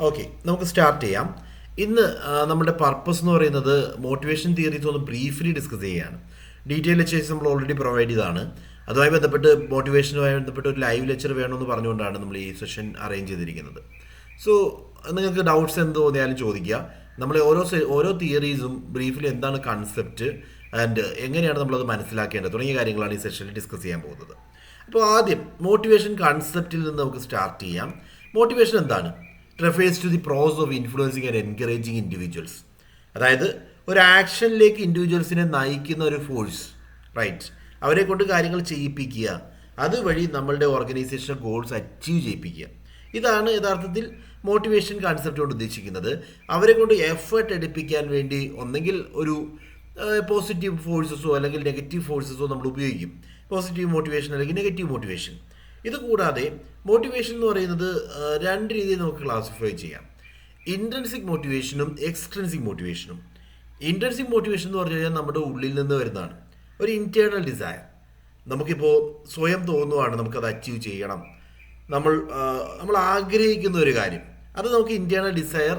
Okay, നമുക്ക് start ചെയ്യാം. ഇന്ന് നമ്മുടെ പർപ്പസ് എന്ന് പറയുന്നത് മോട്ടിവേഷൻ തിയറീസ് ഒന്ന് ബ്രീഫ്ലി ഡിസ്കസ് ചെയ്യുകയാണ്. ഡീറ്റെയിൽ ലെക്ചേഴ്സ് നമ്മൾ ഓൾറെഡി പ്രൊവൈഡ് ചെയ്തതാണ്. അതുമായി ബന്ധപ്പെട്ട് മോട്ടിവേഷനുമായി ബന്ധപ്പെട്ട് ഒരു ലൈവ് ലെക്ചർ വേണമെന്ന് പറഞ്ഞുകൊണ്ടാണ് നമ്മൾ ഈ സെഷൻ അറേഞ്ച് ചെയ്തിരിക്കുന്നത്. സോ നിങ്ങൾക്ക് ഡൗട്ട്സ് എന്ത് തോന്നിയാലും ചോദിക്കുക. നമ്മൾ ഓരോ തിയറീസും ബ്രീഫ്ലി എന്താണ് കൺസെപ്റ്റ് ആൻഡ് എങ്ങനെയാണ് നമ്മളത് മനസ്സിലാക്കേണ്ടത് തുടങ്ങിയ കാര്യങ്ങളാണ് ഈ സെഷനിൽ ഡിസ്കസ് ചെയ്യാൻ പോകുന്നത്. അപ്പോൾ ആദ്യം മോട്ടിവേഷൻ കൺസെപ്റ്റിൽ നിന്ന് നമുക്ക് സ്റ്റാർട്ട് ചെയ്യാം. മോട്ടിവേഷൻ എന്താണ്? Refers to the process of influencing and encouraging individuals. അതായത് ഒരു ആക്ഷനിലേക്ക് ഇൻഡിവിജ്വൽസിനെ നയിക്കുന്ന ഒരു ഫോഴ്സ്, റൈറ്റ്? അവരെ കൊണ്ട് കാര്യങ്ങൾ ചെയ്യിപ്പിക്കുക, അതുവഴി നമ്മളുടെ ഓർഗനൈസേഷൻ ഗോൾസ് അച്ചീവ് ചെയ്യിപ്പിക്കുക. ഇതാണ് യഥാർത്ഥത്തിൽ മോട്ടിവേഷൻ കൺസെപ്റ്റ് കൊണ്ട് ഉദ്ദേശിക്കുന്നത്. അവരെ കൊണ്ട് എഫേർട്ട് എടുപ്പിക്കാൻ വേണ്ടി ഒന്നെങ്കിൽ ഒരു പോസിറ്റീവ് ഫോഴ്സസോ അല്ലെങ്കിൽ നെഗറ്റീവ് ഫോഴ്സസോ നമ്മൾ ഉപയോഗിക്കും. പോസിറ്റീവ് മോട്ടിവേഷൻ അല്ലെങ്കിൽ നെഗറ്റീവ് മോട്ടിവേഷൻ. ഇത് കൂടാതെ മോട്ടിവേഷൻ എന്ന് പറയുന്നത് രണ്ട് രീതിയിൽ നമുക്ക് ക്ലാസിഫൈ ചെയ്യാം. ഇൻട്രിൻസിക് മോട്ടിവേഷനും എക്സ്ട്രിൻസിക് മോട്ടിവേഷനും. ഇൻട്രിൻസിക് മോട്ടിവേഷൻ എന്ന് പറഞ്ഞു കഴിഞ്ഞാൽ നമ്മുടെ ഉള്ളിൽ നിന്ന് വരുന്നതാണ്. ഒരു ഇൻറ്റേർണൽ ഡിസയർ. നമുക്കിപ്പോൾ സ്വയം തോന്നുവാണ് നമുക്കത് അച്ചീവ് ചെയ്യണം, നമ്മൾ ആഗ്രഹിക്കുന്ന ഒരു കാര്യം, അത് നമുക്ക് ഇൻറ്റേർണൽ ഡിസയർ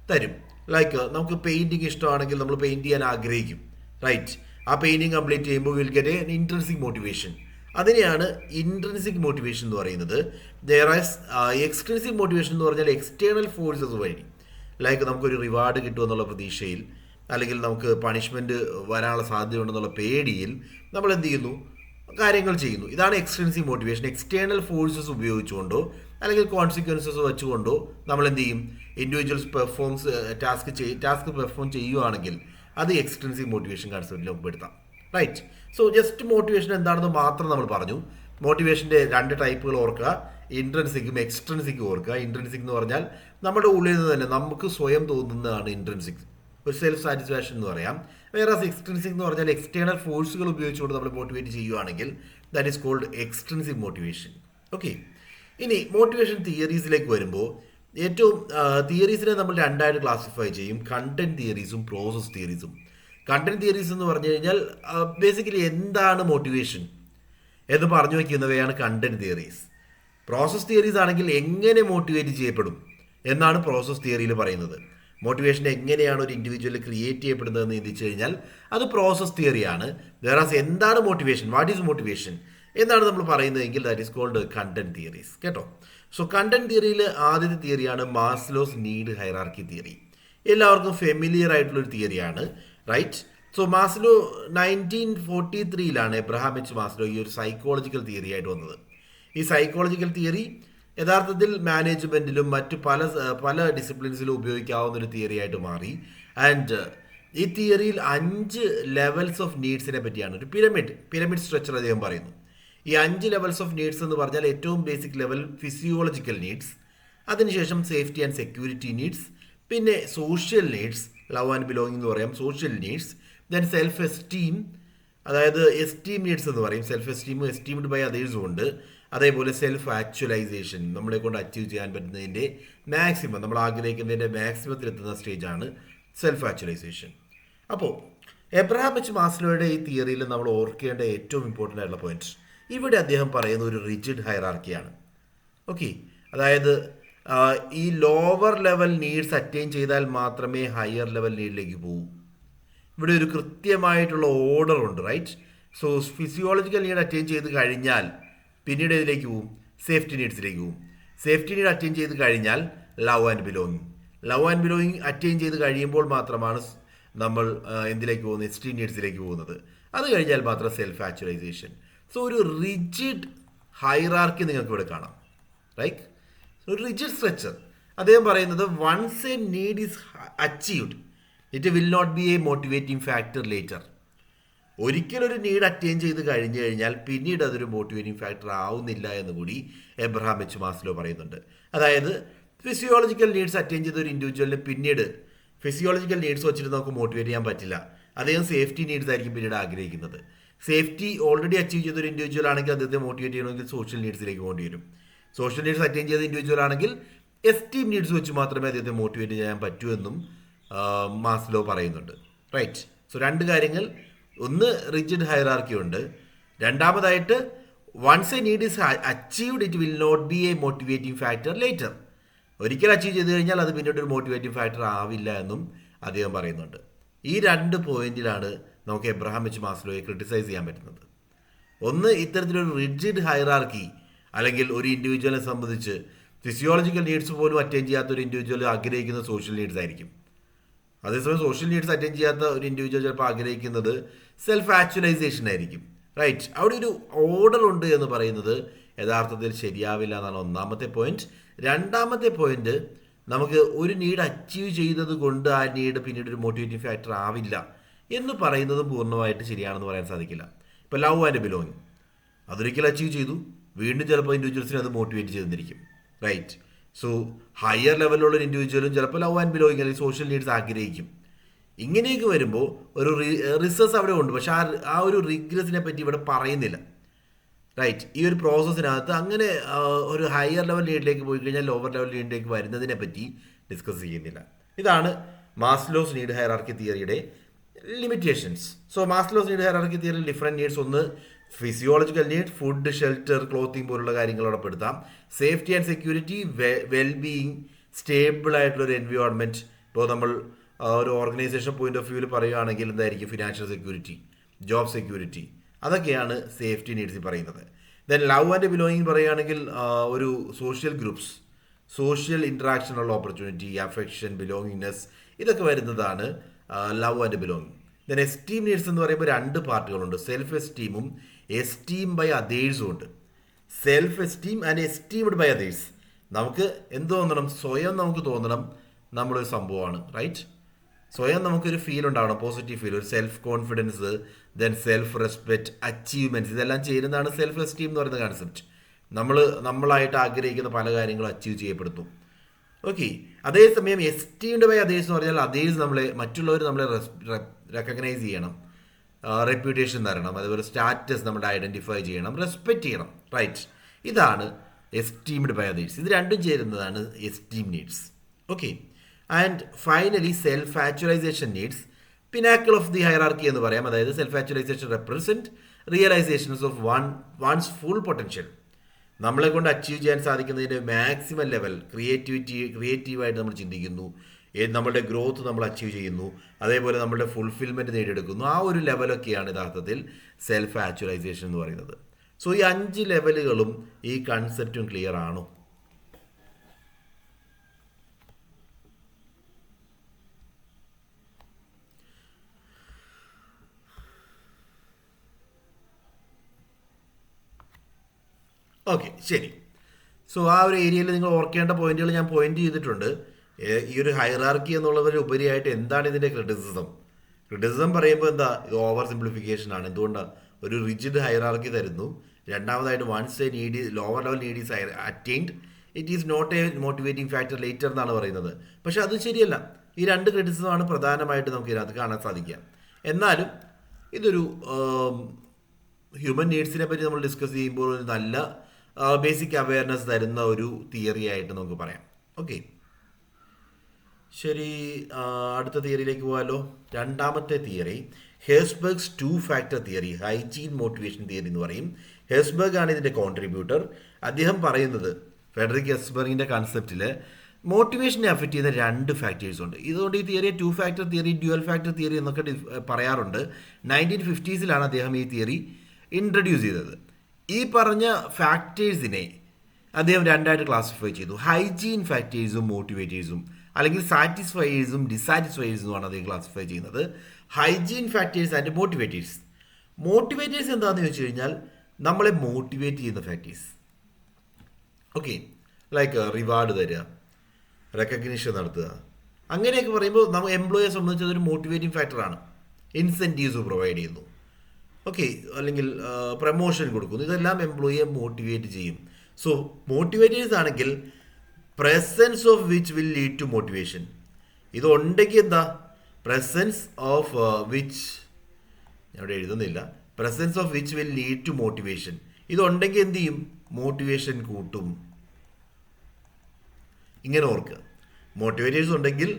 തരും. ലൈക്ക് നമുക്ക് പെയിൻറ്റിങ് ഇഷ്ടമാണെങ്കിൽ നമ്മൾ പെയിൻറ്റ് ചെയ്യാൻ ആഗ്രഹിക്കും, റൈറ്റ്? ആ പെയിൻറ്റിങ് കംപ്ലീറ്റ് ചെയ്യുമ്പോൾ will get A intrinsic motivation. അതിനെയാണ് ഇൻട്രിൻസിക് മോട്ടിവേഷൻ എന്ന് പറയുന്നത്. എക്സ്ട്രിൻസിക് മോട്ടിവേഷൻ എന്ന് പറഞ്ഞാൽ എക്സ്റ്റേണൽ ഫോഴ്സസ് വഴി, ലൈക്ക് നമുക്കൊരു റിവാർഡ് കിട്ടുമെന്നുള്ള പ്രതീക്ഷയിൽ അല്ലെങ്കിൽ നമുക്ക് പണിഷ്മെൻറ്റ് വരാനുള്ള സാധ്യതയുണ്ടെന്നുള്ള പേടിയിൽ നമ്മൾ എന്ത് ചെയ്യുന്നു? കാര്യങ്ങൾ ചെയ്യുന്നു. ഇതാണ് എക്സ്ട്രിൻസിക് മോട്ടിവേഷൻ. എക്സ്റ്റേണൽ ഫോഴ്സസ് ഉപയോഗിച്ചുകൊണ്ടോ അല്ലെങ്കിൽ കോൺസിക്വൻസസ് വെച്ചുകൊണ്ടോ നമ്മൾ എന്ത് ചെയ്യും? ഇൻഡിവിജ്വൽസ് ടാസ്ക് പെർഫോം ചെയ്യുകയാണെങ്കിൽ അത് എക്സ്ട്രിൻസിക് മോട്ടിവേഷൻ കൺസെപ്റ്റിൽ ഉൾപ്പെടുത്താം, റൈറ്റ്? സോ ജസ്റ്റ് മോട്ടിവേഷൻ എന്താണെന്ന് മാത്രം നമ്മൾ പറഞ്ഞു. മോട്ടിവേഷൻ്റെ രണ്ട് ടൈപ്പുകൾ ഓർക്കുക, ഇൻട്രിൻസിക്കും എക്സ്ട്രിൻസിക്കും ഓർക്കുക. ഇൻട്രിൻസിക് എന്ന് പറഞ്ഞാൽ നമ്മുടെ ഉള്ളിൽ നിന്ന് തന്നെ നമുക്ക് സ്വയം തോന്നുന്നതാണ് ഇൻട്രിൻസിക്, ഒരു സെൽഫ് സാറ്റിസ്ഫാക്ഷൻ എന്ന് പറയാം. വേറെ എക്സ്ട്രിൻസിക് എന്ന് പറഞ്ഞാൽ എക്സ്റ്റേണൽ ഫോഴ്സുകൾ ഉപയോഗിച്ചുകൊണ്ട് നമ്മൾ മോട്ടിവേറ്റ് ചെയ്യുകയാണെങ്കിൽ that is called extrinsic motivation. Okay, ഇനി മോട്ടിവേഷൻ തിയറീസിലേക്ക് വരുമ്പോൾ ഏറ്റവും തിയറീസിനെ നമ്മൾ രണ്ടായിട്ട് ക്ലാസിഫൈ ചെയ്യും: കണ്ടന്റ് തിയറീസും പ്രോസസ് തിയറീസും. കണ്ടന്റ് തിയറീസ് എന്ന് പറഞ്ഞു കഴിഞ്ഞാൽ ബേസിക്കലി എന്താണ് മോട്ടിവേഷൻ എന്ന് പറഞ്ഞു വയ്ക്കുന്നവയാണ് കണ്ടന്റ് തിയറീസ്. പ്രോസസ് തിയറീസ് ആണെങ്കിൽ എങ്ങനെ മോട്ടിവേറ്റ് ചെയ്യപ്പെടും എന്നാണ് പ്രോസസ് തിയറിയിൽ പറയുന്നത്. മോട്ടിവേഷൻ എങ്ങനെയാണ് ഒരു ഇൻഡിവിജ്വൽ ക്രിയേറ്റ് ചെയ്യപ്പെടുന്നതെന്ന് ചിന്തിച്ചു കഴിഞ്ഞാൽ അത് പ്രോസസ് തിയറിയാണ്. വേറാസ് എന്താണ് മോട്ടിവേഷൻ, വാട്ട് ഈസ് മോട്ടിവേഷൻ എന്നാണ് നമ്മൾ പറയുന്നതെങ്കിൽ that is called content theories. കേട്ടോ? സോ കണ്ടന്റ് തിയറിയിൽ ആദ്യത്തെ തിയറിയാണ് മാസ്ലോസ് നീഡ് ഹൈറാർക്കി തിയറി. എല്ലാവർക്കും ഫെമിലിയർ ആയിട്ടുള്ളൊരു തിയറിയാണ്, right? So Maslow 1943 Abraham H Maslow ഈ ഒരു സൈക്കോളജിക്കൽ തിയറി ആയിട്ട് വന്നത്. ഈ സൈക്കോളജിക്കൽ തിയറി യഥാർത്ഥത്തിൽ മാനേജ്മെൻറ്റിലും മറ്റ് പല ഡിസിപ്ലിൻസിലും ഉപയോഗിക്കാവുന്ന ഒരു തിയറി ആയിട്ട് മാറി. ആൻഡ് ഈ തിയറിയിൽ 5 ലെവൽസ് ഓഫ് നീഡ്സിനെ പറ്റിയാണ്, ഒരു പിരമിഡ് സ്ട്രക്ചർ അദ്ദേഹം പറയുന്നു. ഈ 5 ലെവൽസ് ഓഫ് നീഡ്സ് എന്ന് പറഞ്ഞാൽ ഏറ്റവും ബേസിക് ലെവൽ ഫിസിയോളജിക്കൽ നീഡ്സ്, അതിനുശേഷം സേഫ്റ്റി ആൻഡ് സെക്യൂരിറ്റി നീഡ്സ്, പിന്നെ social needs, love and belonging എന്ന് പറയാം, social needs, then self esteem, അതായത് എസ്റ്റീം നീഡ്സ് എന്ന് പറയും. സെൽഫ് എസ്റ്റീമും എസ്റ്റീംഡ് ബൈ അതേഴ്സും ഉണ്ട്. അതേപോലെ സെൽഫ് ആക്ച്വലൈസേഷൻ, നമ്മളെ കൊണ്ട് അച്ചീവ് ചെയ്യാൻ പറ്റുന്നതിൻ്റെ മാക്സിമം, നമ്മൾ ആഗ്രഹിക്കുന്നതിൻ്റെ മാക്സിമത്തിലെത്തുന്ന സ്റ്റേജാണ് സെൽഫ് ആക്ച്വലൈസേഷൻ. അപ്പോൾ എബ്രഹാം എച്ച് മാസ്ലോയുടെ ഈ തിയറിയിൽ നമ്മൾ ഓർക്കേണ്ട ഏറ്റവും ഇമ്പോർട്ടൻ്റ് ആയിട്ടുള്ള പോയിന്റ്, ഇവിടെ അദ്ദേഹം പറയുന്ന ഒരു റിജിഡ് ഹൈറാർക്കിയാണ്. ഓക്കെ, അതായത് ഈ ലോവർ ലെവൽ നീഡ്സ് അറ്റൈൻ ചെയ്താൽ മാത്രമേ ഹയർ ലെവൽ നീഡിലേക്ക് പോകൂ. ഇവിടെ ഒരു കൃത്യമായിട്ടുള്ള ഓർഡർ ഉണ്ട്, right? So physiological need attain ചെയ്ത് കഴിഞ്ഞാൽ പിന്നീട് ഇതിലേക്ക് പോവും, സേഫ്റ്റി നീഡ്സിലേക്ക് പോവും. സേഫ്റ്റി നീഡ് അറ്റൈൻ ചെയ്ത് കഴിഞ്ഞാൽ ലവ് ആൻഡ് ബിലോങ്ങിങ് അറ്റൈൻ ചെയ്ത് കഴിയുമ്പോൾ മാത്രമാണ് നമ്മൾ എന്തിലേക്ക് പോകുന്നത്? എസ്റ്റീം നീഡ്സിലേക്ക് പോകുന്നത്. അത് കഴിഞ്ഞാൽ മാത്രം സെൽഫ് ആക്ച്വലൈസേഷൻ. സോ ഒരു റിജിഡ് ഹൈറാർക്കി നിങ്ങൾക്ക് ഇവിടെ കാണാം, റൈറ്റ്? ഒരു റിജിഡ് സ്ട്രക്ചർ. അദ്ദേഹം പറയുന്നത് once a need is achieved it will not be a motivating factor later. ഒരിക്കലൊരു നീഡ് അറ്റൈൻ ചെയ്ത് കഴിഞ്ഞു കഴിഞ്ഞാൽ പിന്നീട് അതൊരു മോട്ടിവേറ്റിംഗ് ഫാക്ടർ ആവുന്നില്ല എന്ന് കൂടി എബ്രഹാം എച്ച് മാസ്ലോ പറയുന്നുണ്ട്. അതായത് ഫിസിയോളജിക്കൽ നീഡ്സ് അറ്റൈൻ ചെയ്ത ഒരു ഇൻഡിവിജ്വലിന് പിന്നീട് ഫിസിയോളജിക്കൽ നീഡ്സ് വെച്ചിട്ട് നമുക്ക് മോട്ടിവേറ്റ് ചെയ്യാൻ പറ്റില്ല. അദ്ദേഹം സേഫ്റ്റി നീഡ്സ് ആയിരിക്കും പിന്നീട് ആഗ്രഹിക്കുന്നത്. സേഫ്റ്റി ഓൾറെഡി അച്ചീവ് ചെയ്ത ഒരു ഇൻഡിവിജ്വൽ ആണെങ്കിൽ അദ്ദേഹത്തെ മോട്ടിവേറ്റ് ചെയ്യണമെങ്കിൽ സോഷ്യൽ നീഡ്സിലേക്ക് പോകേണ്ടി വരും. സോഷ്യൽ നീഡ്സ് അറ്റൈൻ ചെയ്ത ഇൻഡിവിജ്വൽ ആണെങ്കിൽ എസ്റ്റീം നീഡ്സ് വെച്ച് മാത്രമേ അദ്ദേഹത്തെ മോട്ടിവേറ്റ് ചെയ്യാൻ പറ്റൂ എന്നും മാസ്ലോ പറയുന്നുണ്ട്, റൈറ്റ്? സോ രണ്ട് കാര്യങ്ങൾ, ഒന്ന് റിജിഡ് ഹൈറാർക്കി ഉണ്ട്, രണ്ടാമതായിട്ട് once a need is achieved it will not be a motivating factor later. ഒരിക്കൽ അച്ചീവ് ചെയ്ത് കഴിഞ്ഞാൽ അത് പിന്നീട് ഒരു മോട്ടിവേറ്റിംഗ് ഫാക്ടർ ആവില്ല എന്നും അദ്ദേഹം പറയുന്നുണ്ട്. ഈ 2 പോയിന്റിലാണ് നമുക്ക് എബ്രഹാം എച്ച് മാസ്ലോയെ ക്രിട്ടിസൈസ് ചെയ്യാൻ പറ്റുന്നത്. ഒന്ന്, ഇത്തരത്തിലൊരു റിജിഡ് ഹൈറാർക്കി അല്ലെങ്കിൽ ഒരു ഇൻഡിവിജ്വലിനെ സംബന്ധിച്ച് ഫിസിയോളജിക്കൽ നീഡ്സ് പോലും അറ്റൈൻ ചെയ്യാത്ത ഒരു ഇൻഡിവിജ്വൽ ആഗ്രഹിക്കുന്ന സോഷ്യൽ നീഡ്സ് ആയിരിക്കും. അതേസമയം സോഷ്യൽ നീഡ്സ് അറ്റൈൻ ചെയ്യാത്ത ഒരു ഇൻഡിവിജ്വൽ ചിലപ്പോൾ ആഗ്രഹിക്കുന്നത് സെൽഫ് ആക്ച്വലൈസേഷൻ ആയിരിക്കും. റൈറ്റ്, അവിടെ ഒരു ഓർഡർ ഉണ്ട് എന്ന് പറയുന്നത് യഥാർത്ഥത്തിൽ ശരിയാവില്ല എന്നാണ് ഒന്നാമത്തെ പോയിന്റ്. രണ്ടാമത്തെ പോയിന്റ്, നമുക്ക് ഒരു നീഡ് അച്ചീവ് ചെയ്തത് കൊണ്ട് ആ നീഡ് പിന്നീട് ഒരു മോട്ടിവേറ്റിംഗ് ഫാക്ടർ ആവില്ല എന്ന് പറയുന്നതും പൂർണ്ണമായിട്ട് ശരിയാണെന്ന് പറയാൻ സാധിക്കില്ല. ഇപ്പോൾ ലവ് ആൻഡ് ബിലോങ്ങിങ് അതൊരിക്കലും അച്ചീവ് ചെയ്തു, വീണ്ടും ചിലപ്പോൾ ഇൻഡിവിജ്വൽസിനെ അത് മോട്ടിവേറ്റ് ചെയ്തിരിക്കും. റൈറ്റ്, സോ ഹയർ ലെവലിലുള്ള ഒരു ഇൻഡിവിജ്വലും ചിലപ്പോൾ ലവ് ആൻഡ് ബിലോങ്ങിങ് അല്ലെങ്കിൽ സോഷ്യൽ നീഡ്സ് ആഗ്രഹിക്കും. ഇങ്ങനെയൊക്കെ വരുമ്പോൾ ഒരു റിസസ് അവിടെ ഉണ്ട്, പക്ഷെ ആ ഒരു റിഗ്രസിനെ പറ്റി ഇവിടെ പറയുന്നില്ല. റൈറ്റ്, ഈ ഒരു പ്രോസസ്സിനകത്ത് അങ്ങനെ ഒരു ഹയർ ലെവൽ നീഡിലേക്ക് പോയി കഴിഞ്ഞാൽ ലോവർ ലെവൽ നീഡിലേക്ക് വരുന്നതിനെ പറ്റി ഡിസ്കസ് ചെയ്യുന്നില്ല. ഇതാണ് മാസ്ലോസ് നീഡ് ഹൈറാർക്കി തിയറിയുടെ limitations. So Maslow's need hierarchy തിയറിയിൽ ഡിഫറെൻറ്റ് നീഡ്സ്, ഒന്ന് physiological need, food, shelter, clothing പോലുള്ള കാര്യങ്ങളോടെ പെടുത്താം. Safety and security, wellbeing, stable ആയിട്ടുള്ളൊരു എൻവയോൺമെൻറ്റ്. ഇപ്പോൾ നമ്മൾ ഒരു ഓർഗനൈസേഷൻ പോയിന്റ് ഓഫ് വ്യൂവിൽ പറയുകയാണെങ്കിൽ എന്തായിരിക്കും? ഫിനാൻഷ്യൽ സെക്യൂരിറ്റി, ജോബ് സെക്യൂരിറ്റി, അതൊക്കെയാണ് സേഫ്റ്റി നീഡ്സിൽ പറയുന്നത്. ദെൻ ലവ് ആൻഡ് ബിലോങ്ങിങ് പറയുകയാണെങ്കിൽ ഒരു സോഷ്യൽ ഗ്രൂപ്പ്സ്, സോഷ്യൽ ഇൻട്രാക്ഷനുള്ള ഓപ്പർച്യൂണിറ്റി, അഫെക്ഷൻ, ബിലോങ്ങിങ്നെസ്, ഇതൊക്കെ വരുന്നതാണ് love and belonging. Then esteem needs എന്ന് പറയുമ്പോൾ 2 പാർട്ടുകളുണ്ട്, സെൽഫ് എസ്റ്റീമും എസ്റ്റീം ബൈ അതേഴ്സും ഉണ്ട്. Self esteem and esteemed by others. നമുക്ക് എന്ത് തോന്നണം? സ്വയം നമുക്ക് തോന്നണം നമ്മളൊരു സംഭവമാണ്. റൈറ്റ്, സ്വയം നമുക്കൊരു ഫീൽ ഉണ്ടാവണം, പോസിറ്റീവ് ഫീൽ, ഒരു self confidence, then self respect, achievements, ഇതെല്ലാം ചേരുന്നതാണ് സെൽഫ് എസ്റ്റീം എന്ന് പറയുന്ന കൺസെപ്റ്റ്. നമ്മളായിട്ട് ആഗ്രഹിക്കുന്ന പല കാര്യങ്ങളും അച്ചീവ് ചെയ്യപ്പെടുത്തും. ഓക്കെ, അതേസമയം എസ്റ്റീംഡ് ബൈ അതേഴ്സ് എന്ന് പറഞ്ഞാൽ അതേഴ്സ് മറ്റുള്ളവർ നമ്മളെ റെക്കഗ്നൈസ് ചെയ്യണം, റെപ്യൂട്ടേഷൻ തരണം, അതുപോലെ സ്റ്റാറ്റസ് നമ്മുടെ ഐഡൻറ്റിഫൈ ചെയ്യണം, റെസ്പെക്റ്റ് ചെയ്യണം. റൈറ്റ്, ഇതാണ് എസ്റ്റീംഡ് ബൈ അതേഴ്സ്. ഇത് രണ്ടും ചേരുന്നതാണ് esteem needs. Okay, and finally self actualisation needs, pinnacle of the hierarchy എന്ന് പറയാം. അതായത് self actualisation represent realisations of one's full potential. നമ്മളെ കൊണ്ട് അച്ചീവ് ചെയ്യാൻ സാധിക്കുന്നതിൻ്റെ മാക്സിമം ലെവൽ, ക്രിയേറ്റീവായിട്ട് നമ്മൾ ചിന്തിക്കുന്നു, നമ്മളുടെ ഗ്രോത്ത് നമ്മൾ അച്ചീവ് ചെയ്യുന്നു, അതേപോലെ നമ്മളുടെ ഫുൾഫിൽമെൻറ്റ് നേടിയെടുക്കുന്നു. ആ ഒരു ലെവലൊക്കെയാണ് യഥാർത്ഥത്തിൽ സെൽഫ് ആക്ച്വലൈസേഷൻ എന്ന് പറയുന്നത്. സോ ഈ 5 ലെവലുകളും ഈ കൺസെപ്റ്റും ക്ലിയർ ആണോ? ഓക്കെ, ശരി. സോ ആ ഒരു ഏരിയയിൽ നിങ്ങൾ ഓർക്കേണ്ട പോയിന്റുകൾ ഞാൻ പോയിന്റ് ചെയ്തിട്ടുണ്ട്. ഈ ഒരു ഹൈറാർക്കി എന്നുള്ളവരെ ഉപരിയായിട്ട് എന്താണ് ഇതിൻ്റെ ക്രിറ്റിസിസം പറയുമ്പോൾ എന്താ? ഇത് ഓവർ സിംപ്ലിഫിക്കേഷൻ ആണ്. എന്തുകൊണ്ടാണ്? ഒരു റിജിഡ് ഹൈറാർക്കി തരുന്നു. രണ്ടാമതായിട്ട് once a need lower level need is attained, it is not a motivating factor later എന്നാണ് പറയുന്നത്. പക്ഷെ അത് ശരിയല്ല. ഈ 2 ക്രിറ്റിസിസമാണ് പ്രധാനമായിട്ട് നമുക്ക് ഇതിനകത്ത് കാണാൻ സാധിക്കുക. എന്നാലും ഇതൊരു ഹ്യൂമൻ നീഡ്സിനെ പറ്റി നമ്മൾ ഡിസ്കസ് ചെയ്യുമ്പോൾ ഒരു നല്ല ബേസിക് അവയർനെസ് തരുന്ന ഒരു തിയറി ആയിട്ട് നമുക്ക് പറയാം. ഓക്കെ, ശരി. അടുത്ത തിയറിയിലേക്ക് പോകാമല്ലോ. രണ്ടാമത്തെ theory Herzberg's 2 factor theory, hygiene motivation theory എന്ന് പറയും. ഹെർസ്ബർഗ് ആണ് ഇതിൻ്റെ കോൺട്രിബ്യൂട്ടർ. അദ്ദേഹം പറയുന്നത് ഫെഡറിക് ഹെർസ്ബർഗിൻ്റെ കൺസെപ്റ്റിൽ മോട്ടിവേഷനെ അഫക്റ്റ് ചെയ്യുന്ന 2 ഫാക്ടേഴ്സ് ഉണ്ട്. ഇതുകൊണ്ട് ഈ തിയറിയെ 2 factor theory, dual factor theory എന്നൊക്കെ പറയാറുണ്ട്. 1950s അദ്ദേഹം ഈ തിയറി ഇൻട്രൊഡ്യൂസ് ചെയ്തത്. ഈ പറഞ്ഞ ഫാക്ടേഴ്സിനെ അദ്ദേഹം 2ആയിട്ട് ക്ലാസിഫൈ ചെയ്തു. ഹൈജീൻ ഫാക്ടേഴ്സും മോട്ടിവേറ്റേഴ്സും, അല്ലെങ്കിൽ സാറ്റിസ്ഫയേഴ്സും ഡിസാറ്റിസ്ഫയേഴ്സുമാണ് അദ്ദേഹം ക്ലാസിഫൈ ചെയ്യുന്നത്. Hygiene factors and motivators. Motivators എന്താണെന്ന് ചോദിച്ചു കഴിഞ്ഞാൽ നമ്മളെ മോട്ടിവേറ്റ് ചെയ്യുന്ന ഫാക്ടേഴ്സ്. ഓക്കെ, ലൈക്ക് റിവാർഡ് തരിക, റെക്കഗ്നിഷൻ നടത്തുക, അങ്ങനെയൊക്കെ പറയുമ്പോൾ നമ്മൾ എംപ്ലോയിയെ സംബന്ധിച്ച് അതൊരു മോട്ടിവേറ്റിംഗ് ഫാക്ടറാണ്. ഇൻസെൻറ്റീവ്സ് പ്രൊവൈഡ് ചെയ്യുന്നു, ഓക്കെ, അല്ലെങ്കിൽ പ്രമോഷൻ കൊടുക്കുന്നു. ഇതെല്ലാം എംപ്ലോയിയെ മോട്ടിവേറ്റ് ചെയ്യും. സോ മോട്ടിവേറ്റേഴ്സ് ആണെങ്കിൽ presence of which will lead to motivation. ഇതുണ്ടെങ്കിൽ എന്താ? പ്രസൻസ് ഓഫ് വിച്ച്, ഞാൻ ഇവിടെ എഴുതുന്നില്ല, presence of which will lead to motivation. ഇതുണ്ടെങ്കിൽ എന്ത് ചെയ്യും? മോട്ടിവേഷൻ കൂട്ടും. ഇങ്ങനെ ഓർക്കുക, മോട്ടിവേറ്റേഴ്സ് ഉണ്ടെങ്കിൽ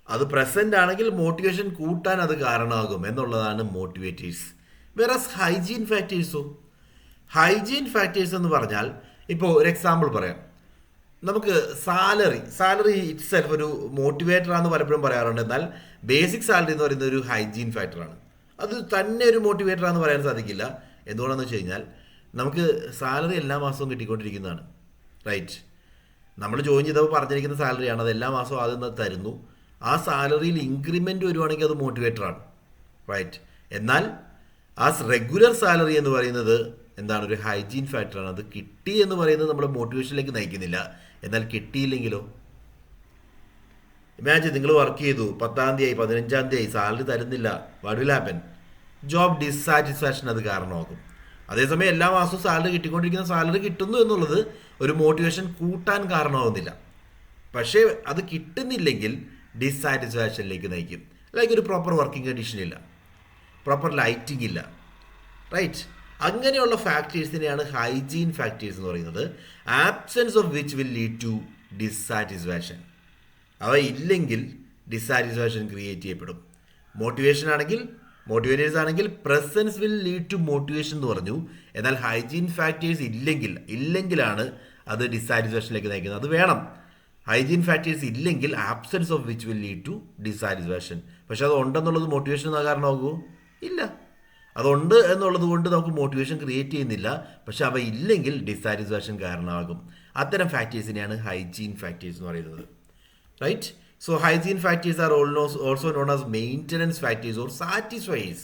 അത് പ്രസൻ്റ് ആണെങ്കിൽ മോട്ടിവേഷൻ കൂട്ടാൻ അത് കാരണമാകും എന്നുള്ളതാണ് മോട്ടിവേറ്റേഴ്സ്. വേറസ് ഹൈജീൻ ഫാക്ടേഴ്സോ? ഹൈജീൻ ഫാക്ടേഴ്സ് എന്ന് പറഞ്ഞാൽ, ഇപ്പോൾ ഒരു എക്സാമ്പിൾ പറയാം. നമുക്ക് സാലറി ഇറ്റ് സെൽഫ് ഒരു മോട്ടിവേറ്റർ ആണെന്ന് പലപ്പോഴും പറയാറുണ്ട്. എന്നാൽ ബേസിക് സാലറി എന്ന് പറയുന്നത് ഒരു ഹൈജീൻ ഫാക്ടറാണ്. അത് തന്നെ ഒരു മോട്ടിവേറ്റർ ആണെന്ന് പറയാൻ സാധിക്കില്ല. എന്തുകൊണ്ടാണെന്ന് വെച്ച് കഴിഞ്ഞാൽ നമുക്ക് സാലറി എല്ലാ മാസവും കിട്ടിക്കൊണ്ടിരിക്കുന്നതാണ്, റൈറ്റ്? നമ്മൾ ജോയിൻ ചെയ്തപ്പോൾ പറഞ്ഞിരിക്കുന്ന സാലറിയാണ്, അത് എല്ലാ മാസവും ആദ്യം തരുന്നു. ആ സാലറിയിൽ ഇൻക്രിമെൻ്റ് വരുവാണെങ്കിൽ അത് മോട്ടിവേറ്ററാണ്, റൈറ്റ്? എന്നാൽ ആ റെഗുലർ സാലറി എന്ന് പറയുന്നത് എന്താണ്, ഒരു ഹൈജീൻ ഫാക്ടറാണ്. അത് കിട്ടി എന്ന് പറയുന്നത് നമ്മുടെ മോട്ടിവേഷനിലേക്ക് നയിക്കുന്നില്ല. എന്നാൽ കിട്ടിയില്ലെങ്കിലോ? ഇമാജിൻ നിങ്ങൾ വർക്ക് ചെയ്തു, 10-ാം തീയതി 15-ാം തീയതി സാലറി തരുന്നില്ല, വാട്ട് വിൽ ഹാപ്പൻ? ജോബ് ഡിസ്സാറ്റിസ്ഫാക്ഷൻ അത് കാരണമാകും. അതേസമയം എല്ലാ മാസവും സാലറി കിട്ടിക്കൊണ്ടിരിക്കുന്ന സാലറി കിട്ടുന്നു എന്നുള്ളത് ഒരു മോട്ടിവേഷൻ കൂട്ടാൻ കാരണമാകുന്നില്ല. പക്ഷേ അത് കിട്ടുന്നില്ലെങ്കിൽ ഡിസ്സാറ്റിസ്ഫാക്ഷനിലേക്ക് നയിക്കും. ലൈക്ക് ഒരു പ്രോപ്പർ വർക്കിംഗ് കണ്ടീഷൻ ഇല്ല, പ്രോപ്പർ ലൈറ്റിംഗ് ഇല്ല, റൈറ്റ്? അങ്ങനെയുള്ള ഫാക്ടേഴ്സിനെയാണ് ഹൈജീൻ ഫാക്ടേഴ്സ് എന്ന് പറയുന്നത്. Absence of which will lead to dissatisfaction. അവ ഇല്ലെങ്കിൽ ഡിസ്സാറ്റിസ്ഫാക്ഷൻ ക്രിയേറ്റ് ചെയ്യപ്പെടും. മോട്ടിവേറ്റേഴ്സ് ആണെങ്കിൽ presence will lead to motivation എന്ന് പറഞ്ഞു. എന്നാൽ ഹൈജീൻ ഫാക്ടേഴ്സ് ഇല്ലെങ്കിലാണ് അത് ഡിസ്സാറ്റിസ്ഫാക്ഷനിലേക്ക് നയിക്കുന്നത്. അത് വേണം. ഹൈജീൻ ഫാക്ടേഴ്സ് ഇല്ലെങ്കിൽ absence of which will lead to dissatisfaction. പക്ഷെ അത് ഉണ്ടെന്നുള്ളത് മോട്ടിവേഷൻ കാരണമാകുമോ? ഇല്ല. അതുണ്ട് എന്നുള്ളത് കൊണ്ട് നമുക്ക് മോട്ടിവേഷൻ ക്രിയേറ്റ് ചെയ്യുന്നില്ല. പക്ഷെ അവ ഇല്ലെങ്കിൽ ഡിസ്സാറ്റിസ്ഫാക്ഷൻ കാരണമാകും. അത്തരം ഫാക്ടേഴ്സിനെയാണ് ഹൈജീൻ ഫാക്ടേഴ്സ് എന്ന് പറയുന്നത്, right? So hygiene factors are also known as maintenance factors or satisfiers.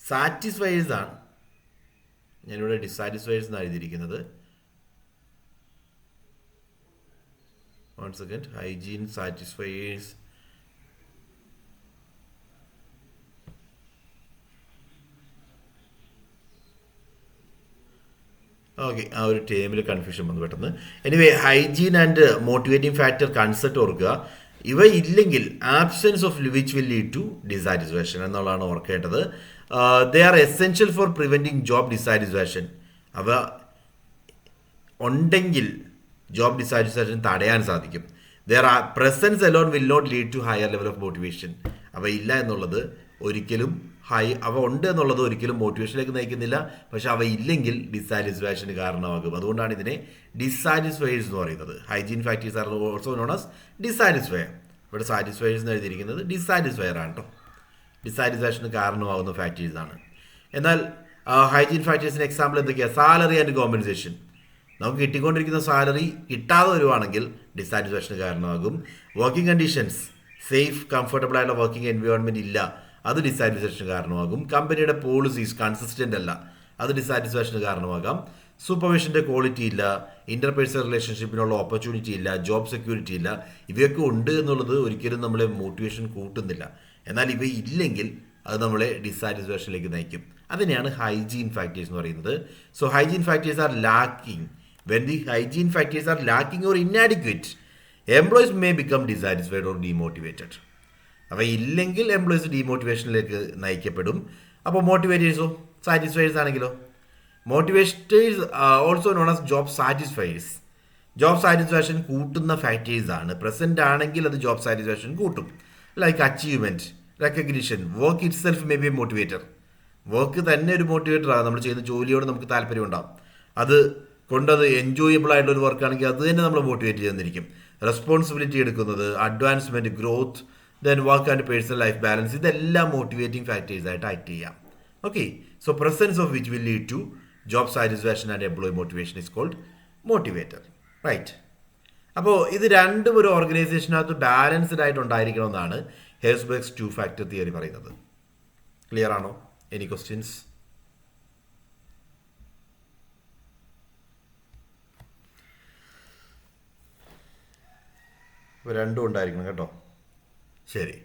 Satisfiers ആണ് ഞാനിവിടെ ഡിസാറ്റിസ്ഫൈസ് എന്നാണ് എഴുതിയിരിക്കുന്നത്. One second. Hygiene satisfiers. Okay, ആ ഒരു ടേമിൽ കൺഫ്യൂഷൻ വന്നു പെട്ടെന്ന്. Anyway, hygiene and motivating factor concept ഓർക്കുക. ഇവ ഇല്ലെങ്കിൽ absence of which will lead to dissatisfaction എന്നുള്ളതാണ് ഓർക്കേണ്ടത്. They are essential for preventing job dissatisfaction. അവ ഉണ്ടെങ്കിൽ ജോബ് ഡിസാറ്റിസ്ഫാക്ഷൻ തടയാൻ സാധിക്കും. There are presence alone will not lead to higher level of motivation. അവ ഇല്ല എന്നുള്ളത് ഒരിക്കലും അവ ഉണ്ട് എന്നുള്ളത് ഒരിക്കലും മോട്ടിവേഷനിലേക്ക് നയിക്കുന്നില്ല. പക്ഷെ അവ ഇല്ലെങ്കിൽ ഡിസാറ്റിസ്ഫാക്ഷന് കാരണമാകും. അതുകൊണ്ടാണ് ഇതിനെ ഡിസാറ്റിസ്ഫയേഴ്സ് എന്ന് പറയുന്നത്. Hygiene factors are also known as ഡിസാറ്റിസ്ഫയർ. ഇവിടെ സാറ്റിസ്ഫയേഴ്സ് എന്ന് എഴുതിയിരിക്കുന്നത് ഡിസാറ്റിസ്ഫയർ ആണ് കേട്ടോ. ഡിസാറ്റിസ്ഫാക്ഷന് കാരണമാകുന്ന ഫാക്ടേഴ്സാണ്. എന്നാൽ ഹൈജീൻ ഫാക്ടേഴ്സിന് എക്സാമ്പിൾ എന്തൊക്കെയാണ്? Salary and compensation. നമുക്ക് കിട്ടിക്കൊണ്ടിരിക്കുന്ന സാലറി കിട്ടാതെ വരുവാണെങ്കിൽ ഡിസാറ്റിസ്ഫാക്ഷന് കാരണമാകും. വർക്കിംഗ് കണ്ടീഷൻസ്, സേഫ് കംഫർട്ടബിൾ ആയിട്ടുള്ള വർക്കിംഗ് എൻവയോൺമെൻറ്റ് ഇല്ല, അത് ഡിസാറ്റിസ്ഫാക്ഷന് കാരണമാകും. കമ്പനിയുടെ പോളിസീസ് കൺസിസ്റ്റൻ്റ് അല്ല, അത് ഡിസാറ്റിസ്ഫാക്ഷന് കാരണമാകാം. സൂപ്പർവിഷൻ്റെ ക്വാളിറ്റി ഇല്ല, ഇൻ്റർപേഴ്സണൽ റിലേഷൻഷിപ്പിനുള്ള ഓപ്പർച്യൂണിറ്റി ഇല്ല, ജോബ് സെക്യൂരിറ്റി ഇല്ല. ഇവയൊക്കെ ഉണ്ട് എന്നുള്ളത് ഒരിക്കലും നമ്മളെ മോട്ടിവേഷൻ കൂട്ടുന്നില്ല. എന്നാൽ ഇവ ഇല്ലെങ്കിൽ അത് നമ്മളെ ഡിസാറ്റിസ്ഫാക്ഷനിലേക്ക് നയിക്കും. അതിനെയാണ് ഹൈജീൻ ഫാക്ടേഴ്സ് എന്ന് പറയുന്നത്. So hygiene factors are lacking. When the hygiene factors are lacking or inadequate, employees may become dissatisfied or demotivated. അവ ഇല്ലെങ്കിൽ എംപ്ലോയീസ് ഡീമോട്ടിവേഷനിലേക്ക് നയിക്കപ്പെടും. അപ്പോൾ മോട്ടിവേറ്റേഴ്സോ, സാറ്റിസ്ഫൈഡേഴ്സ് ആണെങ്കിലോ? Motivators also known as job satisfiers. Job satisfaction കൂട്ടുന്ന ഫാക്ടേഴ്സ് ആണ്. പ്രസൻറ്റ് ആണെങ്കിൽ അത് ജോബ് സാറ്റിസ്ഫാക്ഷൻ കൂട്ടും. Like achievement, recognition, work itself may be a motivator. Work തന്നെ ഒരു മോട്ടിവേറ്ററാണ്. നമ്മൾ ചെയ്യുന്ന ജോലിയോട് നമുക്ക് താല്പര്യം ഉണ്ടാകും. അത് കൊണ്ടത് എൻജോയബിൾ ആയിട്ടുള്ള ഒരു വർക്കാണെങ്കിൽ അത് തന്നെ നമ്മൾ മോട്ടിവേറ്റ് ചെയ്യുന്നിരിക്കും. റെസ്പോൺസിബിലിറ്റി എടുക്കുന്നത്, advancement, growth, then work and personal life balance, ഇതെല്ലാം മോട്ടിവേറ്റിംഗ് ഫാക്ടേഴ്സായിട്ട് ആക്ട് ചെയ്യാം. Okay, so presence of which will lead to job satisfaction and employee motivation is called motivator, right? അപ്പോൾ ഇത് രണ്ടും ഒരു ഓർഗനൈസേഷനകത്ത് ബാലൻസ്ഡ് ആയിട്ട് ഉണ്ടായിരിക്കണമെന്നാണ് ഹെർസ്ബർഗ്സ് 2 ഫാക്ടർ തിയറി പറയുന്നത്. ക്ലിയർ ആണോ? Any questions? ഇപ്പോൾ രണ്ടും ഉണ്ടായിരിക്കണം കേട്ടോ. ശരി,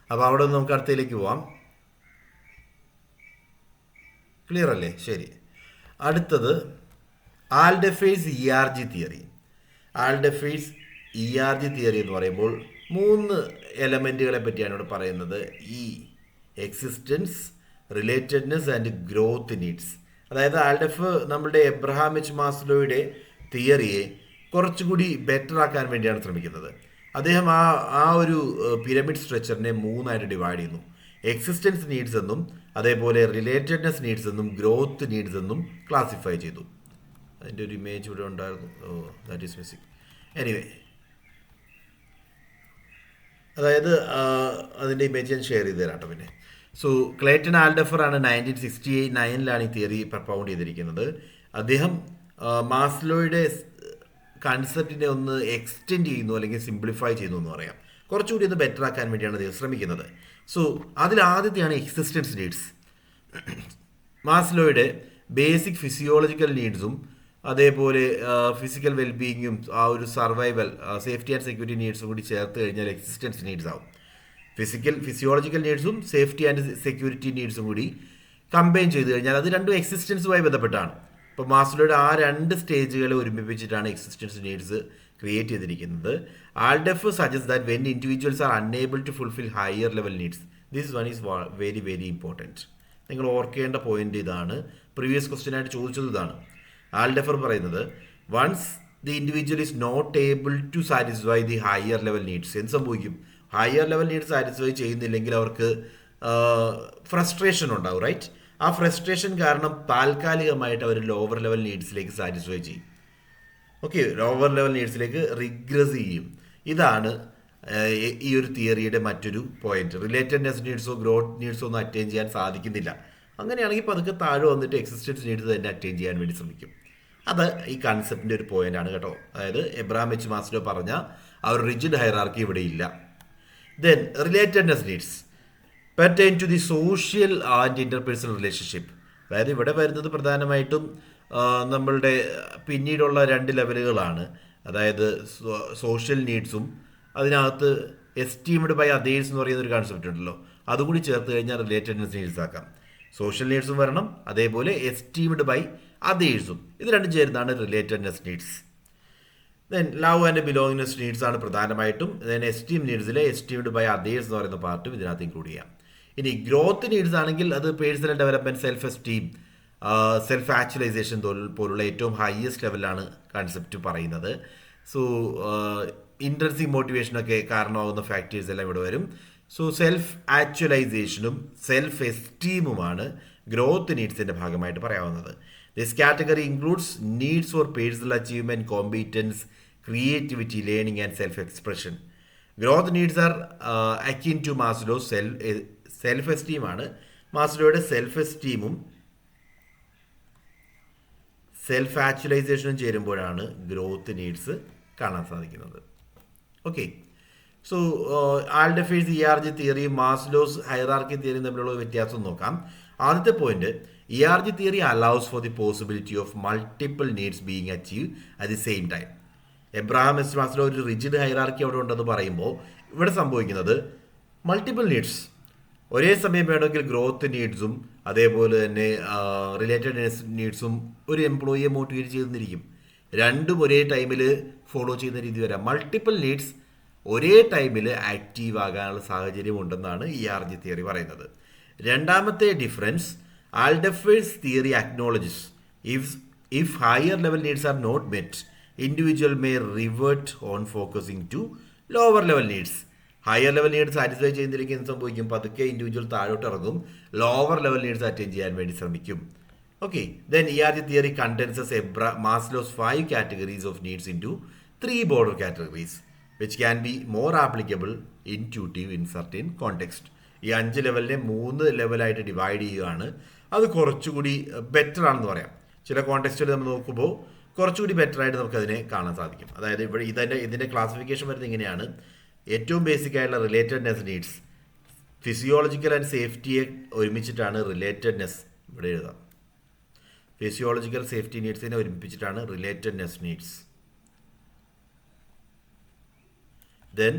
അപ്പോൾ അവിടെ നിന്ന് നമുക്ക് അടുത്തയിലേക്ക് പോവാം. ക്ലിയർ അല്ലേ? ശരി, അടുത്തത് ആൽഡെഫേഴ്സ് ERG തിയറി. ആൽഡെഫേഴ്സ് ERG തിയറി എന്ന് പറയുമ്പോൾ 3 എലമെൻറ്റുകളെ പറ്റിയാണ് ഇവിടെ പറയുന്നത്. Existence, relatedness and growth needs. അതായത് ആൽഡെഫ് നമ്മുടെ എബ്രഹാം എച്ച് മാസ്ലോയുടെ തിയറിയെ കുറച്ചുകൂടി ബെറ്റർ ആക്കാൻ വേണ്ടിയാണ് ശ്രമിക്കുന്നത്. അദ്ദേഹം ആ ഒരു പിരമിഡ് സ്ട്രക്ചറിനെ 3ആയിട്ട് ഡിവൈഡ് ചെയ്യുന്നു. എക്സിസ്റ്റൻസ് നീഡ്സ് എന്നും അതേപോലെ റിലേറ്റഡ്നെസ് നീഡ്സ് എന്നും ഗ്രോത്ത് നീഡ്സ് എന്നും ക്ലാസിഫൈ ചെയ്തു. അതിൻ്റെ ഒരു ഇമേജ് ഇവിടെ ഉണ്ടായിരുന്നു. That is missing. എനിവേ, അതായത് അതിൻ്റെ ഇമേജ് ഞാൻ ഷെയർ ചെയ്ത് തരാം കേട്ടോ. പിന്നെ സോ ക്ലേറ്റൺ ആൽഡഫർ ആണ് 1969 ഈ തിയറി പ്രപ്പൗണ്ട് ചെയ്തിരിക്കുന്നത്. അദ്ദേഹം മാസ്ലോയുടെ കൺസെപ്റ്റിനെ ഒന്ന് എക്സ്റ്റെൻഡ് ചെയ്യുന്നു, അല്ലെങ്കിൽ സിംപ്ലിഫൈ ചെയ്യുന്നു എന്ന് പറയാം. കുറച്ചുകൂടി ഒന്ന് ബെറ്റർ ആക്കാൻ വേണ്ടിയാണ് അദ്ദേഹം ശ്രമിക്കുന്നത്. സോ അതിൽ ആദ്യത്തെയാണ് എക്സിസ്റ്റൻസ് നീഡ്സ്. മാസ്ലോയുടെ ബേസിക് ഫിസിയോളജിക്കൽ നീഡ്സും അതേപോലെ ഫിസിക്കൽ വെൽബീയിങ്ങും ആ ഒരു സർവൈവൽ, സേഫ്റ്റി ആൻഡ് സെക്യൂരിറ്റി നീഡ്സും കൂടി ചേർത്ത് കഴിഞ്ഞാൽ എക്സിസ്റ്റൻസ് നീഡ്സ് ആവും. ഫിസിയോളജിക്കൽ നീഡ്സും സേഫ്റ്റി ആൻഡ് സെക്യൂരിറ്റി നീഡ്സും കൂടി കമ്പൈൻ ചെയ്ത് കഴിഞ്ഞാൽ അത് രണ്ടും എക്സിസ്റ്റൻസുമായി ബന്ധപ്പെട്ടാണ്. ഇപ്പോൾ മാസ്ലോയുടെ ആ രണ്ട് സ്റ്റേജുകളെ ഒരുമിപ്പിച്ചിട്ടാണ് എക്സിസ്റ്റൻസ് നീഡ്സ് ക്രിയേറ്റ് ചെയ്തിരിക്കുന്നത്. Alderfer suggest that when individuals are unable to fulfil higher level needs, this one is very very important. നിങ്ങൾ ഓർക്കേണ്ട പോയിന്റ് ഇതാണ്. പ്രീവിയസ് ക്വസ്റ്റ്യൻ ആയിട്ട് ചോദിച്ചത് ഇതാണ്. ആൽഡഫർ പറയുന്നത് once the individual is not able to satisfy the higher level needs, എന്ത് സംഭവിക്കും? Higher level needs satisfy ചെയ്യുന്നില്ലെങ്കിൽ അവർക്ക് ഫ്രസ്ട്രേഷൻ ഉണ്ടാവും, റൈറ്റ്? ആ ഫ്രസ്ട്രേഷൻ കാരണം താൽക്കാലികമായിട്ട് അവർ ലോവർ ലെവൽ നീഡ്സിലേക്ക് സാറ്റിസ്ഫൈ ചെയ്യും. ഓക്കെ, ലോവർ ലെവൽ നീഡ്സിലേക്ക് റിഗ്രസ് ചെയ്യും. ഇതാണ് ഈ ഒരു തിയറിയുടെ മറ്റൊരു പോയിന്റ്. റിലേറ്റഡ്നെസ് നീഡ്സോ ഗ്രോത്ത് നീഡ്സോ ഒന്നും അറ്റൈൻ ചെയ്യാൻ സാധിക്കുന്നില്ല. അങ്ങനെയാണെങ്കിൽ പതുക്കെ താഴെ വന്നിട്ട് എക്സിസ്റ്റൻസ് നീഡ്സ് തന്നെ അറ്റൈൻ ചെയ്യാൻ വേണ്ടി ശ്രമിക്കും. അത് ഈ കൺസെപ്റ്റിൻ്റെ ഒരു പോയിന്റാണ് കേട്ടോ. അതായത് എബ്രഹാം എച്ച് മാസ്ലോ പറഞ്ഞ ആ ഒരു റിജിഡ് ഹൈറാർക്കി ഇവിടെ ഇല്ല. Then relatedness needs pertain to the social and interpersonal relationship. അതായത് ഇവിടെ വരുന്നത് പ്രധാനമായിട്ടും നമ്മളുടെ പിന്നീടുള്ള രണ്ട് ലെവലുകളാണ്. അതായത് സോഷ്യൽ നീഡ്സും അതിനകത്ത് എസ്റ്റീംഡ് ബൈ അതേഴ്സ് എന്ന് പറയുന്ന ഒരു കൺസെപ്റ്റ് ഉണ്ടല്ലോ, അതുകൂടി ചേർത്ത് കഴിഞ്ഞാൽ റിലേറ്റഡ്നെസ് നീഡ്സ് ആക്കാം. സോഷ്യൽ നീഡ്സും വരണം, അതേപോലെ എസ്റ്റീംഡ് ബൈ അതേഴ്സും, ഇത് രണ്ടും ചേരുന്നതാണ് relatedness needs. Then love and belongingness needs ആണ് പ്രധാനമായിട്ടും. ദെൻ എസ്റ്റീം നീഡ്സിലെ എസ്റ്റീംഡ് ബൈ അതേഴ്സ് എന്ന് പറയുന്ന പാർട്ടും ഇതിനകത്ത് ഇൻക്ലൂഡ് ചെയ്യാം. ഇനി ഗ്രോത്ത് നീഡ്സ് ആണെങ്കിൽ അത് personal development, self esteem, self actualisation പോലുള്ള ഏറ്റവും ഹയസ്റ്റ് ലെവലിലാണ് കൺസെപ്റ്റ് പറയുന്നത്. സോ ഇൻട്രൻസിക് മോട്ടിവേഷനൊക്കെ കാരണമാകുന്ന ഫാക്ടേഴ്സ് എല്ലാം ഇവിടെ വരും. സോ സെൽഫ് ആക്ച്വലൈസേഷനും സെൽഫ് എസ്റ്റീമുമാണ് ഗ്രോത്ത് നീഡ്സിൻ്റെ ഭാഗമായിട്ട് പറയാവുന്നത്. This category includes needs for personal achievement, competence, creativity, learning and self expression. Growth needs are akin to Maslow self എസ്റ്റീമാണ്. മാസ്ലോയുടെ സെൽഫ് എസ്റ്റീമും സെൽഫ് ആക്ച്വലൈസേഷനും ചേരുമ്പോഴാണ് ഗ്രോത്ത് നീഡ്സ് കാണാൻ സാധിക്കുന്നത്. ഓക്കെ, സോ ആൽഡഫേഴ്സ് ERG തിയറിയും മാസ്ലോസ് ഹൈറാർക്കി തിയറിയും തമ്മിലുള്ള വ്യത്യാസം നോക്കാം. ആദ്യത്തെ point, ERG theory allows for the possibility of multiple needs being achieve at the same time. Abraham S Maslow ഒരു റിജിഡ് ഹൈറാർക്കി അവിടെ ഉണ്ടെന്ന് പറയുമ്പോൾ ഇവിടെ സംഭവിക്കുന്നത് മൾട്ടിപ്പിൾ നീഡ്സ് ഒരേ സമയം വേണമെങ്കിൽ ഗ്രോത്ത് നീഡ്സും അതേപോലെ തന്നെ റിലേറ്റഡ് നീഡ്സും ഒരു എംപ്ലോയിയെ മോട്ടിവേറ്റ് ചെയ്തിരിക്കും. രണ്ടും ഒരേ ടൈമിൽ ഫോളോ ചെയ്യുന്ന രീതി വരാം. മൾട്ടിപ്പിൾ നീഡ്സ് ഒരേ ടൈമിൽ ആക്റ്റീവ് ആകാനുള്ള സാഹചര്യം ഉണ്ടെന്നാണ് ERG തിയറി പറയുന്നത്. രണ്ടാമത്തെ difference, Alderfer's theory acknowledges if higher level needs are not met, individual may revert on focusing to lower level needs. Higher level needs satisfy ചെയ്യുന്നതിലേക്ക് എന്ത് സംഭവിക്കും? പതുക്കെ ഇൻഡിവിജ്വൽ താഴോട്ട് ഇറങ്ങും, ലോവർ ലെവൽ നീഡ്സ് അറ്റൈൻ ചെയ്യാൻ വേണ്ടി ശ്രമിക്കും. Okay, then ERG theory condenses Maslow's 5 categories of needs into 3 broader categories, which can be more applicable, intuitive in certain context. ഈ 5 ലെവലിനെ 3 ലെവലായിട്ട് ഡിവൈഡ് ചെയ്യുകയാണ്. അത് കുറച്ചുകൂടി ബെറ്റർ ആണെന്ന് പറയാം. ചില കോണ്ടെക്സ്റ്റുകൾ നമ്മൾ നോക്കുമ്പോൾ കുറച്ചുകൂടി ബെറ്റർ ആയിട്ട് നമുക്കതിനെ കാണാൻ സാധിക്കും. അതായത് ഇവിടെ ഇതിൻ്റെ ക്ലാസിഫിക്കേഷൻ വരുന്നത് ഇങ്ങനെയാണ്. ഏറ്റവും ബേസിക് ആയിട്ടുള്ള റിലേറ്റഡ്നെസ് നീഡ്സ്, ഫിസിയോളജിക്കൽ ആൻഡ് സേഫ്റ്റിയെ ഒരുമിച്ചിട്ടാണ് റിലേറ്റഡ്നെസ് ഇവിടെ എഴുതാം. ഫിസിയോളജിക്കൽ സേഫ്റ്റി നീഡ്സിനെ ഒരുമിപ്പിച്ചിട്ടാണ് റിലേറ്റഡ്നെസ് നീഡ്സ്. ദെൻ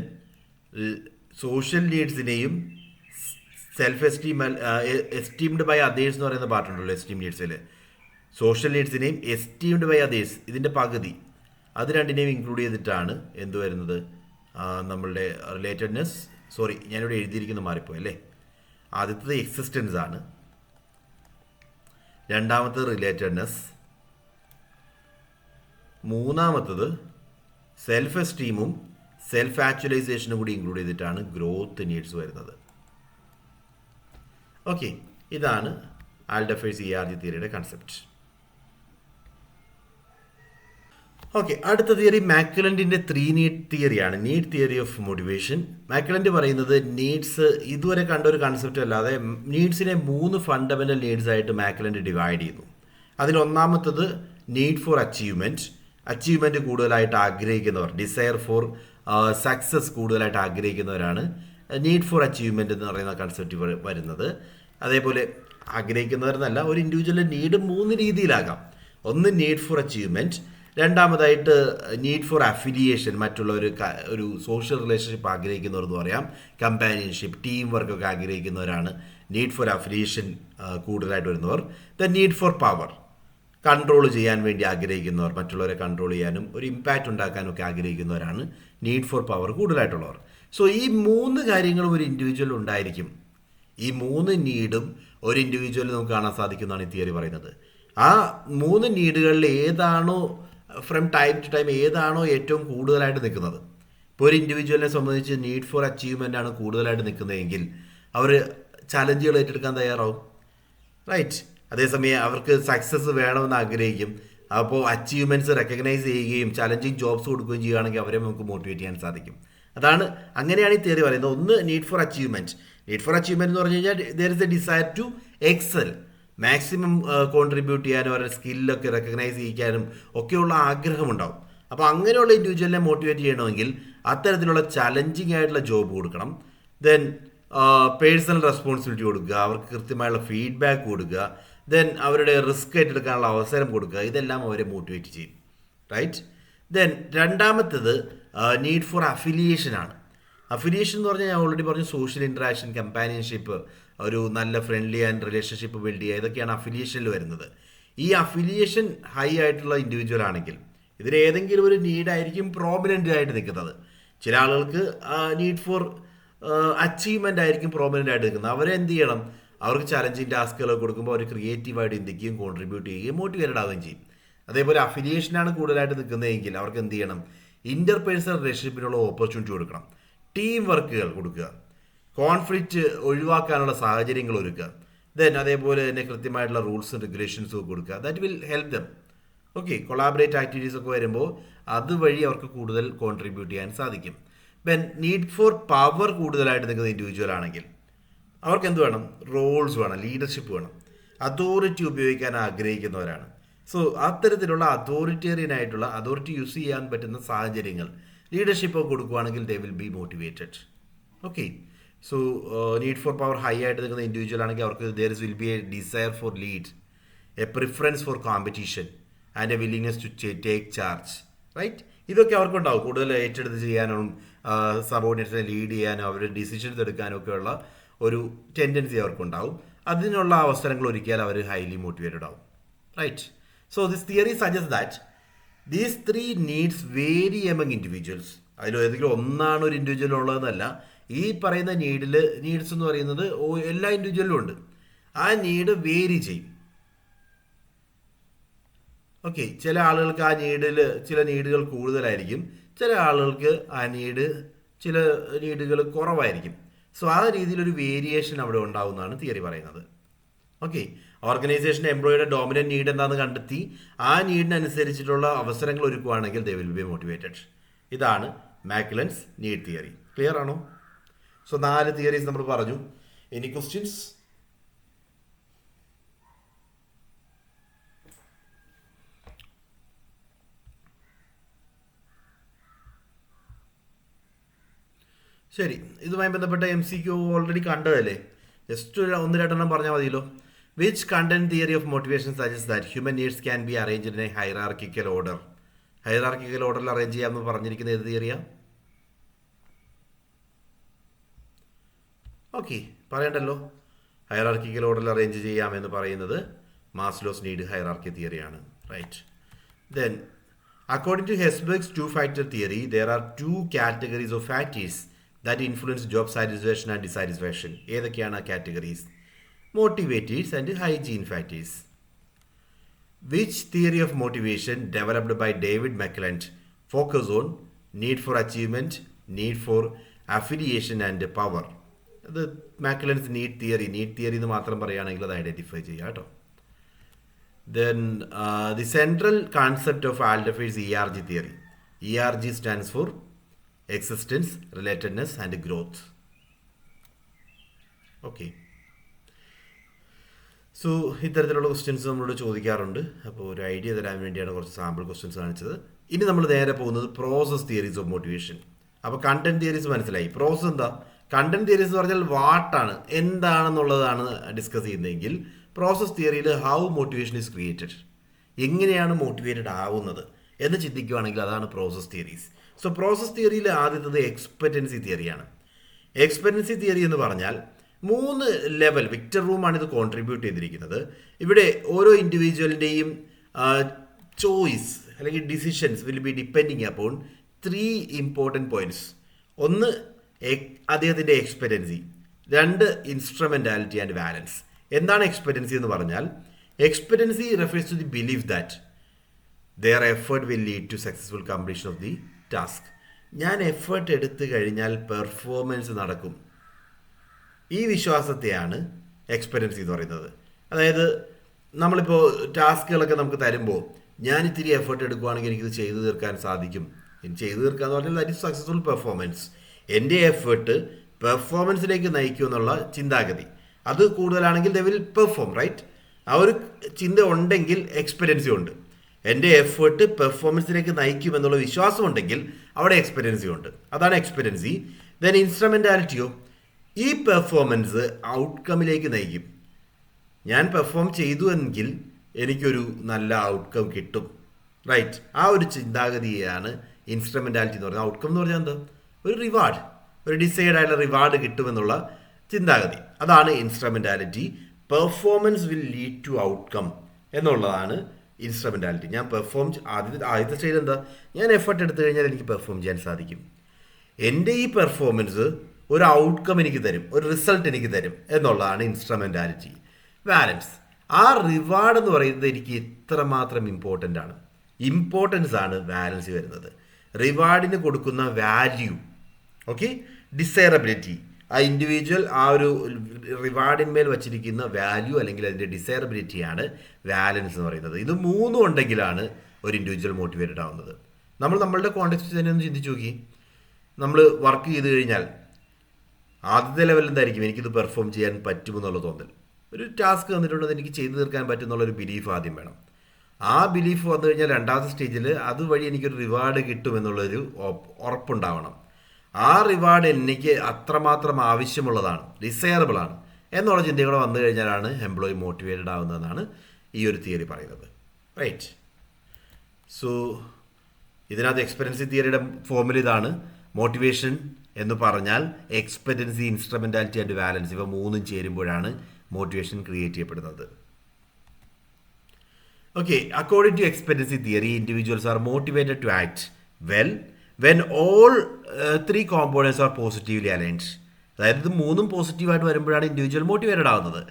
സോഷ്യൽ നീഡ്സിനെയും സെൽഫ് എസ്റ്റീംഡ് ബൈ അതേഴ്സ് എന്ന് പറയുന്ന പാർട്ടുണ്ടല്ലോ എസ്റ്റീം നീഡ്സിൽ, സോഷ്യൽ നീഡ്സിനെയും എസ്റ്റീംഡ് ബൈ അതേഴ്സ് ഇതിൻ്റെ പകുതി, അത് രണ്ടിനെയും ഇൻക്ലൂഡ് ചെയ്തിട്ടാണ് എന്ത് വരുന്നത്, നമ്മളുടെ റിലേറ്റഡ്നെസ്. സോറി, ഞാനിവിടെ എഴുതിയിരിക്കുന്നത് മാറിപ്പോയി അല്ലേ. ആദ്യത്തത് എക്സിസ്റ്റൻസ് ആണ്, രണ്ടാമത്തത് റിലേറ്റഡ്നെസ്, മൂന്നാമത്തത് സെൽഫ് എസ്റ്റീമും സെൽഫ് ആക്ച്വലൈസേഷനും കൂടി ഇൻക്ലൂഡ് ചെയ്തിട്ടാണ് ഗ്രോത്ത് നീഡ്സ് വരുന്നത്. ഓക്കെ, ഇതാണ് ആൽഡഫേഴ്സ് ERG തിയറിയുടെ കൺസെപ്റ്റ്. ഓക്കെ, അടുത്ത തിയറി മാക്ലൻഡിന്റെ 3 നീഡ് തിയറിയാണ്. Need theory of motivation. McClelland പറയുന്നത് നീഡ്സ് ഇതുവരെ കണ്ട ഒരു കൺസെപ്റ്റ് അല്ലാതെ നീഡ്സിനെ 3 ഫണ്ടമെന്റൽ നീഡ്സ് ആയിട്ട് മാക്ലൻഡ് ഡിവൈഡ് ചെയ്യുന്നു. അതിൽ ഒന്നാമത്തത് നീഡ് ഫോർ അച്ചീവ്മെന്റ് കൂടുതലായിട്ട് ആഗ്രഹിക്കുന്നവർ, ഡിസയർ ഫോർ സക്സസ് കൂടുതലായിട്ട് ആഗ്രഹിക്കുന്നവരാണ് നീഡ് ഫോർ അച്ചീവ്മെന്റ് എന്ന് പറയുന്ന കൺസെപ്റ്റ് വരുന്നത്. അതേപോലെ ആഗ്രഹിക്കുന്നവരെന്നല്ല, ഒരു ഇൻഡിവിജ്വലിന്റെ നീഡ് 3 രീതിയിലാകാം. ഒന്ന് നീഡ് ഫോർ അച്ചീവ്മെന്റ്, രണ്ടാമതായിട്ട് നീഡ് ഫോർ അഫിലിയേഷൻ, മറ്റുള്ള ഒരു സോഷ്യൽ റിലേഷൻഷിപ്പ് ആഗ്രഹിക്കുന്നവർ എന്ന് പറയാം, കമ്പാനിയൻഷിപ്പ്, ടീം വർക്കൊക്കെ ആഗ്രഹിക്കുന്നവരാണ് നീഡ് ഫോർ അഫിലിയേഷൻ കൂടുതലായിട്ട് വരുന്നവർ. The need for power, control ചെയ്യാൻ വേണ്ടി ആഗ്രഹിക്കുന്നവർ, മറ്റുള്ളവരെ കൺട്രോൾ ചെയ്യാനും ഒരു ഇമ്പാക്റ്റ് ഉണ്ടാക്കാനും ഒക്കെ ആഗ്രഹിക്കുന്നവരാണ് നീഡ് ഫോർ പവർ കൂടുതലായിട്ടുള്ളവർ. സോ ഈ 3 കാര്യങ്ങളും ഒരു ഇൻഡിവിജ്വൽ ഉണ്ടായിരിക്കും. ഈ 3 നീഡും ഒരു ഇൻഡിവിജ്വലിൽ നമുക്ക് കാണാൻ സാധിക്കുന്നതാണ് ഈ തിയറി പറയുന്നത്. ആ 3 നീഡുകളിൽ ഏതാണോ ഫ്രം ടൈം ടു ടൈം ഏതാണോ ഏറ്റവും കൂടുതലായിട്ട് നിൽക്കുന്നത്. ഇപ്പോൾ ഒരു ഇൻഡിവിജ്വലിനെ സംബന്ധിച്ച് നീഡ് ഫോർ അച്ചീവ്മെൻ്റ് ആണ് കൂടുതലായിട്ട് നിൽക്കുന്നതെങ്കിൽ അവർ ചലഞ്ചുകൾ ഏറ്റെടുക്കാൻ തയ്യാറാവും, റൈറ്റ്. അതേസമയം അവർക്ക് സക്സസ് വേണമെന്ന് ആഗ്രഹിക്കും. അപ്പോൾ അച്ചീവ്മെൻറ്റ്സ് റെക്കഗ്നൈസ് ചെയ്യുകയും ചലഞ്ചിങ് ജോബ്സ് കൊടുക്കുകയും ചെയ്യുകയാണെങ്കിൽ അവരെ നമുക്ക് മോട്ടിവേറ്റ് ചെയ്യാൻ സാധിക്കും. അങ്ങനെയാണ് ഈ തിയറി പറയുന്നത്. ഒന്ന് need for achievement. Need for achievement എന്ന് പറഞ്ഞു കഴിഞ്ഞാൽ there is a desire to excel, maximum contribute ചെയ്യാനും അവരുടെ സ്കില്ലൊക്കെ റെക്കഗ്നൈസ് ചെയ്യിക്കാനും ഒക്കെയുള്ള ആഗ്രഹമുണ്ടാവും. അപ്പോൾ അങ്ങനെയുള്ള ഇൻഡിവിജ്വലിനെ മോട്ടിവേറ്റ് ചെയ്യണമെങ്കിൽ അത്തരത്തിലുള്ള ചലഞ്ചിങ് ആയിട്ടുള്ള ജോബ് കൊടുക്കണം. ദെൻ പേഴ്സണൽ റെസ്പോൺസിബിലിറ്റി കൊടുക്കുക, അവർക്ക് കൃത്യമായുള്ള ഫീഡ്ബാക്ക് കൊടുക്കുക, ദെൻ അവരുടെ റിസ്ക് ഏറ്റെടുക്കാനുള്ള അവസരം കൊടുക്കുക. ഇതെല്ലാം അവരെ മോട്ടിവേറ്റ് ചെയ്യും, റൈറ്റ്. ദെൻ രണ്ടാമത്തേത് നീഡ് ഫോർ അഫിലിയേഷൻ ആണ്. അഫിലിയേഷൻ എന്ന് പറഞ്ഞാൽ ഞാൻ ഓൾറെഡി പറഞ്ഞു, സോഷ്യൽ ഇൻട്രാക്ഷൻ, കമ്പാനിയൻഷിപ്പ്, ഒരു നല്ല ഫ്രണ്ട്ലി ആൻഡ് റിലേഷൻഷിപ്പ് ബിൽഡ് ചെയ്യുക, ഇതൊക്കെയാണ് അഫിലിയേഷനിൽ വരുന്നത്. ഈ അഫിലിയേഷൻ ഹൈ ആയിട്ടുള്ള ഇൻഡിവിജ്വൽ ആണെങ്കിൽ ഇതിൽ ഏതെങ്കിലും ഒരു നീഡായിരിക്കും പ്രോമിനൻ്റ് ആയിട്ട് നിൽക്കുന്നത്. ചില ആളുകൾക്ക് നീഡ് ഫോർ അച്ചീവ്മെൻ്റ് ആയിരിക്കും പ്രോമിനൻ്റ് ആയിട്ട് നിൽക്കുന്നത്. അവരെ എന്ത് ചെയ്യണം? അവർക്ക് ചലഞ്ചിങ് ടാസ്കുകളൊക്കെ കൊടുക്കുമ്പോൾ അവർ ക്രിയേറ്റീവായിട്ട് ചിന്തിക്കുകയും കോൺട്രിബ്യൂട്ട് ചെയ്യുകയും മോട്ടിവേറ്റഡ് ആവുകയും ചെയ്യും. അതേപോലെ അഫിലിയേഷനാണ് കൂടുതലായിട്ട് നിൽക്കുന്നതെങ്കിൽ അവർക്ക് എന്ത് ചെയ്യണം? ഇൻ്റർപേഴ്സണൽ റിലേഷൻഷിപ്പിനുള്ള ഓപ്പർച്യൂണിറ്റി കൊടുക്കണം, ടീം വർക്കുകൾ കൊടുക്കുക, കോൺഫ്ലിക്റ്റ് ഒഴിവാക്കാനുള്ള സാഹചര്യങ്ങൾ ഒരുക്കുക, ദെൻ അതേപോലെ തന്നെ കൃത്യമായിട്ടുള്ള റൂൾസും റെഗുലേഷൻസും കൊടുക്കുക. That will help them. Okay, collaborate activities ഒക്കെ വരുമ്പോൾ അതുവഴി അവർക്ക് കൂടുതൽ കോൺട്രിബ്യൂട്ട് ചെയ്യാൻ സാധിക്കും. ദെൻ നീഡ് ഫോർ പവർ കൂടുതലായിട്ട് നിൽക്കുന്ന ഇൻഡിവിജ്വൽ ആണെങ്കിൽ അവർക്ക് എന്ത് വേണം? റോൾസ് വേണം, ലീഡർഷിപ്പ് വേണം, അതോറിറ്റി ഉപയോഗിക്കാൻ ആഗ്രഹിക്കുന്നവരാണ്. സോ അത്തരത്തിലുള്ള അതോറിറ്റി യൂസ് ചെയ്യാൻ പറ്റുന്ന സാഹചര്യങ്ങൾ, ലീഡർഷിപ്പ് കൊടുക്കുകയാണെങ്കിൽ they will be motivated. Okay, so need for power high ആയിട്ട് നിൽക്കുന്ന ഇൻഡിവിജ്വൽ ആണെങ്കിൽ അവർക്ക് there will be a desire for lead, a preference for competition and a willingness to take charge, right. ഇതൊക്കെ അവർക്കുണ്ടാവും. കൂടുതൽ ഏറ്റെടുത്ത് ചെയ്യാനും സബോർഡിനേറ്റ്സിനെ ലീഡ് ചെയ്യാനും അവർ ഡിസിഷൻസ് എടുക്കാനും ഒക്കെയുള്ള ഒരു ടെൻഡൻസി അവർക്കുണ്ടാവും. അതിനുള്ള അവസരങ്ങൾ ഒരുക്കിയാൽ അവർ ഹൈലി മോട്ടിവേറ്റഡ് ആവും, right. So this theory suggest that these 3 needs vary among individuals. അതിൽ ഏതെങ്കിലും ഒന്നാണ് ഒരു ഇൻഡിവിജ്വൽ ഉള്ളതെന്നല്ല. ഈ പറയുന്ന നീഡ്സ് എന്ന് പറയുന്നത് എല്ലാ ഇൻഡിവിജ്വലിലും ഉണ്ട്. ആ നീഡ് വേരി ചെയ്യും. ഓക്കെ, ചില ആളുകൾക്ക് ആ ചില നീഡുകൾ കൂടുതലായിരിക്കും, ചില ആളുകൾക്ക് ചില നീഡുകൾ കുറവായിരിക്കും. സോ ആ രീതിയിലൊരു വേരിയേഷൻ അവിടെ ഉണ്ടാവുന്നതാണ് തിയറി പറയുന്നത്. ഓക്കെ, ഓർഗനൈസേഷൻ എംപ്ലോയിയുടെ ഡോമിനന്റ് നീഡ് എന്താണെന്ന് കണ്ടെത്തി ആ നീഡിനനുസരിച്ചിട്ടുള്ള അവസരങ്ങൾ ഒരുക്കുകയാണെങ്കിൽ ദേ വിൽ ബി മോട്ടിവേറ്റഡ്. ഇതാണ് മാക്ലൻസ് നീഡ് തിയറി. ക്ലിയർ ആണോ? സോ 4 തിയറീസ് നമ്മൾ പറഞ്ഞു. Any questions? ശരി, ഇതുമായി ബന്ധപ്പെട്ട MCQ ഓൾറെഡി കണ്ടതല്ലേ? ജസ്റ്റ് 1-2 പറഞ്ഞാൽ മതിയല്ലോ. Which content theory of motivation suggest that human needs can be arranged in a hierarchical order? Hierarchical ഓർഡറിൽ അറേഞ്ച് ചെയ്യാമെന്ന് പറഞ്ഞിരിക്കുന്ന ഏത് തിയറിയാ? ഓക്കെ, പറയണ്ടല്ലോ. ഹൈറാർക്കിക്കൽ ഓർഡറിൽ അറേഞ്ച് ചെയ്യാമെന്ന് പറയുന്നത് മാസ്ലോസ് നീഡ് ഹൈറാർക്കി തിയറിയാണ്, right. Then according to Herzberg's 2-factor theory there are 2 categories of factors that influence job satisfaction and dissatisfaction. ഏതൊക്കെയാണ് ആ categories? Motivators and hygiene factors. Which theory of motivation developed by David McClelland focus on need for achievement, need for affiliation and power? അത് മാക്ലൻസ് need theory എന്ന് മാത്രം പറയുകയാണെങ്കിൽ അത് identify ചെയ്യുക കേട്ടോ. Then the central concept of Alderfer is ERG theory. ERG stands for existence, relatedness and growth. Okay. So ഇത്തരത്തിലുള്ള questions നമ്മളോട് ചോദിക്കാറുണ്ട്. അപ്പോൾ ഒരു ഐഡിയ തരാൻ വേണ്ടിയാണ് കുറച്ച് സാമ്പിൾ ക്വസ്റ്റ്യൻസ് കാണിച്ചത്. ഇനി നമ്മൾ നേരെ പോകുന്നത് പ്രോസസ് തിയറീസ് ഓഫ് മോട്ടിവേഷൻ. അപ്പോൾ കണ്ടന്റ് തിയറീസ് മനസ്സിലായി. പ്രോസസ് എന്താ? കണ്ടന്റ് തിയറീസ് എന്ന് പറഞ്ഞാൽ വാട്ടാണ്, എന്താണെന്നുള്ളതാണ് ഡിസ്കസ് ചെയ്യുന്നതെങ്കിൽ പ്രോസസ് തിയറിയിൽ ഹൗ മോട്ടിവേഷൻ ഈസ് ക്രിയേറ്റഡ്, എങ്ങനെയാണ് മോട്ടിവേറ്റഡ് ആവുന്നത് എന്ന് ചിന്തിക്കുകയാണെങ്കിൽ അതാണ് പ്രോസസ് തിയറീസ്. സോ പ്രോസസ് തിയറിയിൽ ആദ്യത്തത് എക്സ്പെക്റ്റൻസി തിയറിയാണ്. എക്സ്പെക്റ്റൻസി തിയറി എന്ന് പറഞ്ഞാൽ 3 ലെവൽ, വിക്ടർ റൂമാണ് ഇത് കോൺട്രിബ്യൂട്ട് ചെയ്തിരിക്കുന്നത്. ഇവിടെ ഓരോ ഇൻഡിവിജ്വലിൻ്റെയും ചോയ്സ് അല്ലെങ്കിൽ decisions will be depending upon 3 important points. ഒന്ന് അദ്ദേഹത്തിൻ്റെ എക്സ്പെക്റ്റൻസി, 2 ഇൻസ്ട്രുമെൻറ്റാലിറ്റി ആൻഡ് ബാലൻസ്. എന്താണ് എക്സ്പെക്റ്റൻസി എന്ന് പറഞ്ഞാൽ, expectancy refers to the belief that their effort will lead to successful completion of the task. ഞാൻ എഫേർട്ട് എടുത്തു കഴിഞ്ഞാൽ പെർഫോമൻസ് നടക്കും. ഈ വിശ്വാസത്തെയാണ് എക്സ്പെക്റ്റൻസി എന്ന് പറയുന്നത്. അതായത് നമ്മളിപ്പോൾ ടാസ്കുകളൊക്കെ നമുക്ക് തരുമ്പോൾ ഞാൻ ഇത്തിരി എഫേർട്ട് എടുക്കുകയാണെങ്കിൽ എനിക്കിത് ചെയ്തു തീർക്കാൻ സാധിക്കും. ചെയ്തു തീർക്കുക എന്ന് പറഞ്ഞാൽ ദാറ്റ് ഇസ് സക്സസ്ഫുൾ പെർഫോമൻസ്. എൻ്റെ എഫേർട്ട് പെർഫോമൻസിലേക്ക് നയിക്കും എന്നുള്ള ചിന്താഗതി അത് കൂടുതലാണെങ്കിൽ ദേ വിൽ പെർഫോം, റൈറ്റ്? ആ ഒരു ചിന്ത ഉണ്ടെങ്കിൽ എക്സ്പെക്റ്റൻസി ഉണ്ട്. എൻ്റെ എഫേർട്ട് പെർഫോമൻസിലേക്ക് നയിക്കും എന്നുള്ള വിശ്വാസം ഉണ്ടെങ്കിൽ അവിടെ എക്സ്പെക്റ്റൻസി ഉണ്ട്. അതാണ് എക്സ്പെക്റ്റൻസി. ദെൻ ഇൻസ്ട്രുമെൻറ്റാലിറ്റിയോ, ഈ പെർഫോമൻസ് ഔട്ട്കമ്മിലേക്ക് നയിക്കും. ഞാൻ പെർഫോം ചെയ്തു എങ്കിൽ എനിക്കൊരു നല്ല ഔട്ട്കം കിട്ടും, റൈറ്റ്? ആ ഒരു ചിന്താഗതിയാണ് ഇൻസ്ട്രുമെൻറ്റാലിറ്റി എന്ന് പറയുന്നത്. ഔട്ട്കം എന്ന് പറഞ്ഞാൽ എന്താ? ഒരു റിവാർഡ്, ഒരു ഡിസൈഡ് ആയിട്ടുള്ള റിവാർഡ് കിട്ടുമെന്നുള്ള ചിന്താഗതി, അതാണ് instrumentality. Performance will lead to outcome എന്നുള്ളതാണ് ഇൻസ്ട്രുമെൻറ്റാലിറ്റി. ഞാൻ പെർഫോം ആദ്യത്തെ സ്റ്റേജ് എന്താ? ഞാൻ എഫർട്ട് എടുത്തു കഴിഞ്ഞാൽ എനിക്ക് പെർഫോം ചെയ്യാൻ സാധിക്കും. എൻ്റെ ഈ പെർഫോമൻസ് ഒരു ഔട്ട്കം എനിക്ക് തരും, ഒരു റിസൾട്ട് എനിക്ക് തരും എന്നുള്ളതാണ് ഇൻസ്ട്രുമെൻറ്റാലിറ്റി. ബാലൻസ്, ആ റിവാർഡ് എന്ന് പറയുന്നത് എനിക്ക് എത്രമാത്രം ഇമ്പോർട്ടൻ്റ് ആണ്, ഇമ്പോർട്ടൻസ് ആണ് ബാലൻസ് വരുന്നത്. റിവാർഡിന് കൊടുക്കുന്ന വാല്യൂ, ഓക്കെ, ഡിസൈറബിലിറ്റി, ആ ഇൻഡിവിജ്വൽ ആ ഒരു റിവാർഡിന്മേൽ വച്ചിരിക്കുന്ന വാല്യൂ അല്ലെങ്കിൽ അതിൻ്റെ ഡിസൈറബിലിറ്റിയാണ് ബാലൻസ് എന്ന് പറയുന്നത്. ഇത് 3 ഉണ്ടെങ്കിലാണ് ഒരു ഇൻഡിവിജ്വൽ മോട്ടിവേറ്റഡ് ആവുന്നത്. നമ്മളുടെ കോണ്ടെക്സ്റ്റ് തന്നെ ഒന്ന് ചിന്തിച്ച് നോക്കി. നമ്മൾ വർക്ക് ചെയ്ത് കഴിഞ്ഞാൽ ആദ്യത്തെ ലെവലിൽ എന്തായിരിക്കും? എനിക്കിത് പെർഫോം ചെയ്യാൻ പറ്റുമെന്നുള്ള തോന്നൽ. ഒരു ടാസ്ക് തന്നിട്ടുള്ളത് എനിക്ക് ചെയ്തു തീർക്കാൻ പറ്റുമെന്നുള്ളൊരു ബിലീഫ് ആദ്യം വേണം. ആ ബിലീഫ് വന്നു കഴിഞ്ഞാൽ രണ്ടാമത്തെ സ്റ്റേജിൽ അതുവഴി എനിക്കൊരു റിവാർഡ് കിട്ടുമെന്നുള്ളൊരു ഉറപ്പുണ്ടാവണം. ആ റിവാർഡ് എനിക്ക് അത്രമാത്രം ആവശ്യമുള്ളതാണ്, ഡിസയറബിൾ ആണ് എന്നുള്ള ചിന്തകൾ വന്നു കഴിഞ്ഞാലാണ് എംപ്ലോയി മോട്ടിവേറ്റഡ് ആവുന്നതെന്നാണ് ഈ ഒരു തിയറി പറയുന്നത്, റൈറ്റ്? സോ ഇതിനകത്ത് എക്സ്പെക്റ്റൻസി തിയറിയുടെ ഫോർമുല ഇതാണ്. മോട്ടിവേഷൻ എന്ന് പറഞ്ഞാൽ എക്സ്പെക്റ്റൻസി, ഇൻസ്ട്രുമെൻറ്റാലിറ്റി ആൻഡ് ബാലൻസ്, ഇവ 3 ചേരുമ്പോഴാണ് മോട്ടിവേഷൻ ക്രിയേറ്റ് ചെയ്യപ്പെടുന്നത്. Okay, according to expectancy theory, individuals are motivated to act well when all 3 components are positively aligned. അതായത് ഇത് 3 പോസിറ്റീവായിട്ട് വരുമ്പോഴാണ് ഇൻഡിവിജ്വൽ മോട്ടിവേറ്റഡ് ആവുന്നത്.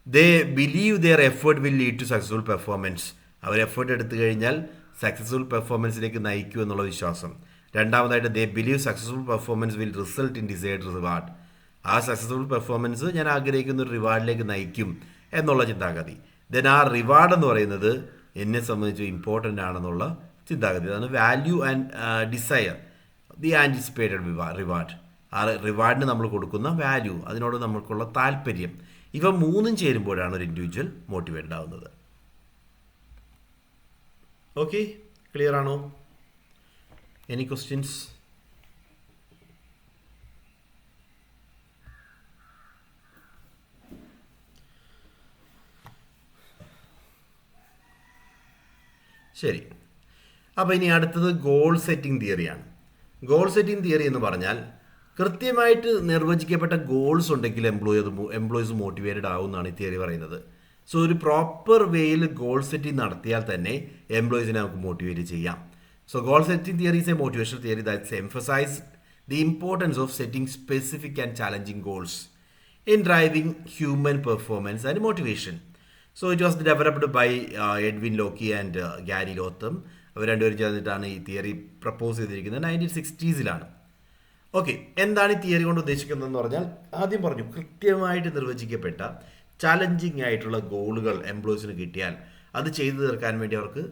They believe their effort will lead to successful performance. അവർ effort എടുത്തു കഴിഞ്ഞാൽ successful പെർഫോമൻസിലേക്ക് നയിക്കൂ എന്നുള്ള വിശ്വാസം. രണ്ടാമതായിട്ട് ദേ believe successful performance will result in desired reward. ആ സക്സസ്ഫുൾ പെർഫോമൻസ് ഞാൻ ആഗ്രഹിക്കുന്ന ഒരു റിവാർഡിലേക്ക് നയിക്കും എന്നുള്ള ചിന്താഗതി. ദെൻ ആ റിവാർഡ് എന്ന് പറയുന്നത് എന്നെ സംബന്ധിച്ച് ഇമ്പോർട്ടൻ്റ് ആണെന്നുള്ള ചിന്താഗതി. അതാണ് value and desire, the anticipated reward. ആ റിവാർഡിന് നമ്മൾ കൊടുക്കുന്ന വാല്യൂ, അതിനോട് നമുക്കുള്ള താല്പര്യം, ഇവ 3 ചേരുമ്പോഴാണ് ഒരു ഇൻഡിവിജ്വൽ മോട്ടിവേറ്റഡ് ആവുന്നത്. ഓക്കെ, ക്ലിയർ ആണോ? Any questions? ശരി, അപ്പോൾ ഇനി അടുത്തത് ഗോൾ സെറ്റിംഗ് തിയറിയാണ്. ഗോൾ സെറ്റിംഗ് തിയറി എന്ന് പറഞ്ഞാൽ കൃത്യമായിട്ട് നിർവചിക്കപ്പെട്ട ഗോൾസ് ഉണ്ടെങ്കിൽ എംപ്ലോയീസ് മോട്ടിവേറ്റഡ് ആവുമെന്നാണ് ഈ തിയറി പറയുന്നത്. സോ ഒരു പ്രോപ്പർ വേയിൽ ഗോൾ സെറ്റിംഗ് നടത്തിയാൽ തന്നെ എംപ്ലോയീസിനെ നമുക്ക് മോട്ടിവേറ്റ് ചെയ്യാം. So goal setting theory is a motivational theory that emphasizes the importance of setting specific and challenging goals in driving human performance and motivation. So it was developed by Edwin Locke and Gary Lotham. അവർ രണ്ടുപേരും ചേർന്നിട്ടാണ് ഈ theory propose ചെയ്തിരിക്കുന്നത്. 1960s. Okay, എന്താണ് ഈ theory കൊണ്ട് ഉദ്ദേശിക്കുന്നതെന്ന് പറഞ്ഞാൽ ആദ്യം പറഞ്ഞു, കൃത്യമായിട്ട് നിർവചിക്കപ്പെട്ട ചാലഞ്ചിങ് ആയിട്ടുള്ള ഗോളുകൾ എംപ്ലോയീസിന് കിട്ടിയാൽ അത് ചെയ്തു തീർക്കാൻ വേണ്ടി അവർക്ക്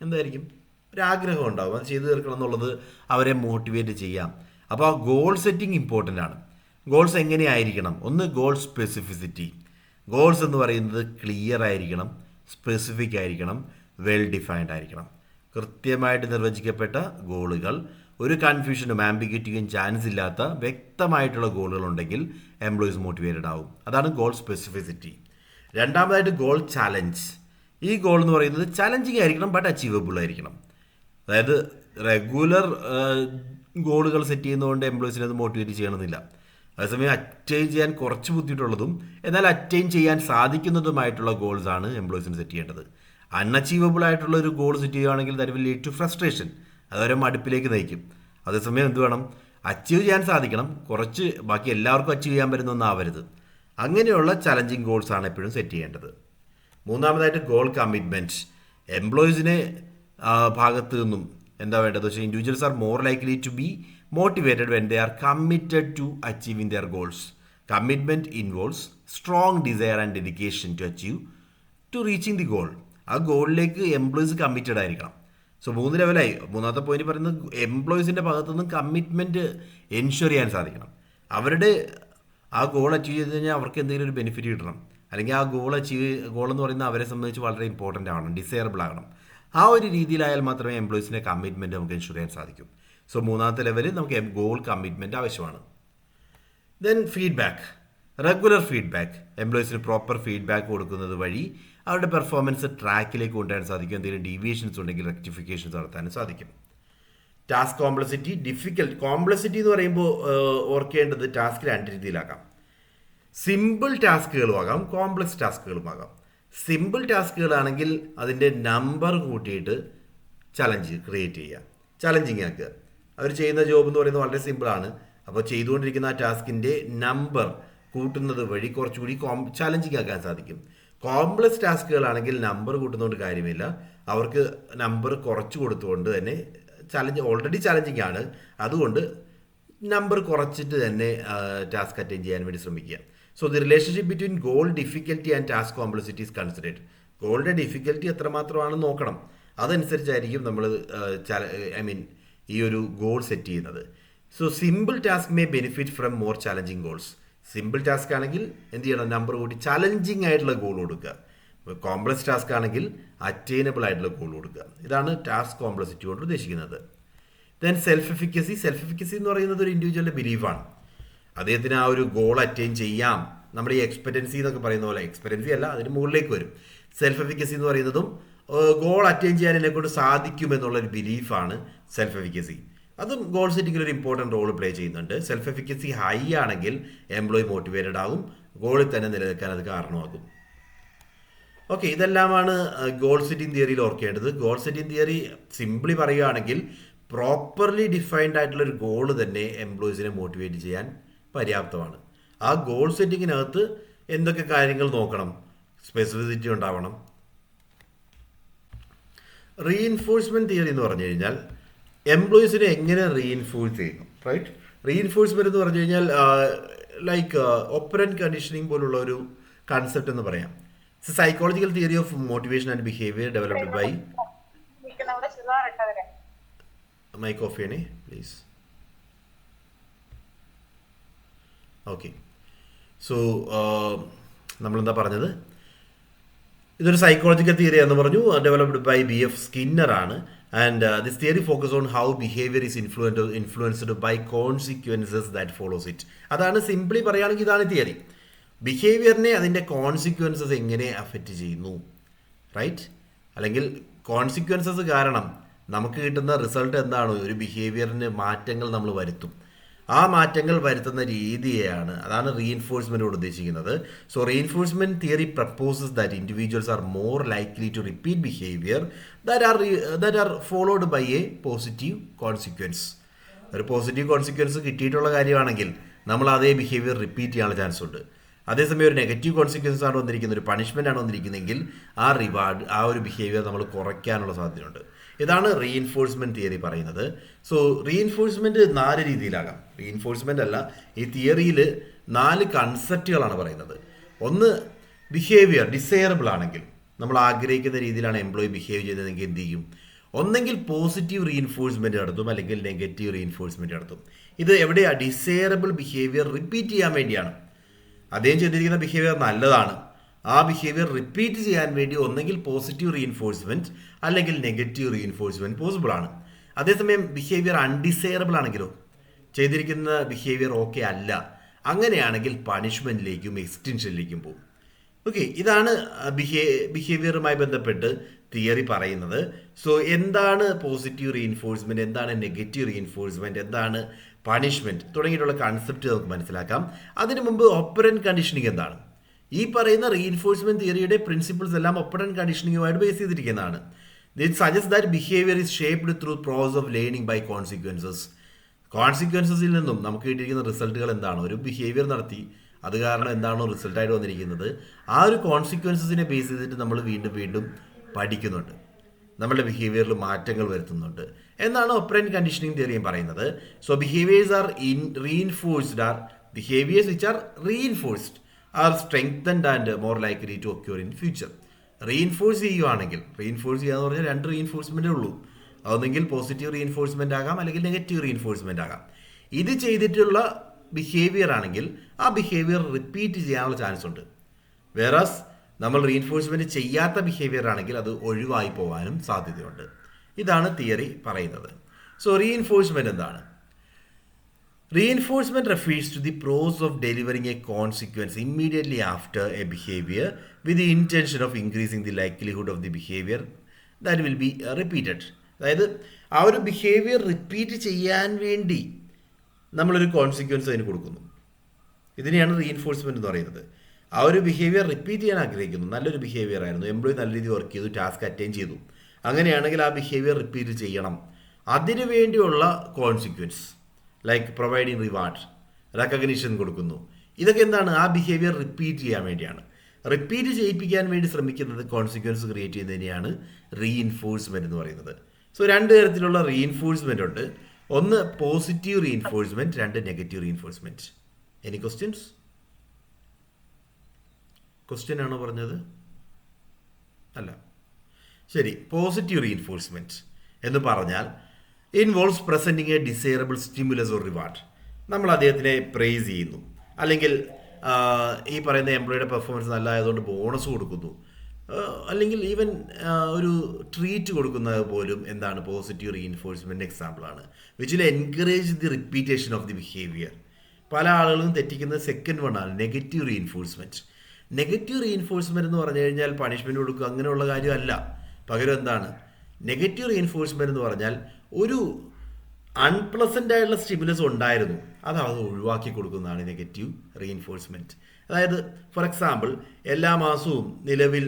എന്തായിരിക്കും ഒരാഗ്രഹം ഉണ്ടാവും, അത് ചെയ്തു തീർക്കണം എന്നുള്ളത് അവരെ മോട്ടിവേറ്റ് ചെയ്യാം. അപ്പോൾ ആ ഗോൾ സെറ്റിംഗ് ഇമ്പോർട്ടൻ്റ് ആണ്. ഗോൾസ് എങ്ങനെയായിരിക്കണം? ഒന്ന്, ഗോൾ സ്പെസിഫിസിറ്റി. ഗോൾസ് എന്ന് പറയുന്നത് ക്ലിയർ ആയിരിക്കണം, സ്പെസിഫിക് ആയിരിക്കണം, വെൽ ഡിഫൈൻഡ് ആയിരിക്കണം. കൃത്യമായിട്ട് നിർവചിക്കപ്പെട്ട ഗോളുകൾ, ഒരു കൺഫ്യൂഷനും ആംബിഗ്വിറ്റിയും ചാൻസ് ഇല്ലാത്ത വ്യക്തമായിട്ടുള്ള ഗോളുകളുണ്ടെങ്കിൽ എംപ്ലോയീസ് മോട്ടിവേറ്റഡ് ആവും. അതാണ് ഗോൾ സ്പെസിഫിസിറ്റി. രണ്ടാമതായിട്ട് ഗോൾ ചാലഞ്ച്. ഈ ഗോൾ എന്ന് പറയുന്നത് ചാലഞ്ചിങ് ആയിരിക്കണം, ബട്ട് അച്ചീവബിൾ ആയിരിക്കണം. അതായത് റെഗുലർ ഗോളുകൾ സെറ്റ് ചെയ്യുന്നതുകൊണ്ട് എംപ്ലോയീസിനെ അത് മോട്ടിവേറ്റ് ചെയ്യണമെന്നില്ല. അതേസമയം അറ്റൈൻ ചെയ്യാൻ കുറച്ച് ബുദ്ധിമുട്ടുള്ളതും എന്നാൽ അറ്റൈൻ ചെയ്യാൻ സാധിക്കുന്നതുമായിട്ടുള്ള ഗോൾസാണ് എംപ്ലോയീസിന് സെറ്റ് ചെയ്യേണ്ടത്. അൺഅച്ചീവബിൾ ആയിട്ടുള്ള ഒരു ഗോൾ സെറ്റ് ചെയ്യുകയാണെങ്കിൽ that will lead to frustration, അതവരെ മടുപ്പിലേക്ക് നയിക്കും. അതേസമയം എന്ത് വേണം? അച്ചീവ് ചെയ്യാൻ സാധിക്കണം, കുറച്ച് ബാക്കി എല്ലാവർക്കും അച്ചീവ് ചെയ്യാൻ പറ്റുന്നൊന്നും ആവരുത്. അങ്ങനെയുള്ള ചലഞ്ചിങ് ഗോൾസാണ് എപ്പോഴും സെറ്റ് ചെയ്യേണ്ടത്. മൂന്നാമതായിട്ട് ഗോൾ കമ്മിറ്റ്മെൻറ്റ്. എംപ്ലോയീസിനെ ഭാഗത്ത് നിന്നും എന്താ വേണ്ടത് വെച്ചാൽ individuals are more likely to be motivated when they are committed to achieving their goals. Commitment involves strong desire and dedication to achieve to reaching the goal. ആ ഗോളിലേക്ക് എംപ്ലോയീസ് കമ്മിറ്റഡ് ആയിരിക്കണം. So 3 ലെവലായി. മൂന്നാമത്തെ പോയിന്റ് പറയുന്നത് എംപ്ലോയീസിൻ്റെ ഭാഗത്തു നിന്നും commitment ensure ചെയ്യാൻ സാധിക്കണം. അവരുടെ ആ ഗോൾ അച്ചീവ് ചെയ്ത് കഴിഞ്ഞാൽ അവർക്ക് എന്തെങ്കിലും ഒരു ബെനിഫിറ്റ് കിട്ടണം, അല്ലെങ്കിൽ ആ ഗോൾ എന്ന് പറയുന്നത് അവരെ സംബന്ധിച്ച് വളരെ ഇമ്പോർട്ടൻ്റ് ആവണം, ഡിസയറബിൾ ആകണം. ആ ഒരു രീതിയിലായാൽ മാത്രമേ എംപ്ലോയീസിൻ്റെ കമ്മിറ്റ്മെൻറ്റ് നമുക്ക് എൻഷുർ ചെയ്യാൻ സാധിക്കും. സോ 3ാമത്തെ ലെവലിൽ നമുക്ക് ഗോൾ കമ്മിറ്റ്മെൻറ്റ് ആവശ്യമാണ്. Then feedback. Regular feedback. എംപ്ലോയീസിന് പ്രോപ്പർ ഫീഡ്ബാക്ക് കൊടുക്കുന്നത് വഴി അവരുടെ പെർഫോമൻസ് ട്രാക്കിലേക്ക് കൊണ്ടുവരാൻ സാധിക്കും. എന്തെങ്കിലും ഡീവിയേഷൻസ് ഉണ്ടെങ്കിൽ റെക്ടിഫിക്കേഷൻസ് നടത്താനും സാധിക്കും. Task complexity. കോംപ്ലക്സിറ്റി എന്ന് പറയുമ്പോൾ ഓർക്കേണ്ടത് ടാസ്ക് 2 രീതിയിലാക്കാം. സിമ്പിൾ ടാസ്കുകളുമാകാം, കോംപ്ലക്സ് ടാസ്കുകളുമാകാം. സിമ്പിൾ ടാസ്കുകളാണെങ്കിൽ അതിൻ്റെ നമ്പർ കൂട്ടിയിട്ട് ചലഞ്ച് ക്രിയേറ്റ് ചെയ്യുക, ചലഞ്ചിങ് ആക്കുക. അവർ ചെയ്യുന്ന ജോബ് എന്ന് പറയുന്നത് വളരെ സിമ്പിളാണ്. അപ്പോൾ ചെയ്തുകൊണ്ടിരിക്കുന്ന ആ ടാസ്കിൻ്റെ നമ്പർ കൂട്ടുന്നത് വഴി കുറച്ചുകൂടി ചലഞ്ചിങ് ആക്കാൻ സാധിക്കും. കോംപ്ലക്സ് ടാസ്കുകളാണെങ്കിൽ നമ്പർ കൂട്ടുന്നതുകൊണ്ട് കാര്യമില്ല, അവർക്ക് നമ്പർ കുറച്ച് കൊടുത്തുകൊണ്ട് തന്നെ ഓൾറെഡി ചലഞ്ചിങ് ആണ്, അതുകൊണ്ട് നമ്പർ കുറച്ചിട്ട് തന്നെ ടാസ്ക് അറ്റൈൻ ചെയ്യാൻ വേണ്ടി ശ്രമിക്കുക. So the relationship between goal difficulty and task complexity is considered. ഗോളിൻ്റെ ഡിഫിക്കൽറ്റി എത്രമാത്രമാണെന്ന് നോക്കണം, അതനുസരിച്ചായിരിക്കും നമ്മൾ ഈ ഒരു ഗോൾ സെറ്റ് ചെയ്യുന്നത്. So simple task may benefit from more challenging goals. Simple task ആണെങ്കിൽ എന്ത് ചെയ്യണം? നമ്പർ കൂട്ടി ചലഞ്ചിങ് ആയിട്ടുള്ള ഗോൾ കൊടുക്കുക. കോംപ്ലക്സ് ടാസ്ക് ആണെങ്കിൽ അറ്റൈനബിൾ ആയിട്ടുള്ള ഗോൾ കൊടുക്കുക. ഇതാണ് ടാസ്ക് കോംപ്ലക്സിറ്റി കൊണ്ട് ഉദ്ദേശിക്കുന്നത്. Then self efficacy. Self efficacy എന്ന് പറയുന്നത് ഒരു ഇൻഡിവിജ്വലിൻ്റെ ബിലീഫാണ്. അദ്ദേഹത്തിന് ആ ഒരു ഗോൾ അറ്റൈൻ ചെയ്യാം. നമ്മുടെ ഈ എക്സ്പെക്റ്റൻസി എന്നൊക്കെ പറയുന്ന പോലെ, എക്സ്പെക്റ്റൻസി അല്ല, അതിന് മുകളിലേക്ക് വരും. സെൽഫ് എഫിക്കസി എന്ന് പറയുന്നതും ഗോൾ അറ്റൈൻ ചെയ്യാൻ എന്നെക്കൊണ്ട് സാധിക്കുമെന്നുള്ളൊരു ബിലീഫാണ് സെൽഫ് എഫിക്കസി. അതും ഗോൾ സെറ്റിങ്ങിൽ ഒരു ഇമ്പോർട്ടൻറ്റ് റോൾ പ്ലേ ചെയ്യുന്നുണ്ട്. സെൽഫ് എഫിക്കസി ഹൈ ആണെങ്കിൽ എംപ്ലോയി മോട്ടിവേറ്റഡ് ആകും, ഗോളിൽ തന്നെ നിലനിൽക്കാൻ അത് കാരണമാകും. ഓക്കെ, ഇതെല്ലാമാണ് ഗോൾ സെറ്റിംഗ് തിയറിയിൽ ഓർക്കേണ്ടത്. ഗോൾ സെറ്റിംഗ് തിയറി സിംപ്ലി പറയുകയാണെങ്കിൽ പ്രോപ്പർലി ഡിഫൈൻഡ് ആയിട്ടുള്ളൊരു ഗോൾ തന്നെ എംപ്ലോയീസിനെ മോട്ടിവേറ്റ് ചെയ്യാൻ പര്യാപ്തമാണ്. ആ ഗോൾ സെറ്റിങ്ങിനകത്ത് എന്തൊക്കെ കാര്യങ്ങൾ നോക്കണം? സ്പെസിഫിസിറ്റി ഉണ്ടാവണം. റീഇൻഫോഴ്സ്മെൻറ്റ് തിയറി എന്ന് പറഞ്ഞു കഴിഞ്ഞാൽ എംപ്ലോയീസിനെ എങ്ങനെ റീഇൻഫോഴ്സ് ചെയ്യുന്നു, റൈറ്റ്? റീഇൻഫോഴ്സ്മെൻറ്റ് എന്ന് പറഞ്ഞു കഴിഞ്ഞാൽ ലൈക്ക് ഓപ്പറൻറ്റ് കണ്ടീഷനിങ് പോലുള്ള ഒരു കൺസെപ്റ്റ് എന്ന് പറയാം. It's a psychological theory of motivation and behaviour developed by mike off ചെയ്യണേ പ്ലീസ്. ഓക്കെ, സോ നമ്മളെന്താ പറഞ്ഞത്? ഇതൊരു സൈക്കോളജിക്കൽ തിയറി എന്ന് പറഞ്ഞു, ഡെവലപ്ഡ് ബൈ BF സ്കിന്നർ ആണ്. And this theory focus on how behaviour is influenced by consequences that follows it. അതാണ് simply പറയുകയാണെങ്കിൽ ഇതാണ് തിയറി. ബിഹേവിയറിനെ അതിൻ്റെ കോൺസിക്വൻസസ് എങ്ങനെ അഫക്റ്റ് ചെയ്യുന്നു, റൈറ്റ്? അല്ലെങ്കിൽ കോൺസിക്വൻസസ് കാരണം നമുക്ക് കിട്ടുന്ന റിസൾട്ട് എന്താണോ, ഒരു ബിഹേവിയറിന് മാറ്റങ്ങൾ നമ്മൾ വരുത്തും. ആ മാറ്റങ്ങൾ വരുത്തുന്ന രീതിയെയാണ്, അതാണ് റീഇൻഫോഴ്സ്മെൻ്റ് കൊണ്ട് ഉദ്ദേശിക്കുന്നത്. So reinforcement theory proposes that individuals are more likely to repeat behaviour that are followed by a positive consequence. ഒരു പോസിറ്റീവ് കോൺസിക്വൻസ് കിട്ടിയിട്ടുള്ള കാര്യമാണെങ്കിൽ നമ്മൾ അതേ ബിഹേവിയർ റിപ്പീറ്റ് ചെയ്യാനുള്ള ചാൻസ് ഉണ്ട്. അതേസമയം ഒരു നെഗറ്റീവ് കോൺസിക്വൻസ് ആണ് വന്നിരിക്കുന്നത്, ഒരു പണിഷ്മെൻ്റ് ആണ് വന്നിരിക്കുന്നതെങ്കിൽ ആ ഒരു ബിഹേവിയർ നമ്മൾ കുറയ്ക്കാനുള്ള സാധ്യതയുണ്ട്. ഇതാണ് റീഇൻഫോഴ്സ്മെൻറ്റ് തിയറി പറയുന്നത്. So reinforcement 4 രീതിയിലാകാം. റീഇൻഫോഴ്സ്മെൻ്റ് അല്ല, ഈ തിയറിയിൽ 4 കൺസെപ്റ്റുകളാണ് പറയുന്നത്. ഒന്ന്, ബിഹേവിയർ ഡിസയറബിൾ ആണെങ്കിൽ, നമ്മൾ ആഗ്രഹിക്കുന്ന രീതിയിലാണ് എംപ്ലോയി ബിഹേവ് ചെയ്തതെങ്കിൽ എന്ത് ചെയ്യും? ഒന്നെങ്കിൽ പോസിറ്റീവ് റീഇൻഫോഴ്സ്മെൻറ്റ് നടത്തും, അല്ലെങ്കിൽ നെഗറ്റീവ് റീഇൻഫോഴ്സ്മെൻറ്റ് നടത്തും. ഇത് എവിടെയാണ്? ഡിസൈറബിൾ ബിഹേവിയർ റിപ്പീറ്റ് ചെയ്യാൻ വേണ്ടിയാണ്. അദ്ദേഹം ചെയ്തിരിക്കുന്ന ബിഹേവിയർ നല്ലതാണ്, ആ ബിഹേവിയർ റിപ്പീറ്റ് ചെയ്യാൻ വേണ്ടി ഒന്നെങ്കിൽ പോസിറ്റീവ് റീഇൻഫോഴ്സ്മെൻറ്റ് അല്ലെങ്കിൽ നെഗറ്റീവ് റീഇൻഫോഴ്സ്മെൻറ്റ് പോസിബിൾ ആണ്. അതേസമയം ബിഹേവിയർ അൺഡിസൈറബിൾ ആണെങ്കിലോ, ചെയ്തിരിക്കുന്ന ബിഹേവിയർ ഓക്കെ അല്ല, അങ്ങനെയാണെങ്കിൽ പണിഷ്മെൻറ്റിലേക്കും എക്സ്റ്റൻഷനിലേക്കും പോകും. ഓക്കെ, ഇതാണ് ബിഹേവിയറുമായി ബന്ധപ്പെട്ട് തിയറി പറയുന്നത്. സോ എന്താണ് പോസിറ്റീവ് റീഇൻഫോഴ്സ്മെൻറ്റ്, എന്താണ് നെഗറ്റീവ് റീഇൻഫോഴ്സ്മെൻറ്റ്, എന്താണ് പണിഷ്മെൻറ്റ് തുടങ്ങിയിട്ടുള്ള കൺസെപ്റ്റ് നമുക്ക് മനസ്സിലാക്കാം. അതിനു മുമ്പ് ഓപ്പറന്റ് കണ്ടീഷനിങ് എന്താണ്? ഈ പറയുന്ന റീഇൻഫോഴ്സ്മെൻറ്റ് തിയറിയുടെ പ്രിൻസിപ്പിൾസ് എല്ലാം ഓപ്പറന്റ് കണ്ടീഷനിങ്ങുമായിട്ട് ബേസ് ചെയ്തിരിക്കുന്നതാണ്. It suggest that behaviour is shaped through process of learning by consequences. കോൺസിക്വൻസസിൽ നിന്നും നമുക്ക് കിട്ടിയിരിക്കുന്ന റിസൾട്ടുകൾ എന്താണ്? ഒരു ബിഹേവിയർ നടത്തി, അത് കാരണം എന്താണോ റിസൾട്ടായിട്ട് വന്നിരിക്കുന്നത്, ആ ഒരു കോൺസിക്വൻസസിനെ ബേസ് ചെയ്തിട്ട് നമ്മൾ വീണ്ടും വീണ്ടും പഠിക്കുന്നുണ്ട്, നമ്മുടെ ബിഹേവിയറിൽ മാറ്റങ്ങൾ വരുത്തുന്നുണ്ട് എന്നാണ് ഓപ്പറന്റ് കണ്ടീഷനിങ് തിയറിയും പറയുന്നത്. So behaviours are reinforced are behaviours which are reinforced are strengthened and more likely to occur in future. Reinforce ചെയ്യുകയാണെങ്കിൽ, റീഇൻഫോഴ്സ് ചെയ്യുക എന്ന് പറഞ്ഞാൽ 2 റീഇൻഫോഴ്സ്മെൻറ്റേ ഉള്ളൂ. അതൊന്നെങ്കിൽ പോസിറ്റീവ് റീഇൻഫോഴ്സ്മെൻ്റ് ആകാം, അല്ലെങ്കിൽ നെഗറ്റീവ് റീഇൻഫോഴ്സ്മെൻ്റ് ആകാം. ഇത് ചെയ്തിട്ടുള്ള ബിഹേവിയർ ആണെങ്കിൽ ആ ബിഹേവിയർ റിപ്പീറ്റ് ചെയ്യാനുള്ള ചാൻസ് ഉണ്ട്. വേറാസ് നമ്മൾ റീഇൻഫോഴ്സ്മെൻറ്റ് ചെയ്യാത്ത ബിഹേവിയർ ആണെങ്കിൽ അത് ഒഴിവായി പോകാനും സാധ്യതയുണ്ട്. ഇതാണ് തിയറി പറയുന്നത്. സോ റീഇൻഫോഴ്സ്മെൻറ്റ് എന്താണ്? Reinforcement refers to the process of delivering a consequence immediately after a behavior with the intention of increasing the likelihood of the behavior that will be repeated. അതായത് ആ ഒരു ബിഹേവിയർ റിപ്പീറ്റ് ചെയ്യാൻ വേണ്ടി നമ്മളൊരു consequence അതിന് കൊടുക്കുന്നു. ഇതിനെയാണ് റീഇൻഫോഴ്സ്മെൻറ്റ് എന്ന് പറയുന്നത്. ആ ഒരു ബിഹേവിയർ റിപ്പീറ്റ് ചെയ്യാൻ ആഗ്രഹിക്കുന്നു. നല്ലൊരു ബിഹേവിയർ ആയിരുന്നു, എംപ്ലോയി നല്ല രീതിയിൽ വർക്ക് ചെയ്തു, ടാസ്ക് അറ്റൈൻ ചെയ്തു. അങ്ങനെയാണെങ്കിൽ ആ ബിഹേവിയർ റിപ്പീറ്റ് ചെയ്യണം. അതിനു വേണ്ടിയുള്ള consequence like providing reward, recognition കൊടുക്കുന്നു. ഇതൊക്കെ എന്താണ്? ആ ബിഹേവിയർ റിപ്പീറ്റ് ചെയ്യാൻ വേണ്ടിയാണ്. റിപ്പീറ്റ് ചെയ്യിപ്പിക്കാൻ വേണ്ടി ശ്രമിക്കുന്നത് കോൺസിക്വൻസ് ക്രിയേറ്റ് ചെയ്യുന്നതിനെയാണ് റീഇൻഫോഴ്സ്മെൻറ്റ് എന്ന് പറയുന്നത്. സോ 2 തരത്തിലുള്ള റീഇൻഫോഴ്സ്മെൻറ്റ് ഉണ്ട്. ഒന്ന് positive reinforcement, 2 negative reinforcement. Any questions? Question ആണോ പറഞ്ഞത്? അല്ല. ശരി. പോസിറ്റീവ് റീഇൻഫോഴ്സ്മെൻറ്റ് എന്ന് പറഞ്ഞാൽ involves presenting A desirable stimulus or reward. നമ്മൾ അദ്ദേഹത്തിനെ പ്രൈസ് ചെയ്യുന്നു, അല്ലെങ്കിൽ ഈ പറയുന്ന എംപ്ലോയിയുടെ പെർഫോമൻസ് നല്ലതായതുകൊണ്ട് ബോണസ് കൊടുക്കുന്നു, അല്ലെങ്കിൽ ഈവൻ ഒരു ട്രീറ്റ് കൊടുക്കുന്നത് പോലും എന്താണ്? പോസിറ്റീവ് റീഇൻഫോഴ്സ്മെൻറ്റ് എക്സാമ്പിളാണ്. Which will encourage the repetition of the behaviour. പല ആളുകളും തെറ്റിക്കുന്നത് സെക്കൻഡ് വൺ ആണ്, നെഗറ്റീവ് റീഇൻഫോഴ്സ്മെൻറ്റ്. നെഗറ്റീവ് റീഇൻഫോഴ്സ്മെൻറ്റ് എന്ന് പറഞ്ഞു കഴിഞ്ഞാൽ പണിഷ്മെൻറ്റ് കൊടുക്കുക അങ്ങനെയുള്ള കാര്യമല്ല. പകരം എന്താണ്? നെഗറ്റീവ് റീഇൻഫോഴ്സ്മെൻറ്റ് എന്ന് പറഞ്ഞാൽ ഒരു അൺപ്ലസൻ്റ് ആയിട്ടുള്ള സ്റ്റിമുലസ് ഉണ്ടായിരുന്നു, അത് ഒഴിവാക്കി കൊടുക്കുന്നതാണ് നെഗറ്റീവ് റീഇൻഫോഴ്സ്മെൻറ്റ്. അതായത് ഫോർ എക്സാമ്പിൾ, എല്ലാ മാസവും നിലവിൽ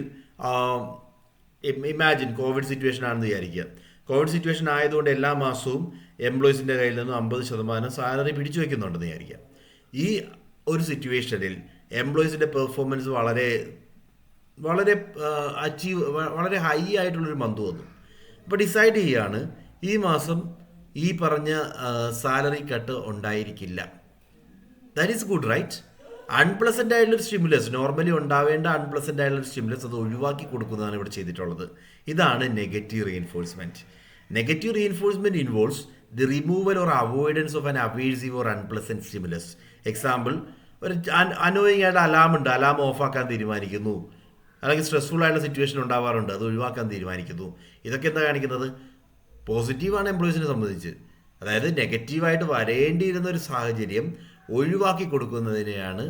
ഇമാജിൻ കോവിഡ് സിറ്റുവേഷൻ ആണെന്ന് വിചാരിക്കുക. കോവിഡ് സിറ്റുവേഷൻ ആയതുകൊണ്ട് എല്ലാ മാസവും എംപ്ലോയീസിൻ്റെ കയ്യിൽ നിന്നും 50% സാലറി പിടിച്ചു വയ്ക്കുന്നുണ്ടെന്ന് വിചാരിക്കുക. ഈ ഒരു സിറ്റുവേഷനിൽ എംപ്ലോയീസിൻ്റെ പെർഫോമൻസ് വളരെ വളരെ വളരെ ഹൈ ആയിട്ടുള്ളൊരു മന്ത് വന്നു. അപ്പോൾ ഡിസൈഡ് ചെയ്യുകയാണ് ഈ മാസം ഈ പറഞ്ഞ സാലറി കട്ട് ഉണ്ടായിരിക്കില്ല. That is good, right? Unpleasant ആയിട്ടുള്ളൊരു സ്റ്റിമുലസ്, നോർമലി ഉണ്ടാവേണ്ട അൺപ്ലസൻ്റ് ആയിട്ടുള്ള സ്റ്റിമുലസ് അത് ഒഴിവാക്കി കൊടുക്കുന്നതാണ് ഇവിടെ ചെയ്തിട്ടുള്ളത്. ഇതാണ് negative reinforcement. Negative reinforcement involves the removal or avoidance of an aversive or unpleasant stimulus. Example, ഒരു അനോയിങ് ആയിട്ട് അലാം ഉണ്ട്, അലാം ഓഫാക്കാൻ തീരുമാനിക്കുന്നു, അല്ലെങ്കിൽ സ്ട്രെസ്ഫുൾ ആയിട്ടുള്ള സിറ്റുവേഷൻ ഉണ്ടാവാറുണ്ട്, അത് ഒഴിവാക്കാൻ തീരുമാനിക്കുന്നു. ഇതൊക്കെ എന്താ കാണിക്കുന്നത്? പോസിറ്റീവാണ് എംപ്ലോയീസിനെ സംബന്ധിച്ച്. അതായത് നെഗറ്റീവായിട്ട് വരേണ്ടിയിരുന്ന ഒരു സാഹചര്യം ഒഴിവാക്കി കൊടുക്കുന്നതിനെയാണ്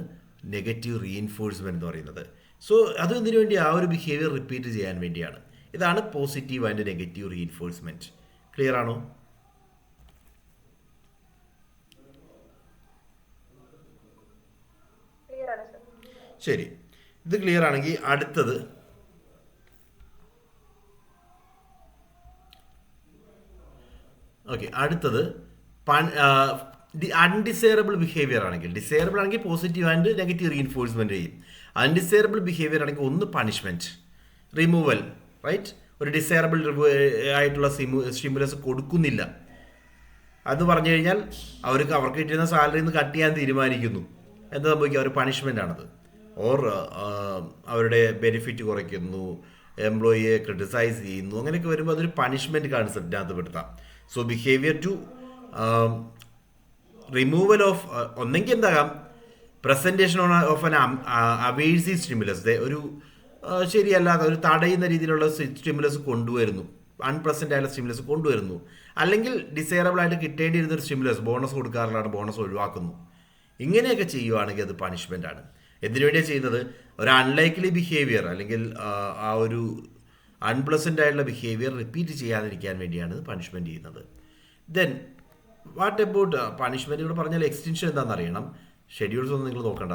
നെഗറ്റീവ് റീഇൻഫോഴ്സ്മെൻറ്റ് എന്ന് പറയുന്നത്. സോ അത് എന്തിനു വേണ്ടി? ആ ഒരു ബിഹേവിയർ റിപ്പീറ്റ് ചെയ്യാൻ വേണ്ടിയാണ്. ഇതാണ് positive and negative reinforcement. Clear ആണോ? ശരി, ഇത് ക്ലിയർ ആണെങ്കിൽ അടുത്തത് അടുത്തത് അൺഡിസൈറബിൾ ബിഹേവിയർ ആണെങ്കിൽ, ഡിസൈറബിൾ ആണെങ്കിൽ പോസിറ്റീവ് ആൻഡ് നെഗറ്റീവ് റീഇൻഫോഴ്സ്മെൻറ്റ് ചെയ്യും. അൺഡിസൈറബിൾ ബിഹേവിയർ ആണെങ്കിൽ ഒന്ന് പണിഷ്മെൻറ്റ്, റിമൂവൽ, റൈറ്റ്? ഒരു ഡിസൈറബിൾ ആയിട്ടുള്ള സ്റ്റിമുലസ് കൊടുക്കുന്നില്ല എന്ന് പറഞ്ഞു കഴിഞ്ഞാൽ അവർക്ക് കിട്ടുന്ന സാലറിയിൽ നിന്ന് കട്ട് ചെയ്യാൻ തീരുമാനിക്കുന്നു. എന്താ സംഭവിക്കുക? ഒരു പണിഷ്മെൻ്റ് ആണത്. ഓർ അവരുടെ ബെനിഫിറ്റ് കുറയ്ക്കുന്നു, എംപ്ലോയിയെ ക്രിട്ടിസൈസ് ചെയ്യുന്നു, അങ്ങനെയൊക്കെ വരുമ്പോൾ അതൊരു പണിഷ്മെൻറ്റ് കൺസെപ്റ്റിനകത്ത് പെടുത്താം. So behaviour to removal of ഒന്നെങ്കിൽ എന്താകാം presentation of an aversive stimulus, ഒരു ശരിയല്ലാതെ ഒരു തടയുന്ന രീതിയിലുള്ള സ്റ്റിമുലസ് കൊണ്ടുവരുന്നു, അൺപ്രസൻ്റ് ആയിട്ടുള്ള സ്റ്റിമുലസ് കൊണ്ടുവരുന്നു, അല്ലെങ്കിൽ ഡിസൈറബിൾ ആയിട്ട് കിട്ടേണ്ടിയിരുന്ന ഒരു സ്റ്റിമുലസ് ബോണസ് കൊടുക്കാറുള്ളതാണ്, ബോണസ് ഒഴിവാക്കുന്നു. ഇങ്ങനെയൊക്കെ ചെയ്യുവാണെങ്കിൽ അത് പണിഷ്മെൻ്റ് ആണ്. എന്തിനു വേണ്ടിയാണ് ചെയ്യുന്നത്? ഒരു അൺലൈക്ലി ബിഹേവിയർ അല്ലെങ്കിൽ ആ ഒരു അൺപ്ലസൻ്റ് ആയിട്ടുള്ള ബിഹേവിയർ റിപ്പീറ്റ് ചെയ്യാതിരിക്കാൻ വേണ്ടിയാണ് പണിഷ്മെൻറ്റ് ചെയ്യുന്നത്. ദെൻ വാട്ട് അബൌട്ട് പണിഷ്മെൻറ്റുകൾ പറഞ്ഞാൽ എക്സ്റ്റൻഷൻ എന്താണെന്ന് അറിയണം. ഷെഡ്യൂൾസ് ഒന്നും നിങ്ങൾ നോക്കണ്ട,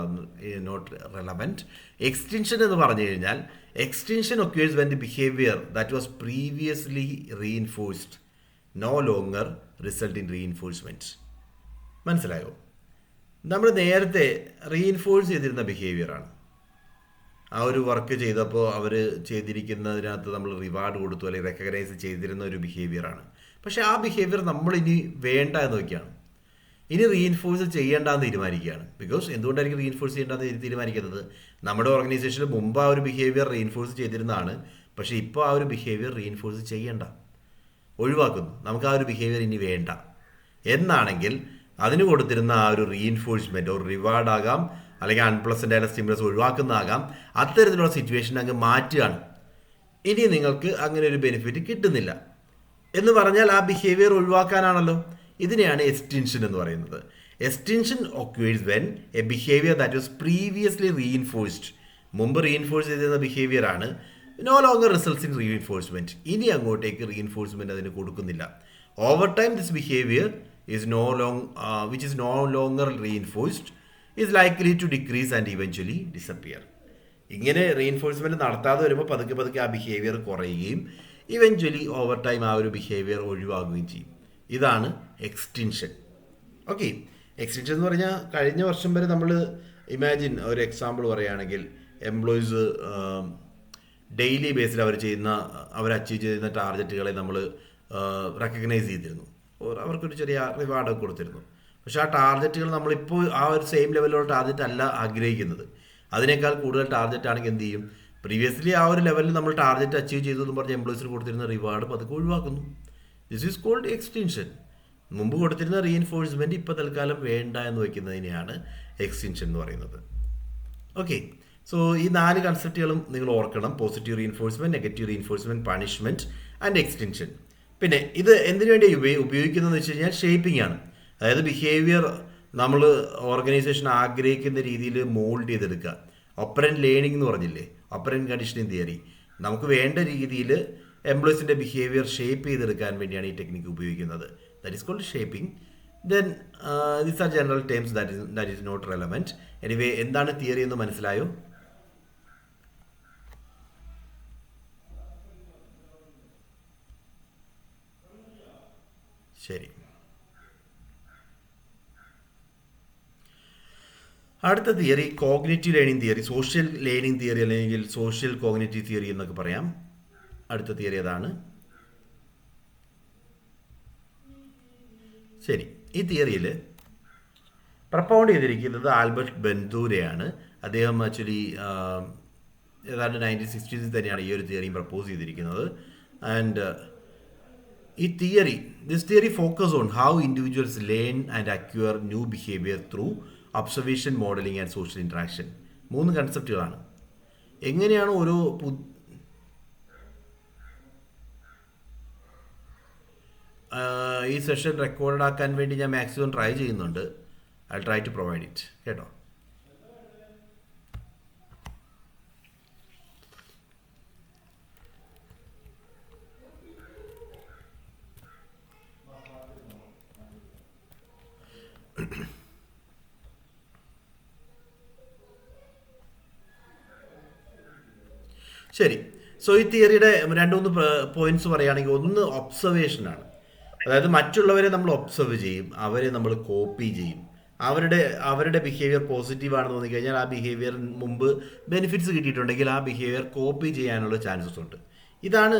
നോട്ട് റെലവൻറ്റ്. എക്സ്റ്റൻഷൻ എന്ന് പറഞ്ഞു കഴിഞ്ഞാൽ extension occurs when the behaviour that was previously reinforced no longer result in reinforcement. മനസ്സിലായോ? നമ്മൾ നേരത്തെ റീഇൻഫോഴ്സ് ചെയ്തിരുന്ന ബിഹേവിയറാണ്. ആ ഒരു വർക്ക് ചെയ്തപ്പോൾ അവർ ചെയ്തിരിക്കുന്നതിനകത്ത് നമ്മൾ റിവാർഡ് കൊടുത്തു അല്ലെങ്കിൽ റെക്കഗ്നൈസ് ചെയ്തിരുന്ന ഒരു ബിഹേവിയറാണ്. പക്ഷേ ആ ബിഹേവിയർ നമ്മളിനി വേണ്ട എന്ന് വയ്ക്കുകയാണ്, ഇനി റീഇൻഫോഴ്സ് ചെയ്യേണ്ടെന്ന് തീരുമാനിക്കുകയാണ്. ബിക്കോസ് എന്തുകൊണ്ടായിരിക്കും റീഇൻഫോഴ്സ് ചെയ്യേണ്ടെന്ന് തീരുമാനിക്കുന്നത്? നമ്മുടെ ഓർഗനൈസേഷനിൽ മുമ്പ് ആ ഒരു ബിഹേവിയർ റീഇൻഫോഴ്സ് ചെയ്തിരുന്നതാണ്, പക്ഷേ ഇപ്പോൾ ആ ഒരു ബിഹേവിയർ റീഇൻഫോഴ്സ് ചെയ്യേണ്ട, ഒഴിവാക്കുന്നു, നമുക്ക് ആ ഒരു ബിഹേവിയർ ഇനി വേണ്ട എന്നാണെങ്കിൽ അതിന് കൊടുത്തിരുന്ന ആ ഒരു റീഇൻഫോഴ്സ്മെൻറ്റ് ഒരു റിവാർഡ് ആകാം, അല്ലെങ്കിൽ അൺപ്ലസൻ്റ് ആയ സ്റ്റിമുലസ് ഒഴിവാക്കുന്നതാകാം, അത്തരത്തിലുള്ള സിറ്റുവേഷൻ അങ്ങ് മാറ്റുകയാണ്. ഇനി നിങ്ങൾക്ക് അങ്ങനെ ഒരു ബെനിഫിറ്റ് കിട്ടുന്നില്ല എന്ന് പറഞ്ഞാൽ ആ ബിഹേവിയർ ഒഴിവാക്കാനാണല്ലോ. ഇതിനെയാണ് എക്സ്റ്റൻഷൻ എന്ന് പറയുന്നത്. Extension occurs when a behaviour that was previously reinforced, മുമ്പ് റീഇൻഫോഴ്സ് ചെയ്തിരുന്ന ബിഹേവിയർ ആണ്, no longer results in reinforcement, ഇനി അങ്ങോട്ടേക്ക് റീഇൻഫോഴ്സ്മെൻറ്റ് അതിന് കൊടുക്കുന്നില്ല. Over time this behaviour is no long which is no longer reinforced is likely to decrease and eventually disappear. ഇങ്ങനെ reinforcement നടത്താതെ വരുമ്പോൾ പതുക്കെ പതുക്കെ ആ ബിഹേവിയർ കുറയുകയും ഇവഞ്ച്വലി ഓവർ ടൈം ആ ഒരു ബിഹേവിയർ ഒഴിവാകുകയും ചെയ്യും. ഇതാണ് എക്സ്റ്റൻഷൻ. ഓക്കെ, എക്സ്റ്റൻഷൻ എന്ന് പറഞ്ഞാൽ കഴിഞ്ഞ വർഷം വരെ നമ്മൾ ഇമാജിൻ ഒരു എക്സാമ്പിൾ പറയുകയാണെങ്കിൽ എംപ്ലോയീസ് ഡെയിലി ബേസിൽ അവർ അച്ചീവ് ചെയ്യുന്ന ടാർഗറ്റുകളെ നമ്മൾ റെക്കഗ്നൈസ് ചെയ്തിരുന്നു, അവർക്കൊരു ചെറിയ റിവാർഡൊക്കെ കൊടുത്തിരുന്നു. പക്ഷേ ആ ടാർഗറ്റുകൾ നമ്മളിപ്പോൾ ആ ഒരു സെയിം ലെവലിലുള്ള ടാർഗറ്റ് അല്ല ആഗ്രഹിക്കുന്നത്, അതിനേക്കാൾ കൂടുതൽ ടാർഗറ്റ് ആണെങ്കിൽ എന്ത് ചെയ്യും? പ്രീവിയസ്ലി ആ ഒരു ലെവലിൽ നമ്മൾ ടാർഗറ്റ് അച്ചീവ് ചെയ്തു എന്ന് പറഞ്ഞ് എംപ്ലോയീസിന് കൊടുത്തിരുന്ന റിവാർഡ് പതുക്കെ ഒഴിവാക്കുന്നു. This is called extension. മുമ്പ് കൊടുത്തിരുന്ന റീഇൻഫോഴ്സ്മെൻറ്റ് ഇപ്പോൾ തൽക്കാലം വേണ്ട എന്ന് വയ്ക്കുന്നതിനെയാണ് എക്സ്റ്റൻഷൻ എന്ന് പറയുന്നത്. ഓക്കെ, സോ ഈ 4 കൺസെപ്റ്റുകളും നിങ്ങൾ ഓർക്കണം: positive reinforcement, negative reinforcement, punishment and extension. പിന്നെ ഇത് എന്തിനു വേണ്ടി ഉപയോഗിക്കുന്നതെന്ന് വെച്ച് കഴിഞ്ഞാൽ ഷേപ്പിംഗ് ആണ്. അതായത് ബിഹേവിയർ നമ്മൾ ഓർഗനൈസേഷൻ ആഗ്രഹിക്കുന്ന രീതിയിൽ മോൾഡ് ചെയ്തെടുക്കുക. ഓപ്പറൻറ്റ് ലേണിംഗ് എന്ന് പറഞ്ഞില്ലേ, ഓപ്പറൻറ്റ് കണ്ടീഷനിങ് തിയറി, നമുക്ക് വേണ്ട രീതിയിൽ എംപ്ലോയീസിൻ്റെ ബിഹേവിയർ ഷേപ്പ് ചെയ്തെടുക്കാൻ വേണ്ടിയാണ് ഈ ടെക്നിക്ക് ഉപയോഗിക്കുന്നത്. That is called shaping. Then these are general terms that is not relevant. Anyway, എന്താണ് തിയറി എന്ന് മനസ്സിലായോ? ശരി, അടുത്ത theory cognitive learning theory, social learning theory അല്ലെങ്കിൽ സോഷ്യൽ കോഗ്നിറ്റീവ് തിയറി എന്നൊക്കെ പറയാം. അടുത്ത തിയറി അതാണ്. ശരി, ഈ തിയറിയിൽ പ്രപ്പോണ്ട് ചെയ്തിരിക്കുന്നത് ആൽബർട്ട് ബെൻതൂരയാണ്. അദ്ദേഹം ആക്ച്വലി ഏതാണ്ട് 1960s തന്നെയാണ് ഈ ഒരു തിയറി പ്രപ്പോസ് ചെയ്തിരിക്കുന്നത്. And this theory focus on how individuals learn and acquire new behavior through observation, modeling and social interaction. 3 കൺസെപ്റ്റുകളാണ്. എങ്ങനെയാണ് ഓരോ ഈ സെഷൻ റെക്കോർഡ് ആക്കാൻ വേണ്ടി ഞാൻ മാക്സിമം ട്രൈ ചെയ്യുന്നുണ്ട്. I try to provide it, കേട്ടോ. ശരി, സോ ഈ തിയറിയുടെ 2-3 പോയിന്റ്സ് പറയുകയാണെങ്കിൽ, ഒന്ന് ഒബ്സർവേഷനാണ്. അതായത് മറ്റുള്ളവരെ നമ്മൾ ഒബ്സർവ് ചെയ്യും, അവരെ നമ്മൾ കോപ്പി ചെയ്യും. അവരുടെ ബിഹേവിയർ പോസിറ്റീവ് ആണെന്ന് തോന്നിക്കഴിഞ്ഞാൽ ആ ബിഹേവിയർ മുമ്പ് ബെനിഫിറ്റ്സ് കിട്ടിയിട്ടുണ്ടെങ്കിൽ ആ ബിഹേവിയർ കോപ്പി ചെയ്യാനുള്ള ചാൻസസ് ഉണ്ട്. ഇതാണ്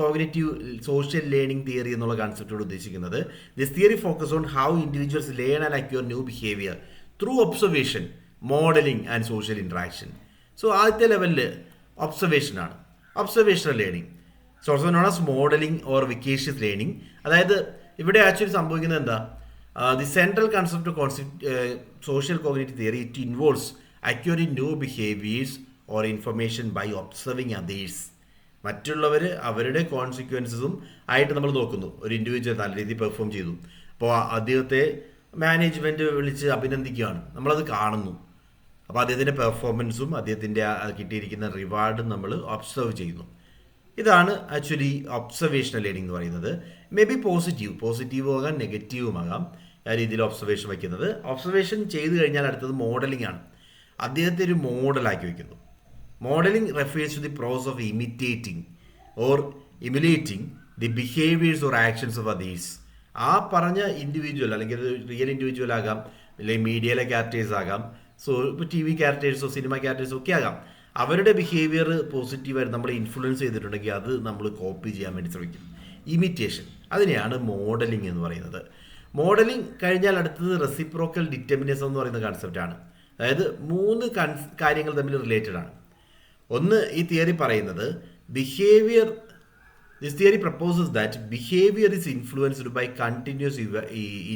കോഗ്നിറ്റീവ് സോഷ്യൽ ലേണിംഗ് തിയറി എന്നുള്ള കൺസെപ്റ്റോട് ഉദ്ദേശിക്കുന്നത്. This theory focus on how individuals learn and acquire new behaviour through observation, modelling and social interaction. So ആദ്യത്തെ ലെവലിൽ ഒബ്സർവേഷനാണ്. Observational learning. It's also known as modelling or vicarious learning. അതായത് ഇവിടെ actually സംഭവിക്കുന്നത് എന്താ, the central concept social cognitive theory it involves acquiring new behaviours or information by observing others. മറ്റുള്ളവർ അവരുടെ കോൺസിക്വൻസസും ആയിട്ട് നമ്മൾ നോക്കുന്നു. ഒരു ഇൻഡിവിജ്വൽ നല്ല രീതിയിൽ പെർഫോം ചെയ്തു, അപ്പോൾ അദ്ദേഹത്തെ മാനേജ്മെൻറ്റ് വിളിച്ച് അഭിനന്ദിക്കുകയാണ്, നമ്മളത് കാണുന്നു. അപ്പോൾ അദ്ദേഹത്തിൻ്റെ പെർഫോമൻസും അദ്ദേഹത്തിൻ്റെ കിട്ടിയിരിക്കുന്ന റിവാർഡും നമ്മൾ ഒബ്സർവ് ചെയ്യുന്നു. ഇതാണ് ആക്ച്വലി ഒബ്സർവേഷണൽ ലേണിംഗ് എന്ന് പറയുന്നത്. മേ ബി പോസിറ്റീവും ആകാം നെഗറ്റീവും ആകാം ആ രീതിയിൽ ഒബ്സർവേഷൻ വയ്ക്കുന്നത്. ഒബ്സർവേഷൻ ചെയ്ത് കഴിഞ്ഞാൽ അടുത്തത് മോഡലിംഗ് ആണ്. അദ്ദേഹത്തെ ഒരു മോഡലാക്കി വയ്ക്കുന്നു. Modelling refers to the process of imitating or emulating the behaviours or actions of others. ആ പറഞ്ഞ ഇൻഡിവിജ്വൽ അല്ലെങ്കിൽ റിയൽ ഇൻഡിവിജ്വൽ ആകാം, അല്ലെങ്കിൽ മീഡിയയിലെ ക്യാരക്ടേഴ്സ് ആകാം, സോ ഇപ്പോൾ ടി വി ക്യാരക്ടേഴ്സോ സിനിമ ക്യാരക്ടേഴ്സോ ഒക്കെ ആകാം. അവരുടെ ബിഹേവിയർ പോസിറ്റീവായിട്ട് നമ്മളെ ഇൻഫ്ലുവൻസ് ചെയ്തിട്ടുണ്ടെങ്കിൽ അത് നമ്മൾ കോപ്പി ചെയ്യാൻ വേണ്ടി ശ്രമിക്കും. ഇമിറ്റേഷൻ, അതിനെയാണ് മോഡലിംഗ് എന്ന് പറയുന്നത്. മോഡലിംഗ് കഴിഞ്ഞാൽ അടുത്തത് റെസിപ്രോക്കൽ ഡിറ്റർമിനിസം എന്ന് പറയുന്ന കൺസെപ്റ്റാണ്. അതായത് 3 കാര്യങ്ങൾ തമ്മിൽ റിലേറ്റഡ് ആണ്. ഒന്ന്, ഈ തിയറി പറയുന്നത് behaviour, this theory proposes that behaviour is influenced by continuous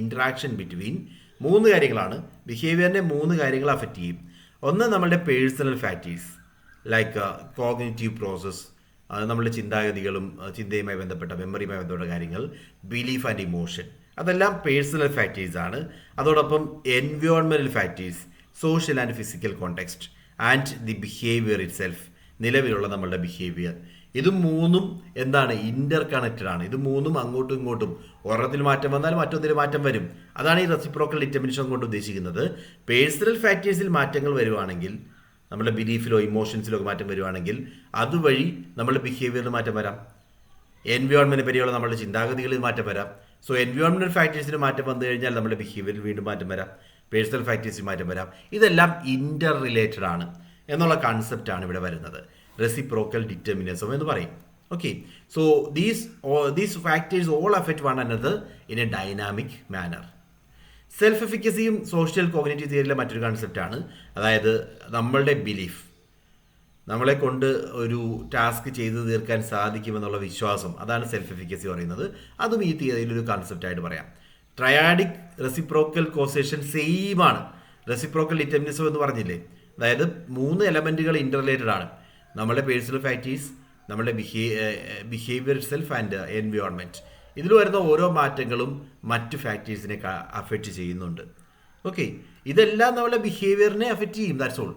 interaction between 3 കാര്യങ്ങളാണ്. ബിഹേവിയറിനെ 3 കാര്യങ്ങൾ അഫക്റ്റ് ചെയ്യും. ഒന്ന്, നമ്മളുടെ personal factors like cognitive process, നമ്മളുടെ ചിന്താഗതികളും ചിന്തയുമായി ബന്ധപ്പെട്ട മെമ്മറിയുമായി ബന്ധപ്പെട്ട കാര്യങ്ങൾ, ബിലീഫ് ആൻഡ് ഇമോഷൻ, അതെല്ലാം പേഴ്സണൽ ഫാക്ടേഴ്സ് ആണ്. അതോടൊപ്പം environmental factors, social and physical context and the behaviour itself, നിലവിലുള്ള നമ്മളുടെ ബിഹേവിയർ. ഇത് 3ഉം എന്താണ്, ഇന്റർ കണക്റ്റഡ് ആണ്. ഇത് 3ഉം അങ്ങോട്ടും ഇങ്ങോട്ടും ഒരെണ്ണത്തിൽ മാറ്റം വന്നാൽ മറ്റൊന്നിൽ മാറ്റം വരും. അതാണ് ഈ റെസിപ്രോക്കൽ ഡിറ്റർമിനിസം കൊണ്ട് ഉദ്ദേശിക്കുന്നത്. പേഴ്സണൽ ഫാക്ടേഴ്സിൽ മാറ്റങ്ങൾ വരുവാണെങ്കിൽ, നമ്മുടെ ബിലീഫിലോ ഇമോഷൻസിലോ മാറ്റം വരുവാണെങ്കിൽ അതുവഴി നമ്മുടെ ബിഹേവിയറിൽ മാറ്റം വരാം. എൻവയോൺമെൻറ്റിനെ പറ്റിയുള്ള നമ്മുടെ ചിന്താഗതികളിൽ മാറ്റം വരാം. സോ എൻവയോൺമെൻറ്റൽ ഫാക്ടേഴ്സിന് മാറ്റം വന്നു കഴിഞ്ഞാൽ നമ്മുടെ ബിഹേവിയറിൽ വീണ്ടും മാറ്റം വരാം, പേഴ്സണൽ ഫാക്ടേഴ്സിൽ മാറ്റം വരാം. ഇതെല്ലാം ഇന്റർ റിലേറ്റഡ് ആണ് എന്നുള്ള കൺസെപ്റ്റാണ് ഇവിടെ വരുന്നത്. റെസിപ്രോക്കൽ ഡിറ്റർമിനിസം എന്ന് പറയും. Okay, so these factors all affect one another in a dynamic manner. Self എഫിക്കസിയും സോഷ്യൽ കോഗ്നിറ്റീവ് തിയറിയിലെ മറ്റൊരു കൺസെപ്റ്റാണ്. അതായത് നമ്മളുടെ ബിലീഫ്, നമ്മളെ കൊണ്ട് ഒരു ടാസ്ക് ചെയ്തു തീർക്കാൻ സാധിക്കുമെന്നുള്ള വിശ്വാസം, അതാണ് സെൽഫ് എഫിക്കസി പറയുന്നത്. അതും ഈ തിയറിയിലൊരു കൺസെപ്റ്റായിട്ട് പറയാം. ട്രയാഡിക് റെസിപ്രോക്കൽ കോസേഷൻ സെയിം ആണ്. റെസിപ്രോക്കൽ ഡിറ്റർമിനിസം എന്ന് പറഞ്ഞില്ലേ, അതായത് 3 എലമെൻറ്റുകൾ ഇന്റർ റിലേറ്റഡ് ആണ്. നമ്മുടെ പേഴ്സണൽ ഫാക്ടേഴ്സ്, നമ്മുടെ ബിഹേവിയർ സെൽഫ് ആൻഡ് എൻവയോൺമെൻറ്റ്. ഇതിൽ വരുന്ന ഓരോ മാറ്റങ്ങളും മറ്റ് ഫാക്ടേഴ്സിനെ അഫക്റ്റ് ചെയ്യുന്നുണ്ട്. ഓക്കെ, ഇതെല്ലാം നമ്മുടെ ബിഹേവിയറിനെ അഫക്റ്റ് ചെയ്യും. That's all.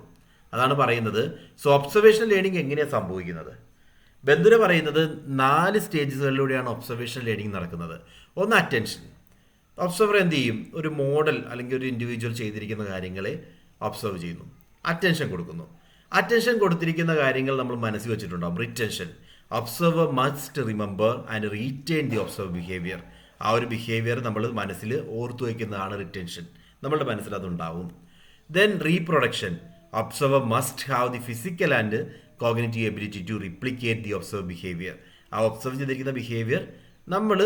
അതാണ് പറയുന്നത്. സോ ഒബ്സർവേഷണൽ ലേണിംഗ് എങ്ങനെയാണ് സംഭവിക്കുന്നത്? ബന്ധുര പറയുന്നത് 4 സ്റ്റേജുകളിലൂടെയാണ് ഒബ്സർവേഷണൽ ലേണിംഗ് നടക്കുന്നത്. ഒന്ന്, അറ്റൻഷൻ. ഒബ്സർവർ എന്ത് ചെയ്യും? ഒരു മോഡൽ അല്ലെങ്കിൽ ഒരു ഇൻഡിവിജ്വൽ ചെയ്തിരിക്കുന്ന കാര്യങ്ങളെ ഒബ്സർവ് ചെയ്യുന്നു, അറ്റൻഷൻ കൊടുക്കുന്നു. അറ്റൻഷൻ കൊടുത്തിരിക്കുന്ന കാര്യങ്ങൾ നമ്മൾ മനസ്സിൽ വെച്ചിട്ടുണ്ടാകും. Retention, observer must remember and retain the observe behaviour. ആ ഒരു ബിഹേവിയർ നമ്മൾ മനസ്സിൽ ഓർത്തു വയ്ക്കുന്നതാണ് റിറ്റൻഷൻ. നമ്മളുടെ മനസ്സിൽ അതുണ്ടാവും. Then reproduction, observer must have the physical and cognitive ability to replicate the observe behaviour. ആ ഒബ്സർവ് ചെയ്തിരിക്കുന്ന ബിഹേവിയർ നമ്മൾ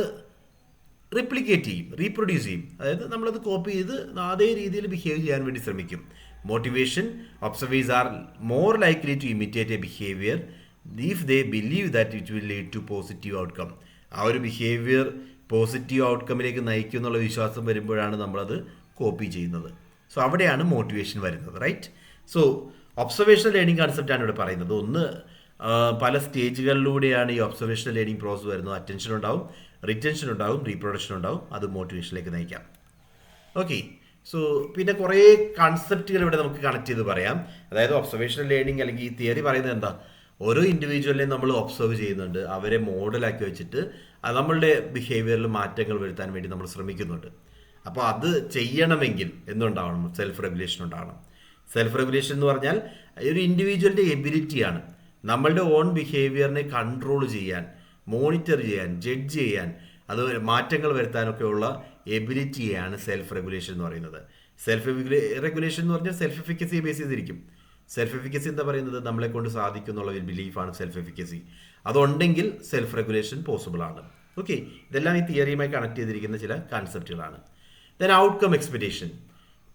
റിപ്ലിക്കേറ്റ് ചെയ്യും, റീപ്രൊഡ്യൂസ് ചെയ്യും. അതായത് നമ്മളത് കോപ്പി ചെയ്ത് അതേ രീതിയിൽ ബിഹേവ് ചെയ്യാൻ വേണ്ടി ശ്രമിക്കും. Motivation, observers are more likely to imitate a behaviour if they believe that it will lead to positive outcome. ആ ഒരു ബിഹേവിയർ പോസിറ്റീവ് ഔട്ട്കമ്മിലേക്ക് നയിക്കും എന്നുള്ള വിശ്വാസം വരുമ്പോഴാണ് നമ്മളത് കോപ്പി ചെയ്യുന്നത്. സോ അവിടെയാണ് മോട്ടിവേഷൻ വരുന്നത്, റൈറ്റ്? സോ ഒബ്സർവേഷണൽ ലേണിംഗ് കൺസെപ്റ്റാണ് ഇവിടെ പറയുന്നത്. ഒന്ന്, പല സ്റ്റേജുകളിലൂടെയാണ് ഈ ഒബ്സർവേഷണൽ ലേണിംഗ് പ്രോസസ് വരുന്നത്. അറ്റൻഷൻ ഉണ്ടാവും, റിറ്റൻഷൻ ഉണ്ടാവും, റീപ്രൊഡക്ഷൻ ഉണ്ടാവും. അത് മോട്ടിവേഷനിലേക്ക് നയിക്കാം. ഓക്കെ, സോ പിന്നെ കുറേ കൺസെപ്റ്റുകൾ ഇവിടെ നമുക്ക് കണക്ട് ചെയ്ത് പറയാം. അതായത് ഒബ്സർവേഷണൽ ലേണിംഗ് അല്ലെങ്കിൽ ഈ തിയറി പറയുന്നത് എന്താ, ഓരോ ഇൻഡിവിജ്വലിനെ നമ്മൾ ഒബ്സർവ് ചെയ്യുന്നുണ്ട്, അവരെ മോഡലാക്കി വെച്ചിട്ട് നമ്മളുടെ ബിഹേവിയറിൽ മാറ്റങ്ങൾ വരുത്താൻ വേണ്ടി നമ്മൾ ശ്രമിക്കുന്നുണ്ട്. അപ്പോൾ അത് ചെയ്യണമെങ്കിൽ എന്തുണ്ടാവണം? സെൽഫ് റെഗുലേഷൻ ഉണ്ടാവണം. സെൽഫ് റെഗുലേഷൻ എന്ന് പറഞ്ഞാൽ ഒരു ഇൻഡിവിജ്വലിൻ്റെ എബിലിറ്റിയാണ് നമ്മളുടെ ഓൺ ബിഹേവിയറിനെ കൺട്രോൾ ചെയ്യാൻ, മോണിറ്റർ ചെയ്യാൻ, ജഡ്ജ് ചെയ്യാൻ, അത് മാറ്റങ്ങൾ വരുത്താനൊക്കെയുള്ള എബിലിറ്റിയാണ് സെൽഫ് റെഗുലേഷൻ എന്ന് പറയുന്നത്. സെൽഫ് റെഗുലേഷൻ എന്ന് പറഞ്ഞാൽ സെൽഫ് എഫിക്കസിയെ ബേസ് ചെയ്തിരിക്കും. സെൽഫ് എഫിക്കസി എന്താ പറയുന്നത്? നമ്മളെ കൊണ്ട് സാധിക്കും എന്നുള്ള ഒരു ബിലീഫാണ് സെൽഫ് എഫിക്കസി. അതുണ്ടെങ്കിൽ സെൽഫ് റെഗുലേഷൻ പോസിബിൾ ആണ്. ഓക്കെ, ഇതെല്ലാം ഈ തിയറിയുമായി കണക്ട് ചെയ്തിരിക്കുന്ന ചില കൺസെപ്റ്റുകളാണ്. Then outcome expectation.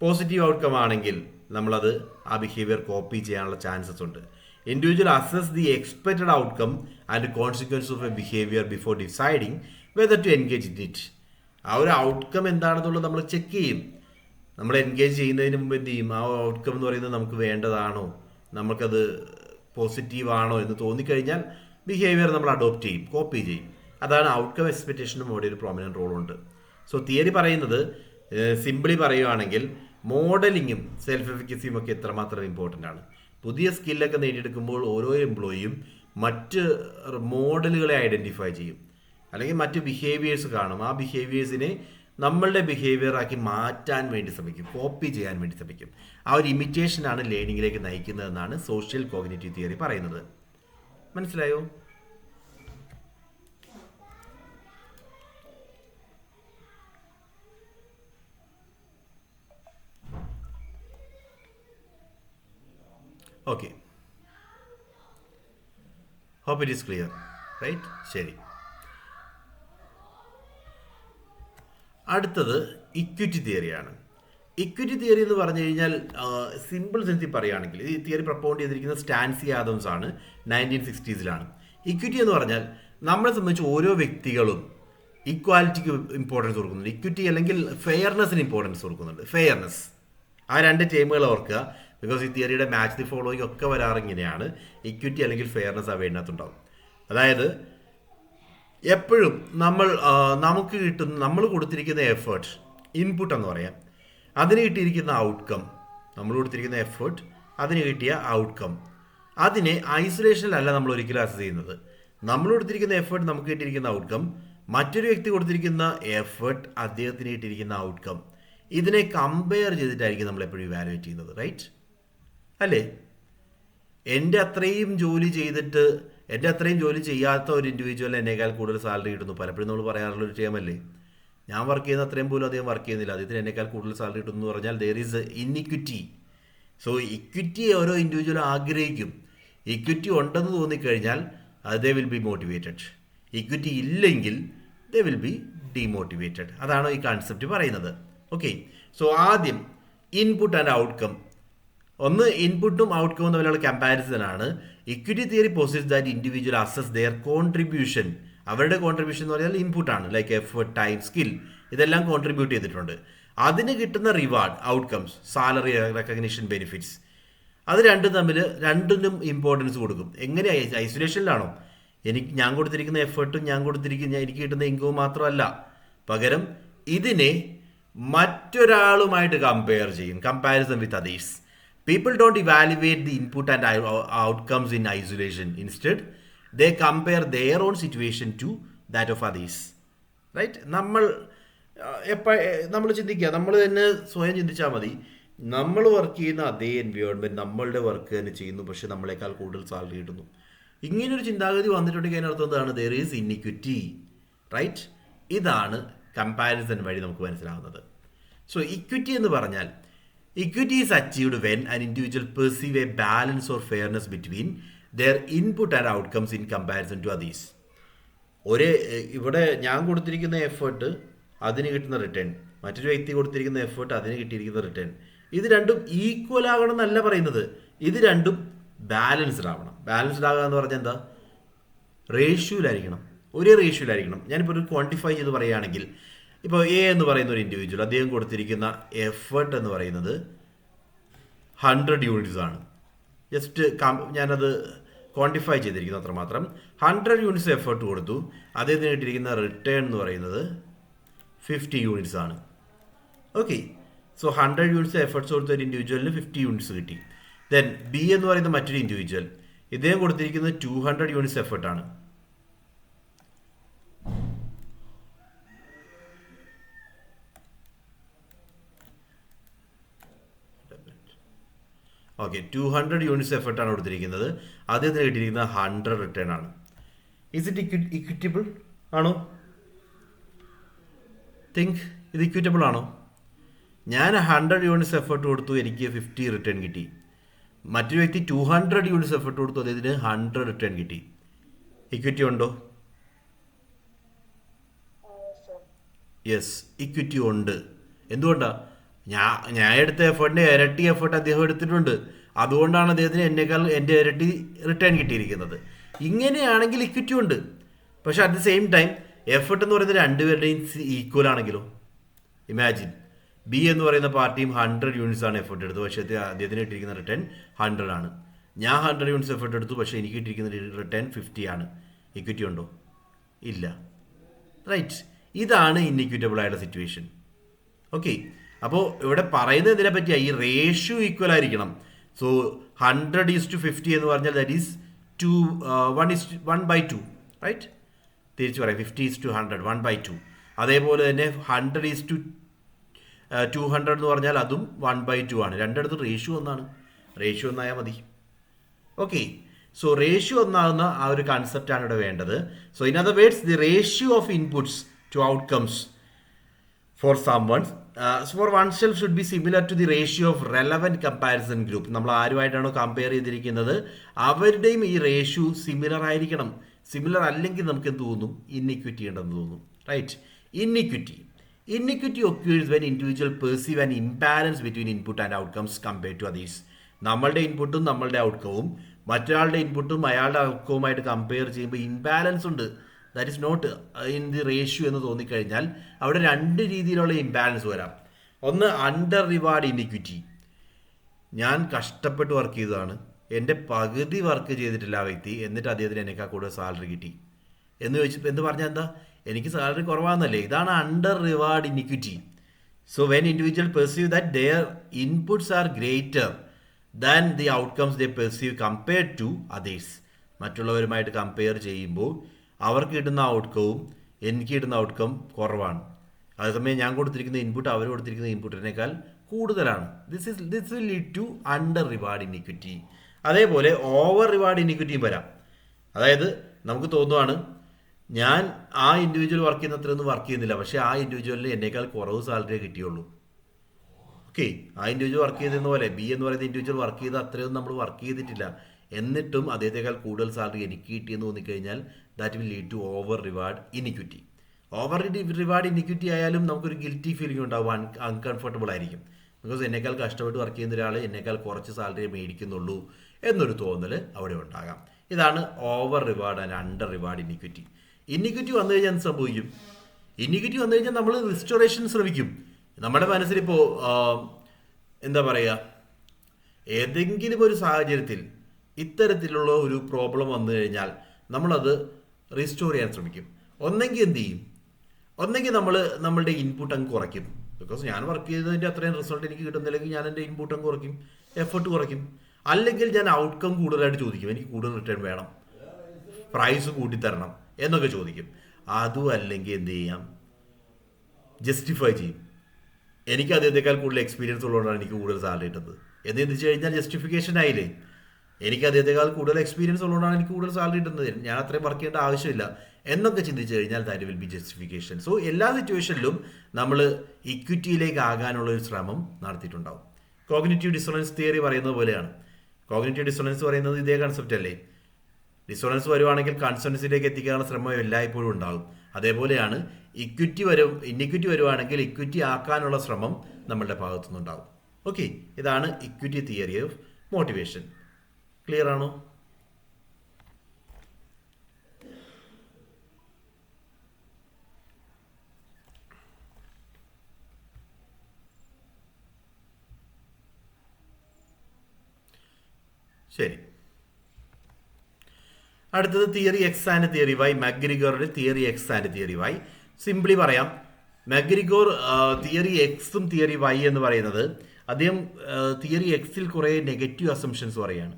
Positive outcome ആണെങ്കിൽ നമ്മളത് ആ ബിഹേവിയർ കോപ്പി ചെയ്യാനുള്ള ചാൻസസ് ഉണ്ട്. Individual assess the expected outcome and consequence of a behavior before deciding whether to engage in it. ആ ഒരു ഔട്ട്കം എന്താണെന്നുള്ളത് നമ്മൾ ചെക്ക് ചെയ്യും. നമ്മൾ എൻഗേജ് ചെയ്യുന്നതിന് മുമ്പ് എന്ത് ചെയ്യും? ആ ഔട്ട്കം എന്ന് പറയുന്നത് നമുക്ക് വേണ്ടതാണോ, നമുക്കത് പോസിറ്റീവാണോ എന്ന് തോന്നിക്കഴിഞ്ഞാൽ ബിഹേവിയർ നമ്മൾ അഡോപ്റ്റ് ചെയ്യും, കോപ്പി ചെയ്യും. അതാണ് ഔട്ട്കം എക്സ്പെക്റ്റേഷനും അവിടെ ഒരു പ്രോമിനൻറ്റ് റോളുണ്ട്. സോ തിയറി പറയുന്നത് സിംപിളി പറയുകയാണെങ്കിൽ മോഡലിങ്ങും സെൽഫ് എഫിക്കസിയും ഒക്കെ എത്രമാത്രം ഇമ്പോർട്ടൻ്റ് ആണ്. പുതിയ സ്കില്ലൊക്കെ നേടിയെടുക്കുമ്പോൾ ഓരോ എംപ്ലോയിയും മറ്റ് മോഡലുകളെ ഐഡൻറ്റിഫൈ ചെയ്യും, അല്ലെങ്കിൽ മറ്റ് ബിഹേവിയേഴ്സ് കാണും. ആ ബിഹേവിയേഴ്സിനെ നമ്മളുടെ ബിഹേവിയറാക്കി മാറ്റാൻ വേണ്ടി ശ്രമിക്കും, കോപ്പി ചെയ്യാൻ വേണ്ടി ശ്രമിക്കും. ആ ഒരു ഇമിറ്റേഷനാണ് ലേണിങ്ങിലേക്ക് നയിക്കുന്നതെന്നാണ് സോഷ്യൽ കോഗ്നിറ്റീവ് തിയറി പറയുന്നത്. മനസ്സിലായോ? Okay, hope it is clear, right? ശരി. അടുത്തത് ഇക്വിറ്റി തിയറിയാണ്. ഇക്വിറ്റി തിയറി എന്ന് പറഞ്ഞു കഴിഞ്ഞാൽ സിമ്പിൾ സെൻസിൽ പറയുകയാണെങ്കിൽ ഈ തിയറി പ്രപ്പോണ്ട് ചെയ്തിരിക്കുന്നത് സ്റ്റാൻസി ആദംസ് ആണ്, 1960s. ഇക്വിറ്റി എന്ന് പറഞ്ഞാൽ നമ്മളെ സംബന്ധിച്ച് ഓരോ വ്യക്തികളും ഇക്വാലിറ്റിക്ക് ഇമ്പോർട്ടൻസ് കൊടുക്കുന്നുണ്ട്. ഇക്വിറ്റി അല്ലെങ്കിൽ ഫെയർനെസ്സിന് ഇമ്പോർട്ടൻസ് കൊടുക്കുന്നുണ്ട്. ഫെയർനെസ്, ആ രണ്ട് ടേമുകൾ ഓർക്കുക. ബിക്കോസ് ഈ തിയറിയുടെ മാച്ച് ദി ഫോളോയിങ് ഒക്കെ വരാറ് ഇങ്ങനെയാണ്. ഇക്വിറ്റി അല്ലെങ്കിൽ ഫെയർനെസ് ആ വേണ്ടത്തുണ്ടാവും. അതായത് എപ്പോഴും നമുക്ക് കിട്ടുന്ന, നമ്മൾ കൊടുത്തിരിക്കുന്ന എഫേർട്ട്, ഇൻപുട്ട് എന്ന് പറയാം, അതിന് കിട്ടിയിരിക്കുന്ന ഔട്ട്കം, നമ്മൾ കൊടുത്തിരിക്കുന്ന എഫേർട്ട്, അതിന് കിട്ടിയ ഔട്ട്കം, അതിനെ ഐസൊലേഷനിലല്ല നമ്മൾ ഒരിക്കലും അസസ് ചെയ്യുന്നത്. നമ്മൾ കൊടുത്തിരിക്കുന്ന എഫേർട്ട്, നമുക്ക് കിട്ടിയിരിക്കുന്ന ഔട്ട്കം, മറ്റൊരു വ്യക്തി കൊടുത്തിരിക്കുന്ന എഫേർട്ട്, അദ്ദേഹത്തിന് കിട്ടിയിരിക്കുന്ന ഔട്ട്കം, ഇതിനെ കമ്പയർ ചെയ്തിട്ടായിരിക്കും നമ്മൾ എപ്പോഴും ഇവാലുവേറ്റ് ചെയ്യുന്നത്, റൈറ്റ് അല്ലേ? എൻ്റെ അത്രയും ജോലി ചെയ്തിട്ട് എൻ്റെ അത്രയും ജോലി ചെയ്യാത്ത ഒരു ഇൻഡിവിജ്വൽ എന്നേക്കാൾ കൂടുതൽ സാലറി കിട്ടുന്നു. പലപ്പോഴും നമ്മൾ പറയാറുള്ളൊരു ടേമല്ലേ, ഞാൻ വർക്ക് ചെയ്യുന്ന അത്രയും പോലും അദ്ദേഹം വർക്ക് ചെയ്യുന്നില്ല, അദ്ദേഹത്തിന് എന്നേക്കാൾ കൂടുതൽ സാലറി കിട്ടുന്നു എന്ന് പറഞ്ഞാൽ there is inequity. So equity ഓരോ ഇൻഡിവിജ്വലും ആഗ്രഹിക്കും. ഇക്വിറ്റി ഉണ്ടെന്ന് തോന്നിക്കഴിഞ്ഞാൽ they will be motivated. Equity ഇല്ലെങ്കിൽ ദേ വിൽ ബി ഡീമോട്ടിവേറ്റഡ്. അതാണ് ഈ കൺസെപ്റ്റ് പറയുന്നത്. ഓക്കെ, സോ ആദ്യം ഇൻപുട്ട് ആൻഡ് ഔട്ട്കം. ഒന്ന് ഇൻപുട്ടും ഔട്ട്കവും തമ്മിലുള്ള കമ്പാരിസൺ ആണ്. Equity theory posits that individual assess their contribution. അവരുടെ കോൺട്രിബ്യൂഷൻ എന്ന് പറഞ്ഞാൽ ഇൻപുട്ടാണ്, ലൈക്ക് എഫേർട്ട്, ടൈം, സ്കിൽ, ഇതെല്ലാം കോൺട്രിബ്യൂട്ട് ചെയ്തിട്ടുണ്ട്. അതിന് കിട്ടുന്ന reward, outcomes, salary, recognition, benefits, അത് രണ്ടിനും ഇമ്പോർട്ടൻസ് കൊടുക്കും. എങ്ങനെയാണ്? ഐസൊലേഷനിലാണോ? ഞാൻ കൊടുത്തിരിക്കുന്ന എഫേർട്ടും എനിക്ക് കിട്ടുന്ന ഇൻകവും മാത്രമല്ല, പകരം ഇതിനെ മറ്റൊരാളുമായിട്ട് കമ്പയർ ചെയ്യും. Comparison with others. People don't evaluate the input and outcomes in isolation. Instead, they compare their own situation to that of others. Right? നമ്മൾ ചിന്തിക്കുക, നമ്മൾ തന്നെ സ്വയം ചിന്തിച്ചാൽ മതി. നമ്മൾ വർക്ക് ചെയ്യുന്ന അതേ എൻവയോൺമെൻറ്റ് നമ്മളുടെ വർക്ക് തന്നെ ചെയ്യുന്നു, പക്ഷെ നമ്മളെക്കാൾ കൂടുതൽ സാലറി കിട്ടുന്നു. ഇങ്ങനൊരു ചിന്താഗതി വന്നിട്ടുണ്ടെങ്കിൽ അതിനർത്ഥം എന്താണ്? There is inequity, right? ഇതാണ് കമ്പാരിസൺ വഴി നമുക്ക് മനസ്സിലാവുന്നത്. സോ ഇക്വിറ്റി എന്ന് പറഞ്ഞാൽ equity is achieved when an individual perceive a balance or fairness between their input and outcomes in comparison to others. ഇവിടെ ഞാൻ കൊടുത്തിരിക്കുന്ന എഫേർട്ട്, അതിന് കിട്ടുന്ന റിട്ടേൺ, മറ്റൊരു വ്യക്തി കൊടുത്തിരിക്കുന്ന എഫേർട്ട്, അതിന് കിട്ടിയിരിക്കുന്ന റിട്ടേൺ, ഇത് രണ്ടും ഈക്വൽ ആകണം എന്നല്ല പറയുന്നത്. ഇത് രണ്ടും ബാലൻസ്ഡ് ആവണം. ബാലൻസ്ഡ് ആകുക എന്ന് പറഞ്ഞാൽ എന്താ? റേഷ്യോയിലായിരിക്കണം, ഒരേ റേഷ്യോയിലായിരിക്കണം. ഞാനിപ്പോൾ ഒരു ക്വാണ്ടിഫൈ ചെയ്ത് പറയുകയാണെങ്കിൽ, ഇപ്പോൾ എ എന്ന് പറയുന്ന ഒരു ഇൻഡിവിജ്വൽ, അദ്ദേഹം കൊടുത്തിരിക്കുന്ന എഫേർട്ട് എന്ന് പറയുന്നത് 100 യൂണിറ്റ്സ് ആണ്. ജസ്റ്റ് ഞാനത് ക്വാണ്ടിഫൈ ചെയ്തിരിക്കുന്നു അത്രമാത്രം. 100 യൂണിറ്റ്സ് എഫേർട്ട് കൊടുത്തു, അദ്ദേഹത്തിന് കിട്ടിയിരിക്കുന്ന റിട്ടേൺ എന്ന് പറയുന്നത് 50 യൂണിറ്റ്സ് ആണ്. ഓക്കെ, സോ 100 യൂണിറ്റ്സ് എഫേർട്ട്സ് കൊടുത്ത ഒരു ഇൻഡിവിജ്വലിന് 50 യൂണിറ്റ്സ് കിട്ടി. ദെൻ ബി എന്ന് പറയുന്ന മറ്റൊരു ഇൻഡിവിജ്വൽ, ഇദ്ദേഹം കൊടുത്തിരിക്കുന്നത് 200 യൂണിറ്റ്സ് എഫേർട്ടാണ്. ഓക്കെ, 200 യൂണിറ്റ്സ് എഫേർട്ടാണ് കൊടുത്തിരിക്കുന്നത്, അദ്ദേഹത്തിന് കിട്ടിയിരിക്കുന്നത് 100 റിട്ടേൺ ആണ്. ഈസ് ഇറ്റ് ഇക്വിറ്റബിൾ ആണോ? തിങ്ക്, ഇത് ഇക്വിറ്റബിൾ ആണോ? ഞാൻ 100 യൂണിറ്റ്സ് എഫേർട്ട് കൊടുത്തു, എനിക്ക് 50 റിട്ടേൺ കിട്ടി. മറ്റൊരു വ്യക്തി 200 യൂണിറ്റ്സ് എഫേർട്ട് കൊടുത്തു, അദ്ദേഹത്തിന് 100 റിട്ടേൺ കിട്ടി. ഇക്വിറ്റി ഉണ്ടോ? യെസ്, ഇക്വിറ്റി ഉണ്ട്. എന്തുകൊണ്ടാണ്? ഞാൻ എടുത്ത എഫേർട്ടിൻ്റെ ഇരട്ടി എഫേർട്ട് അദ്ദേഹം എടുത്തിട്ടുണ്ട്. അതുകൊണ്ടാണ് അദ്ദേഹത്തിന് എൻ്റെ ഇരട്ടി റിട്ടേൺ കിട്ടിയിരിക്കുന്നത്. ഇങ്ങനെയാണെങ്കിൽ ഇക്വിറ്റി ഉണ്ട്. പക്ഷെ at the same time effort എന്ന് പറയുന്നത് രണ്ടുപേരുടെയും ഈക്വൽ ആണെങ്കിലോ? ഇമാജിൻ, ബി എന്ന് പറയുന്ന പാർട്ടിയും 100 യൂണിറ്റ്സ് ആണ് എഫർട്ട് എടുത്തത്, പക്ഷേ അദ്ദേഹത്തിന് കിട്ടിയിരിക്കുന്ന റിട്ടേൺ 100 ആണ്. ഞാൻ 100 യൂണിറ്റ്സ് എഫർട്ട് എടുത്തു, പക്ഷേ എനിക്ക് കിട്ടിയിരിക്കുന്ന റിട്ടേൺ 50 ആണ്. ഇക്വിറ്റി ഉണ്ടോ? ഇല്ല. റൈറ്റ്, ഇതാണ് ഇൻഇക്വിറ്റബിൾ ആയിട്ടുള്ള സിറ്റുവേഷൻ. ഓക്കെ, അപ്പോൾ ഇവിടെ പറയുന്നത് ഇതിനെ പറ്റിയാണ്, ഈ റേഷ്യോ ഈക്വൽ ആയിരിക്കണം. സോ 100:50 എന്ന് പറഞ്ഞാൽ ദാറ്റ് ഈസ് 1:2, റൈറ്റ്? തിരിച്ചു പറയാം, 50:100, 1/2. അതേപോലെ തന്നെ 100:200 എന്ന് പറഞ്ഞാൽ അതും 1/2 ആണ്. രണ്ടിടത്തും റേഷ്യോ ഒന്നാണ്. റേഷ്യോ ഒന്നായാൽ മതി. ഓക്കെ, സോ റേഷ്യോ ഒന്നാകുന്ന ആ ഒരു കൺസെപ്റ്റാണ് ഇവിടെ വേണ്ടത്. So in other words, the ratio of inputs to outcomes for someone for oneself should be similar to the ratio of relevant comparison group. നമ്മൾ ആരുമായിട്ടാണോ കമ്പയർ ചെയ്തിരിക്കുന്നത് അവരുടെയും ഈ റേഷ്യോ സിമിലർ ആയിരിക്കണം. സിമിലർ അല്ലെങ്കിൽ നമുക്ക് എന്ത് തോന്നും? ഇന്നിക്വിറ്റി ഉണ്ടെന്ന് തോന്നും. Right, inequity occurs when individual perceive an imbalance between input and outcomes compared to others. നമ്മളുടെ ഇൻപുട്ടും നമ്മളുടെ ഔട്ട്കവും മറ്റൊരാളുടെ ഇൻപുട്ടും അയാളുടെ ഔട്ട്കവുമായിട്ട് കമ്പയർ ചെയ്യുമ്പോൾ ഇംബാലൻസ് ഉണ്ട്, that is not in the ratio എന്ന് തോന്നിക്കഴിഞ്ഞാൽ അവിടെ രണ്ട് രീതിയിലുള്ള ഇംബാലൻസ് വരാം. ഒന്ന് അണ്ടർ റിവാർഡ് ഇനിക്വിറ്റി. ഞാൻ കഷ്ടപ്പെട്ട് വർക്ക് ചെയ്തതാണ്, എൻ്റെ പകുതി വർക്ക് ചെയ്തിട്ടില്ല ആ വ്യക്തി, എന്നിട്ട് അദ്ദേഹത്തിന് എന്നേക്കാൾ കൂടുതൽ സാലറി കിട്ടി എന്ന് ചോദിച്ചപ്പോൾ എന്ത് പറഞ്ഞാൽ എന്താ? എനിക്ക് സാലറി കുറവാണെന്നല്ലേ. ഇതാണ് under reward inequity. So when individual perceive that their inputs are greater than the outcomes they perceive compared to others. മറ്റുള്ളവരുമായിട്ട് കമ്പയർ ചെയ്യുമ്പോൾ അവർക്ക് കിട്ടുന്ന ഔട്ട്കവും എനിക്ക് കിട്ടുന്ന ഔട്ട്കം കുറവാണ്. അതേസമയം ഞാൻ കൊടുത്തിരിക്കുന്ന ഇൻപുട്ട് അവർ കൊടുത്തിരിക്കുന്ന ഇൻപുട്ടിനേക്കാൾ കൂടുതലാണ്. This will lead to under reward inequity. അതേപോലെ ഓവർ റിവാർഡ് ഇനിക്വിറ്റിയും വരാം. അതായത് നമുക്ക് തോന്നുവാണ് ഞാൻ ആ ഇൻഡിവിജ്വൽ വർക്ക് ചെയ്യുന്ന അത്രയൊന്നും വർക്ക് ചെയ്യുന്നില്ല, പക്ഷേ ആ ഇൻഡിവിജ്വലിന് എന്നേക്കാൾ കുറവ് സാലറിയെ കിട്ടിയുള്ളൂ. ഓക്കെ, ആ ഇൻഡിവിജ്വൽ വർക്ക് ചെയ്തിരുന്ന പോലെ ബി എന്ന് പറയുന്ന ഇൻഡിവിജ്വൽ വർക്ക് ചെയ്ത് അത്രയൊന്നും നമ്മൾ വർക്ക് ചെയ്തിട്ടില്ല, എന്നിട്ടും അദ്ദേഹത്തെക്കാൾ കൂടുതൽ സാലറി എനിക്ക് കിട്ടിയെന്ന് തോന്നിക്കഴിഞ്ഞാൽ that will lead to over reward inequity. Over reward inequity ആയാലും നമുക്കൊരു ഗിൽറ്റി ഫീലിംഗ് ഉണ്ടാവും, അൺകംഫർട്ടബിൾ ആയിരിക്കും. ബിക്കോസ് എന്നേക്കാൾ കഷ്ടപ്പെട്ട് വർക്ക് ചെയ്യുന്ന ഒരാൾ എന്നേക്കാൾ കുറച്ച് സാലറി മേടിക്കുന്നുള്ളൂ എന്നൊരു തോന്നൽ അവിടെ ഉണ്ടാകാം. ഇതാണ് over reward and under reward iniquity. Iniquity വന്നു കഴിഞ്ഞാൽ എന്ത് സംഭവിക്കും? ഇനിക്വിറ്റി വന്നു കഴിഞ്ഞാൽ നമ്മൾ റിസ്റ്റോറേഷൻ ശ്രമിക്കും. നമ്മുടെ മനസ്സിലിപ്പോൾ എന്താ പറയുക, ഏതെങ്കിലും ഒരു സാഹചര്യത്തിൽ ഇത്തരത്തിലുള്ള ഒരു പ്രോബ്ലം വന്നു കഴിഞ്ഞാൽ നമ്മളത് റീസ്റ്റോർ ചെയ്യാൻ ശ്രമിക്കും. ഒന്നെങ്കിൽ എന്ത് ചെയ്യും? ഒന്നെങ്കിൽ നമ്മളുടെ ഇൻപുട്ട് അങ്ങ് കുറയ്ക്കും. ബിക്കോസ് ഞാൻ വർക്ക് ചെയ്തതിൻ്റെ അത്രയും റിസൾട്ട് എനിക്ക് കിട്ടുന്നില്ലെങ്കിൽ ഞാൻ എൻ്റെ ഇൻപുട്ട് അങ്ങ് കുറയ്ക്കും, എഫർട്ട് കുറയ്ക്കും. അല്ലെങ്കിൽ ഞാൻ ഔട്ട്കം കൂടുതലായിട്ട് ചോദിക്കും, എനിക്ക് കൂടുതൽ റിട്ടേൺ വേണം, പ്രൈസ് കൂട്ടിത്തരണം എന്നൊക്കെ ചോദിക്കും. അതും അല്ലെങ്കിൽ എന്ത് ചെയ്യാം? ജസ്റ്റിഫൈ ചെയ്യും. എനിക്ക് അദ്ദേഹത്തെക്കാൾ കൂടുതൽ എക്സ്പീരിയൻസ് ഉള്ളതുകൊണ്ടാണ് എനിക്ക് കൂടുതൽ സാലറി കിട്ടുന്നത് എന്ന് ചിന്തിച്ചു കഴിഞ്ഞാൽ ജസ്റ്റിഫിക്കേഷൻ ആയില്ലേ? എനിക്ക് അദ്ദേഹത്തെക്കാൾ കൂടുതൽ എക്സ്പീരിയൻസ് ഉള്ളതുകൊണ്ടാണ് എനിക്ക് കൂടുതൽ സാലറി കിട്ടുന്നത്, ഞാൻ അത്രയും വർക്ക് ചെയ്യേണ്ട ആവശ്യമില്ല എന്നൊക്കെ ചിന്തിച്ചു കഴിഞ്ഞാൽ that will be justification. So എല്ലാ സിറ്റുവേഷനിലും നമ്മൾ ഇക്വിറ്റിയിലേക്ക് ആകാനുള്ള ഒരു ശ്രമം നടത്തിയിട്ടുണ്ടാവും. കോഗ്നിറ്റീവ് ഡിസോണൻസ് തിയറി പറയുന്നത് പോലെയാണ്. കോഗ്നിറ്റീവ് ഡിസോണൻസ് പറയുന്നത് ഇതേ കൺസെപ്റ്റ് അല്ലേ? ഡിസോണൻസ് വരുവാണെങ്കിൽ കൺസെൻസിലേക്ക് എത്തിക്കാനുള്ള ശ്രമം എല്ലായ്പ്പോഴും ഉണ്ടാകും. അതേപോലെയാണ് ഇന്നിക്വിറ്റി വരുവാണെങ്കിൽ ഇക്വിറ്റി ആക്കാനുള്ള ശ്രമം നമ്മളുടെ ഭാഗത്തുനിന്നുണ്ടാകും. ഓക്കെ, ഇതാണ് equity theory of motivation. Clear ആണോ? ശരി, അടുത്തത് theory X and theory Y. മക്ഗ്രിഗോറിന്റെ theory X and theory Y. Simply പറയാം, മക്ഗ്രിഗോർ തിയറി എക്സും തിയറി വൈ എന്ന് പറയുന്നത്, അദ്ദേഹം തിയറി എക്സിൽ കുറേ നെഗറ്റീവ് അസംഷൻസ് പറയുകയാണ്.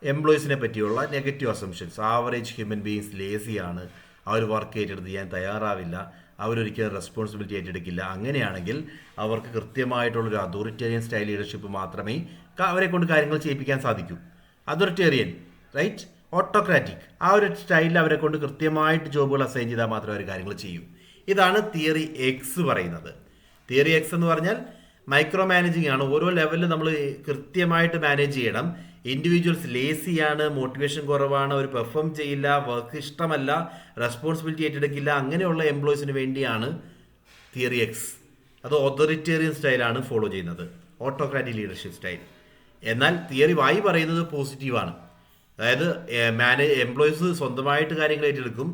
എംപ്ലോയീസിനെ പറ്റിയുള്ള negative assumptions. Average human beings ലേസിയാണ്, അവർ വർക്ക് ഏറ്റെടുത്ത് ചെയ്യാൻ തയ്യാറാവില്ല, അവരൊരിക്കലും റെസ്പോൺസിബിലിറ്റി ഏറ്റെടുക്കില്ല. അങ്ങനെയാണെങ്കിൽ അവർക്ക് കൃത്യമായിട്ടുള്ളൊരു അതോറിറ്റേറിയൻ സ്റ്റൈൽ ലീഡർഷിപ്പ് മാത്രമേ അവരെ കൊണ്ട് കാര്യങ്ങൾ ചെയ്യിപ്പിക്കാൻ സാധിക്കൂ. അതോറിറ്റേറിയൻ, റൈറ്റ്, ഓട്ടോക്രാറ്റിക്, ആ ഒരു സ്റ്റൈലിൽ അവരെ കൊണ്ട് കൃത്യമായിട്ട് ജോബുകൾ അസൈൻ ചെയ്താൽ മാത്രമേ അവർ കാര്യങ്ങൾ ചെയ്യൂ. ഇതാണ് തിയറി എക്സ് പറയുന്നത്. തിയറി എക്സ് എന്ന് പറഞ്ഞാൽ മൈക്രോ മാനേജിങ് ആണ്. ഓരോ ലെവലിൽ നമ്മൾ കൃത്യമായിട്ട് മാനേജ് ചെയ്യണം. ഇൻഡിവിജ്വൽസ് ലേസിയാണ്, മോട്ടിവേഷൻ കുറവാണ്, അവർ പെർഫോം ചെയ്യില്ല, വർക്ക് ഇഷ്ടമല്ല, റെസ്പോൺസിബിലിറ്റി ഏറ്റെടുക്കില്ല, അങ്ങനെയുള്ള എംപ്ലോയീസിന് വേണ്ടിയാണ് തിയറി എക്സ്. അത് ഓതോറിറ്റേറിയൻ സ്റ്റൈലാണ് ഫോളോ ചെയ്യുന്നത്, ഓട്ടോക്രാറ്റിക് ലീഡർഷിപ്പ് സ്റ്റൈൽ. എന്നാൽ തിയറി വൈ പറയുന്നത് പോസിറ്റീവാണ്. അതായത് എംപ്ലോയീസ് സ്വന്തമായിട്ട് കാര്യങ്ങൾ ഏറ്റെടുക്കും,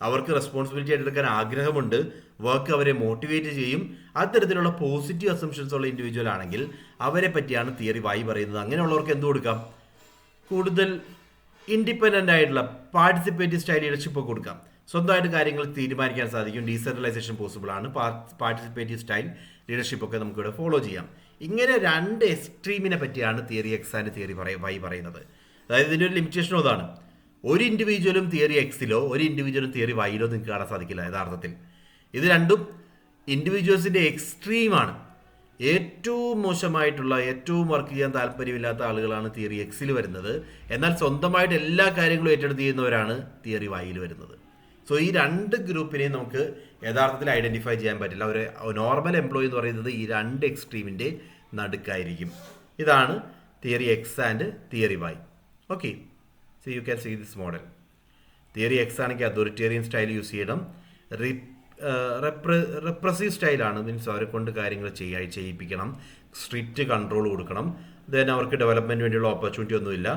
അവർക്ക് റെസ്പോൺസിബിലിറ്റി ഏറ്റെടുക്കാൻ ആഗ്രഹമുണ്ട്, വർക്ക് അവരെ മോട്ടിവേറ്റ് ചെയ്യും. അത്തരത്തിലുള്ള പോസിറ്റീവ് അസംഷൻസ് ഉള്ള ഇൻഡിവിജ്വൽ ആണെങ്കിൽ അവരെ പറ്റിയാണ് തിയറി വൈ പറയുന്നത്. അങ്ങനെയുള്ളവർക്ക് എന്ത് കൊടുക്കാം? കൂടുതൽ ഇൻഡിപെൻഡൻ്റ് ആയിട്ടുള്ള പാർട്ടിസിപ്പേറ്റീവ് സ്റ്റൈൽ ലീഡർഷിപ്പ് കൊടുക്കാം. സ്വന്തമായിട്ട് കാര്യങ്ങൾ തീരുമാനിക്കാൻ സാധിക്കും, ഡീസെൻട്രലൈസേഷൻ പോസിബിൾ ആണ്, പാർട്ടിസിപ്പേറ്റീവ് സ്റ്റൈൽ ലീഡർഷിപ്പ് ഒക്കെ നമുക്കിവിടെ ഫോളോ ചെയ്യാം. ഇങ്ങനെ രണ്ട് എക്സ്ട്രീമിനെ പറ്റിയാണ് theory X and theory Y പറയുന്നത്. അതായത് ഇതിൻ്റെ ഒരു ലിമിറ്റേഷൻ അതാണ്, ഒരു ഇൻഡിവിജ്വലും തിയറി എക്സിലോ ഒരു ഇൻഡിവിജ്വലും തിയറി വൈയിലോ നിങ്ങൾക്ക് കാണാൻ സാധിക്കില്ല. യഥാർത്ഥത്തിൽ ഇത് രണ്ടും ഇൻഡിവിജ്വൽസിൻ്റെ എക്സ്ട്രീമാണ്. ഏറ്റവും മോശമായിട്ടുള്ള, ഏറ്റവും വർക്ക് ചെയ്യാൻ താല്പര്യമില്ലാത്ത ആളുകളാണ് തിയറി എക്സിൽ വരുന്നത്. എന്നാൽ സ്വന്തമായിട്ട് എല്ലാ കാര്യങ്ങളും ഏറ്റെടുത്ത് ചെയ്യുന്നവരാണ് തിയറി വൈയിൽ വരുന്നത്. സോ ഈ രണ്ട് ഗ്രൂപ്പിനെയും നമുക്ക് യഥാർത്ഥത്തിൽ ഐഡൻറ്റിഫൈ ചെയ്യാൻ പറ്റില്ല. ഒരു നോർമൽ എംപ്ലോയി എന്ന് പറയുന്നത് ഈ രണ്ട് എക്സ്ട്രീമിൻ്റെ നടുക്കായിരിക്കും. ഇതാണ് theory X and theory Y. Okay, so you can see this model. Theory X ആണെങ്കിൽ അതോറിറ്റേറിയൻ സ്റ്റൈൽ യൂസ് ചെയ്യണം. റെപ്രസീവ് സ്റ്റൈലാണ്, മീൻസ് അവരെ കൊണ്ട് കാര്യങ്ങൾ ചെയ്യിപ്പിക്കണം, സ്ട്രിക്റ്റ് കൺട്രോൾ കൊടുക്കണം. ദെൻ അവർക്ക് ഡെവലപ്മെൻറ്റ് വേണ്ടിയുള്ള ഓപ്പർച്യൂണിറ്റി ഒന്നുമില്ല,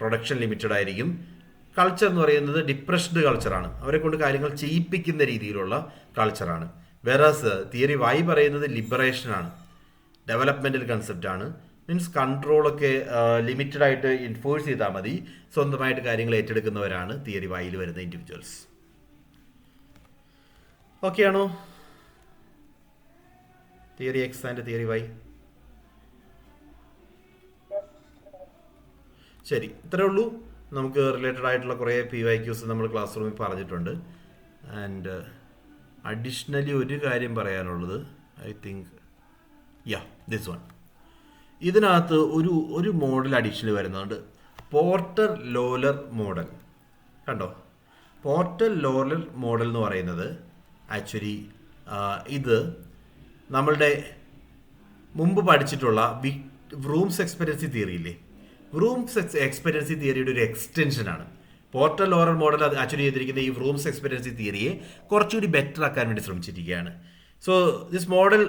പ്രൊഡക്ഷൻ ലിമിറ്റഡ് ആയിരിക്കും. കൾച്ചർ എന്ന് പറയുന്നത് ഡിപ്രസ്ഡ് കൾച്ചറാണ്, അവരെ കൊണ്ട് കാര്യങ്ങൾ ചെയ്യിപ്പിക്കുന്ന രീതിയിലുള്ള കൾച്ചറാണ്. വെറാസ് തിയറി വൈ പറയുന്നത് ലിബറേഷനാണ്, ഡെവലപ്മെൻറ്റൽ കൺസെപ്റ്റാണ്. മീൻസ് കൺട്രോളൊക്കെ ലിമിറ്റഡ് ആയിട്ട് എൻഫോഴ്സ് ചെയ്താൽ മതി, സ്വന്തമായിട്ട് കാര്യങ്ങൾ ഏറ്റെടുക്കുന്നവരാണ് തിയറി വൈയിൽ വരുന്ന ഇൻഡിവിജ്വൽസ്. ഓക്കെ ആണോ? Theory X and theory Y. ശരി, ഇത്രയേ ഉള്ളൂ. നമുക്ക് റിലേറ്റഡ് ആയിട്ടുള്ള കുറേ PYQs നമ്മൾ ക്ലാസ് റൂമിൽ പറഞ്ഞിട്ടുണ്ട്. ആൻഡ് അഡീഷണലി ഒരു കാര്യം പറയാനുള്ളത്, ഐ തിങ്ക് ദിസ് വൺ. ഇതിനകത്ത് ഒരു മോഡൽ അഡീഷണലി വരുന്നുണ്ട്, പോർട്ടർ ലോലർ മോഡൽ. കണ്ടോ? പോർട്ടർ ലോലർ മോഡൽ എന്ന് പറയുന്നത് ആക്ച്വലി ഇത് നമ്മളുടെ മുമ്പ് പഠിച്ചിട്ടുള്ള റൂംസ് എക്സ്പെരിയൻസി തിയറി ഇല്ലേ, റൂംസ് എക്സ്പെരിയൻസി തിയറിയുടെ ഒരു എക്സ്റ്റൻഷനാണ്. പോർട്ടർ ലോലർ മോഡൽ അത് ആക്ച്വലി ചെയ്തിരിക്കുന്ന ഈ റൂംസ് എക്സ്പെരിയൻസി തിയറിയെ കുറച്ചുകൂടി ബെറ്റർ ആക്കാൻ വേണ്ടി ശ്രമിച്ചിരിക്കുകയാണ്. So this model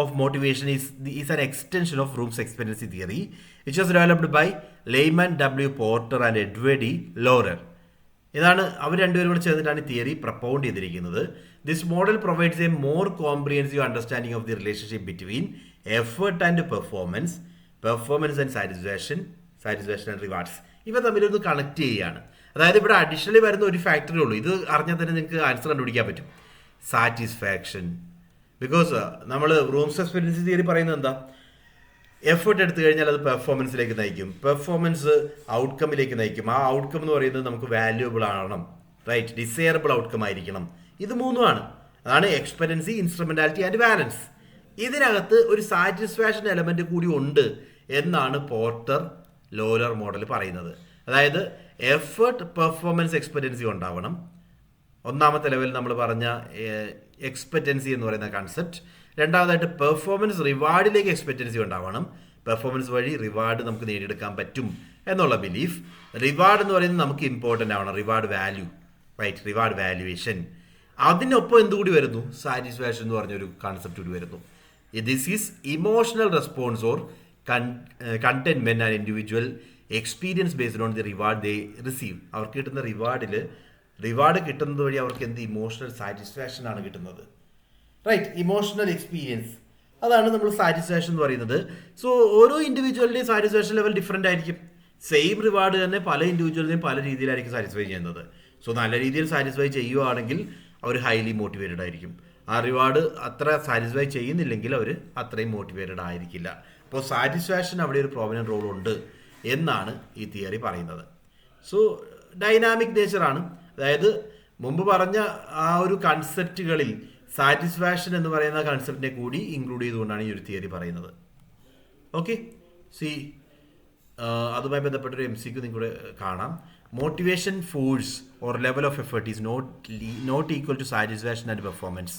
of motivation is an extension of Room's experience theory, which was developed by Lyman W. Porter and Edward E. Laurer. ഇതാണ് അവർ രണ്ടുപേരും കൂടെ ചേർന്നിട്ടാണ് തിയറി പ്രപ്പോണ്ട് ചെയ്തിരിക്കുന്നത്. This model provides A more comprehensive understanding of the relationship between effort and performance and satisfaction and rewards. ഇവ തമ്മിലൊന്ന് connect ചെയ്യുകയാണ്. അതായത് ഇവിടെ additionally വരുന്ന ഒരു ഫാക്ടറേ ഉള്ളൂ. ഇത് അറിഞ്ഞാൽ തന്നെ നിങ്ങൾക്ക് ആൻസർ കണ്ടുപിടിക്കാൻ പറ്റും, സാറ്റിസ്ഫാക്ഷൻ. ബിക്കോസ് നമ്മൾ റൂംസ് എക്സ്പീരിയൻസ് തിയറി പറയുന്നത് എന്താ, എഫേർട്ട് എടുത്തു കഴിഞ്ഞാൽ അത് പെർഫോമൻസിലേക്ക് നയിക്കും, പെർഫോമൻസ് ഔട്ട്കമ്മിലേക്ക് നയിക്കും. ആ ഔട്ട്കം എന്ന് പറയുന്നത് നമുക്ക് വാല്യൂബിൾ ആവണം, റൈറ്റ്, ഡിസയറബിൾ ഔട്ട്കം ആയിരിക്കണം. ഇത് മൂന്നുമാണ്. അതാണ് എക്സ്പെരിയൻസി, ഇൻസ്ട്രുമെന്റാലിറ്റി ആൻഡ് ബാലൻസ്. ഇതിനകത്ത് ഒരു സാറ്റിസ്ഫാക്ഷൻ എലമെന്റ് കൂടി ഉണ്ട് എന്നാണ് പോർട്ടർ ലോലർ മോഡൽ പറയുന്നത്. അതായത് എഫേർട്ട്, പെർഫോമൻസ്, എക്സ്പെരിയൻസി ഉണ്ടാവണം. ഒന്നാമത്തെ ലെവൽ നമ്മൾ പറഞ്ഞ എക്സ്പെക്റ്റൻസി എന്ന് പറയുന്ന കൺസെപ്റ്റ്. രണ്ടാമതായിട്ട് പെർഫോമൻസ്, റിവാർഡിലേക്ക് എക്സ്പെക്റ്റൻസി ഉണ്ടാവണം. പെർഫോമൻസ് വഴി റിവാർഡ് നമുക്ക് നേടിയെടുക്കാൻ പറ്റും എന്നുള്ള ബിലീഫ്. റിവാർഡ് എന്ന് പറയുന്നത് നമുക്ക് ഇമ്പോർട്ടൻ്റ് ആവണം, reward value, right, reward valuation. അതിനൊപ്പം എന്തുകൂടി വരുന്നു, സാറ്റിസ്ഫാക്ഷൻ എന്ന് പറഞ്ഞൊരു കൺസെപ്റ്റ് കൂടി വരുന്നു. This is emotional response or contentment and individual experience based on the reward they receive. അവർക്ക് കിട്ടുന്ന റിവാർഡ് കിട്ടുന്നത് വഴി അവർക്ക് എന്ത് ഇമോഷണൽ സാറ്റിസ്ഫാക്ഷൻ ആണ് കിട്ടുന്നത്, റൈറ്റ്, ഇമോഷണൽ എക്സ്പീരിയൻസ്. അതാണ് നമ്മൾ സാറ്റിസ്ഫാക്ഷൻ എന്ന് പറയുന്നത്. സോ ഓരോ ഇൻഡിവിജ്വലിൻ്റെയും സാറ്റിസ്ഫാക്ഷൻ ലെവൽ ഡിഫറെൻ്റ് ആയിരിക്കും. സെയിം റിവാർഡ് തന്നെ പല ഇൻഡിവിജ്വലിനെയും പല രീതിയിലായിരിക്കും സാറ്റിസ്ഫൈ ചെയ്യുന്നത്. സോ നല്ല രീതിയിൽ സാറ്റിസ്ഫൈ ചെയ്യുകയാണെങ്കിൽ അവർ ഹൈലി മോട്ടിവേറ്റഡ് ആയിരിക്കും. ആ റിവാർഡ് അത്ര സാറ്റിസ്ഫൈ ചെയ്യുന്നില്ലെങ്കിൽ അവർ അത്രയും മോട്ടിവേറ്റഡ് ആയിരിക്കില്ല. അപ്പോൾ സാറ്റിസ്ഫാക്ഷൻ അവിടെ ഒരു പ്രോമിനൻ്റ് റോൾ ഉണ്ട് എന്നാണ് ഈ തിയറി പറയുന്നത്. സോ ഡൈനാമിക് നേച്ചറാണ്. അതായത് മുമ്പ് പറഞ്ഞ ആ ഒരു കൺസെപ്റ്റുകളിൽ സാറ്റിസ്ഫാക്ഷൻ എന്ന് പറയുന്ന കൺസെപ്റ്റിനെ കൂടി ഇൻക്ലൂഡ് ചെയ്തുകൊണ്ടാണ് ഈ ഒരു തിയറി പറയുന്നത്. ഓക്കെ, അതുമായി ബന്ധപ്പെട്ടൊരു MCQ നിങ്ങളുടെ കാണാം. Motivation force or level of effort is not equal to satisfaction and performance.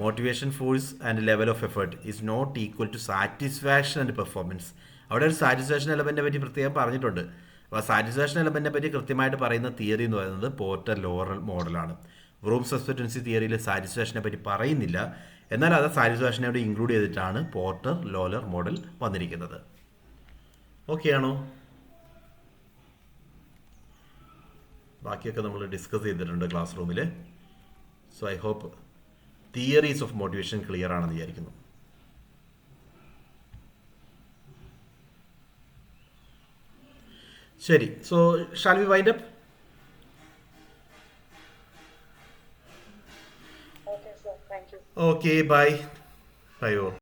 Motivation force and level of effort is not equal to satisfaction and performance. അവിടെ ഒരു സാറ്റിസ്ഫാക്ഷൻ എലമെൻറ്റിനെ പറ്റി പ്രത്യേകം പറഞ്ഞിട്ടുണ്ട്. അപ്പോൾ സാറ്റിസ്ഫാക്ഷൻ എലമെൻറ്റിനെ പറ്റി കൃത്യമായിട്ട് പറയുന്ന തിയറി എന്ന് പറയുന്നത് പോർട്ടർ ലോലർ മോഡലാണ്. റൂംസ് എക്സ്പെക്റ്റൻസി തിയറിയിൽ സാറ്റിസ്ഫാക്ഷനെ പറ്റി പറയുന്നില്ല, എന്നാൽ അത് സാറ്റിസ്ഫാക്ഷനെ അവിടെ ഇൻക്ലൂഡ് ചെയ്തിട്ടാണ് പോർട്ടർ ലോലർ മോഡൽ വന്നിരിക്കുന്നത്. ഓക്കെ ആണോ? ബാക്കിയൊക്കെ നമ്മൾ ഡിസ്കസ് ചെയ്തിട്ടുണ്ട് ക്ലാസ് റൂമിൽ. So I hope theories of motivation clear ആണെന്ന് വിചാരിക്കുന്നു. ശരി, so shall we wind up? Okay, sir. Thank you. Okay, bye. Bye all.